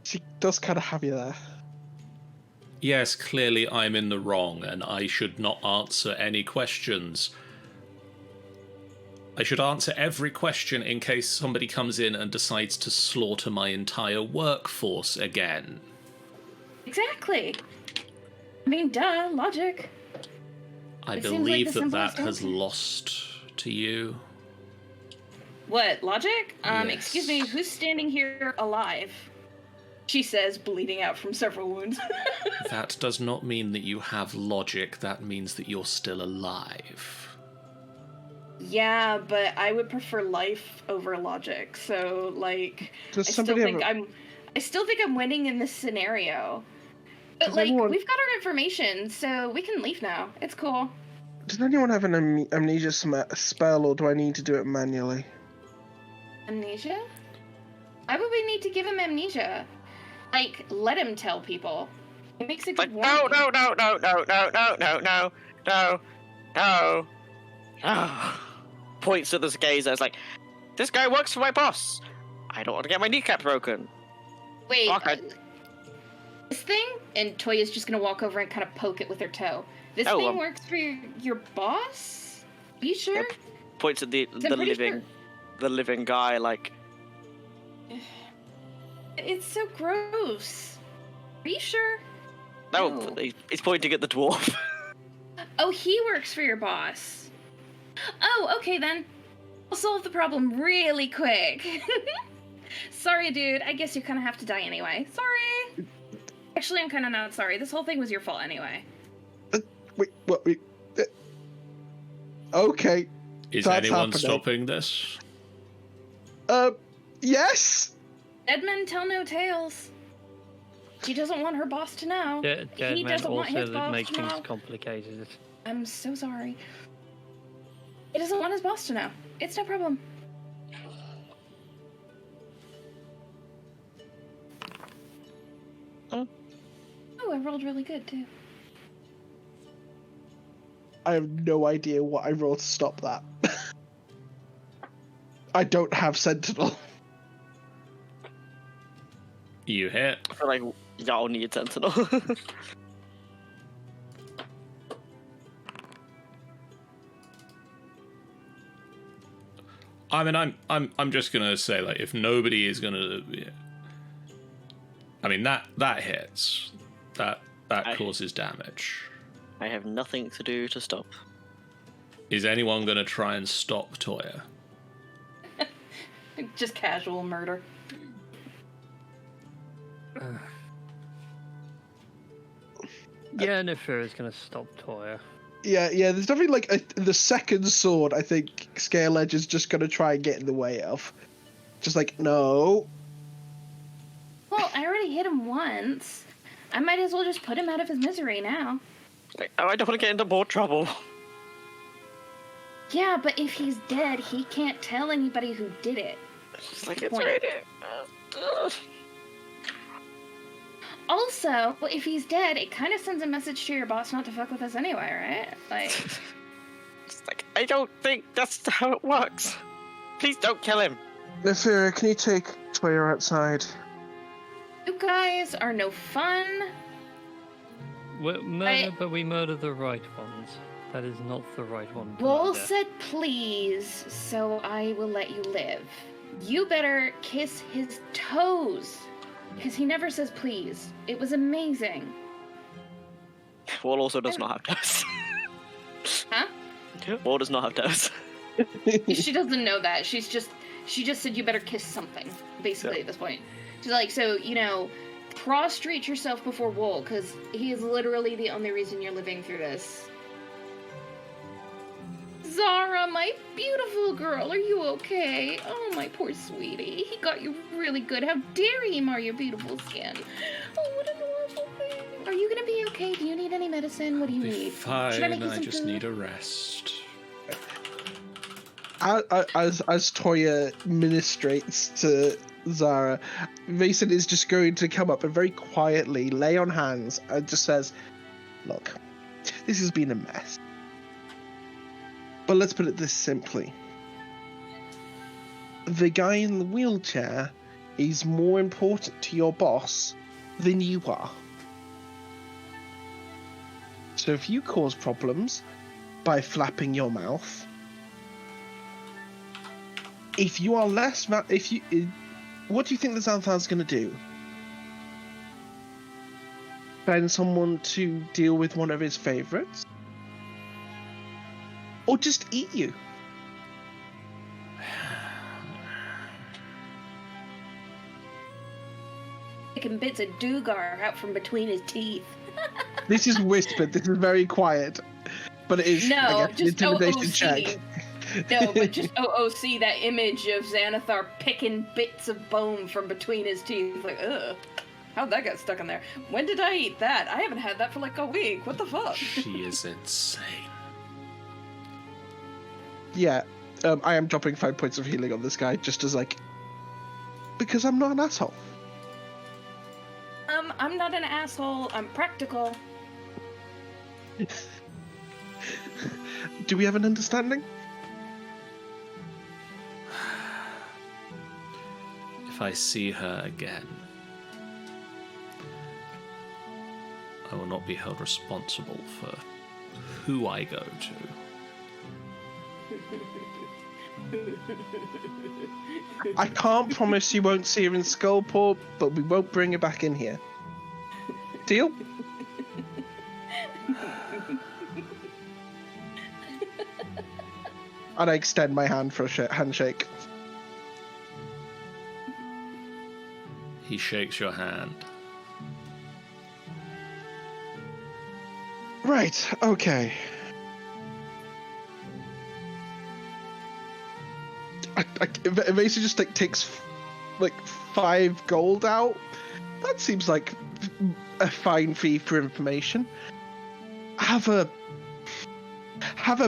She does kind of have you there. Yes, clearly I'm in the wrong, and I should not answer any questions. I should answer every question in case somebody comes in and decides to slaughter my entire workforce again. Exactly. I mean, duh, logic. I It seems like believe the that simplest has answer. lost to you. What, logic? Yes. Excuse me, who's standing here alive? She says, bleeding out from several wounds. That does not mean that you have logic, that means that you're still alive. Yeah, but I would prefer life over logic, so, like, Does I still somebody think have I still think I'm winning in this scenario. But, Does like, anyone- we've got our information, so we can leave now. It's cool. Does anyone have an amnesia spell, or do I need to do it manually? Amnesia? Why would we need to give him amnesia? Like, let him tell people. It makes a good Like, no, warning. no. Points at the gazer. It's like, this guy works for my boss. I don't want to get my kneecap broken. Wait, Okay. This thing? And Toya's just gonna walk over and kind of poke it with her toe. This Oh, thing works for your boss? Are you sure? Yep. Points at the I'm pretty living, sure. the living guy. Like, It's so gross. Are you sure? no, No. he's pointing at the dwarf. Oh, he works for your boss. Oh, okay then. I'll solve the problem really quick. Sorry, dude. I guess you kind of have to die anyway. Sorry. Actually, I'm kind of not sorry. This whole thing was your fault anyway. Wait, what? Wait. Okay. Is That's anyone happening. stopping this? Yes. Dead men tell no tales. She doesn't want her boss to know. Dead He men doesn't want his also boss make to things know. complicated. I'm so sorry. He doesn't want his boss to know. It's no problem. Oh. Oh, I rolled really good too. I have no idea what I rolled to stop that. I don't have Sentinel. You hit. I feel like y'all need Sentinel. I mean, I'm just gonna say, like, if nobody is gonna, yeah. I mean, that hits. That causes damage. I have nothing to do to stop. Is anyone gonna try and stop Toya? Just casual murder. Yeah, Nafearer is going to stop Toya. Yeah. There's nothing like the second sword. I think Scale Edge is just gonna try and get in the way of. Just like no. Well, I already hit him once. I might as well just put him out of his misery now. Like, oh, I don't want to get into more trouble. Yeah, but if he's dead, he can't tell anybody who did it. It's like, Good it's point. right here. Also, if he's dead, it kind of sends a message to your boss not to fuck with us anyway, right? Like, It's like, I don't think that's how it works. Please don't kill him. Nafearer, can you take Toya outside? you guys are no fun. We're murder, but we murder the right ones. That is not the right one. to Bull murder. said please, so I will let you live. You better kiss his toes, because he never says please. It was amazing. Wall also does not have toes. Huh? Wall does not have toes. She doesn't know that. She just said you better kiss something, basically, at this point. She's like, so, prostrate yourself before Wool, because he is literally the only reason you're living through this. Zara, my beautiful girl, are you okay? Oh, my poor sweetie. He got you really good. How dare he mar your beautiful skin? Oh, what an horrible thing. Are you gonna be okay? Do you need any medicine? What do you need? Fine, Should I make you I some just food? need a rest. As Toya ministrates to Zara, Mason is just going to come up and very quietly lay on hands and just says, "Look, this has been a mess. But let's put it this simply. The guy in the wheelchair is more important to your boss than you are. So if you cause problems by flapping your mouth, if you are less... what do you think the Xanthar's going to do? Find someone to deal with one of his favourites? Or just eat you? Taking bits of Dugar out from between his teeth. This is whispered. This is very quiet. But it is, No, again, just intimidation OOC. check. No, but just OOC, that image of Xanathar picking bits of bone from between his teeth. Like, ugh. How'd that get stuck in there? When did I eat that? I haven't had that for like a week. What the fuck? She is insane. Yeah, I am dropping 5 points of healing on this guy, just as like... Because I'm not an asshole. I'm not an asshole. I'm practical. Do we have an understanding? If I see her again, I will not be held responsible for who I go to. I can't promise you won't see her in Skullport, but we won't bring her back in here. Deal? And I extend my hand for a handshake. He shakes your hand. Right, okay. I basically just like takes like 5 gold out. That seems like a fine fee for information. Have a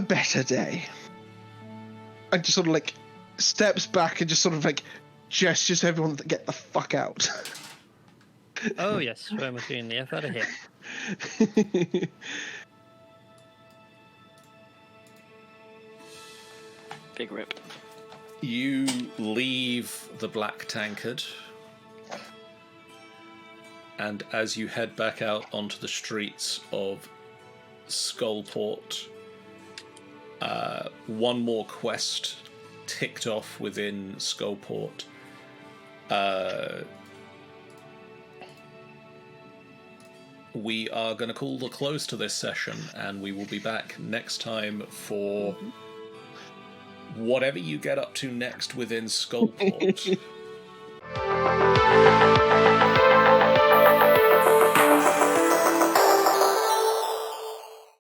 better day. And just sort of like steps back and just sort of like gestures to everyone to get the fuck out. Oh yes, where am I getting the F out of here? Big rip. You leave the Black Tankard, and as you head back out onto the streets of Skullport, one more quest ticked off within Skullport. We are going to call the close to this session, and we will be back next time for whatever you get up to next within Skullport.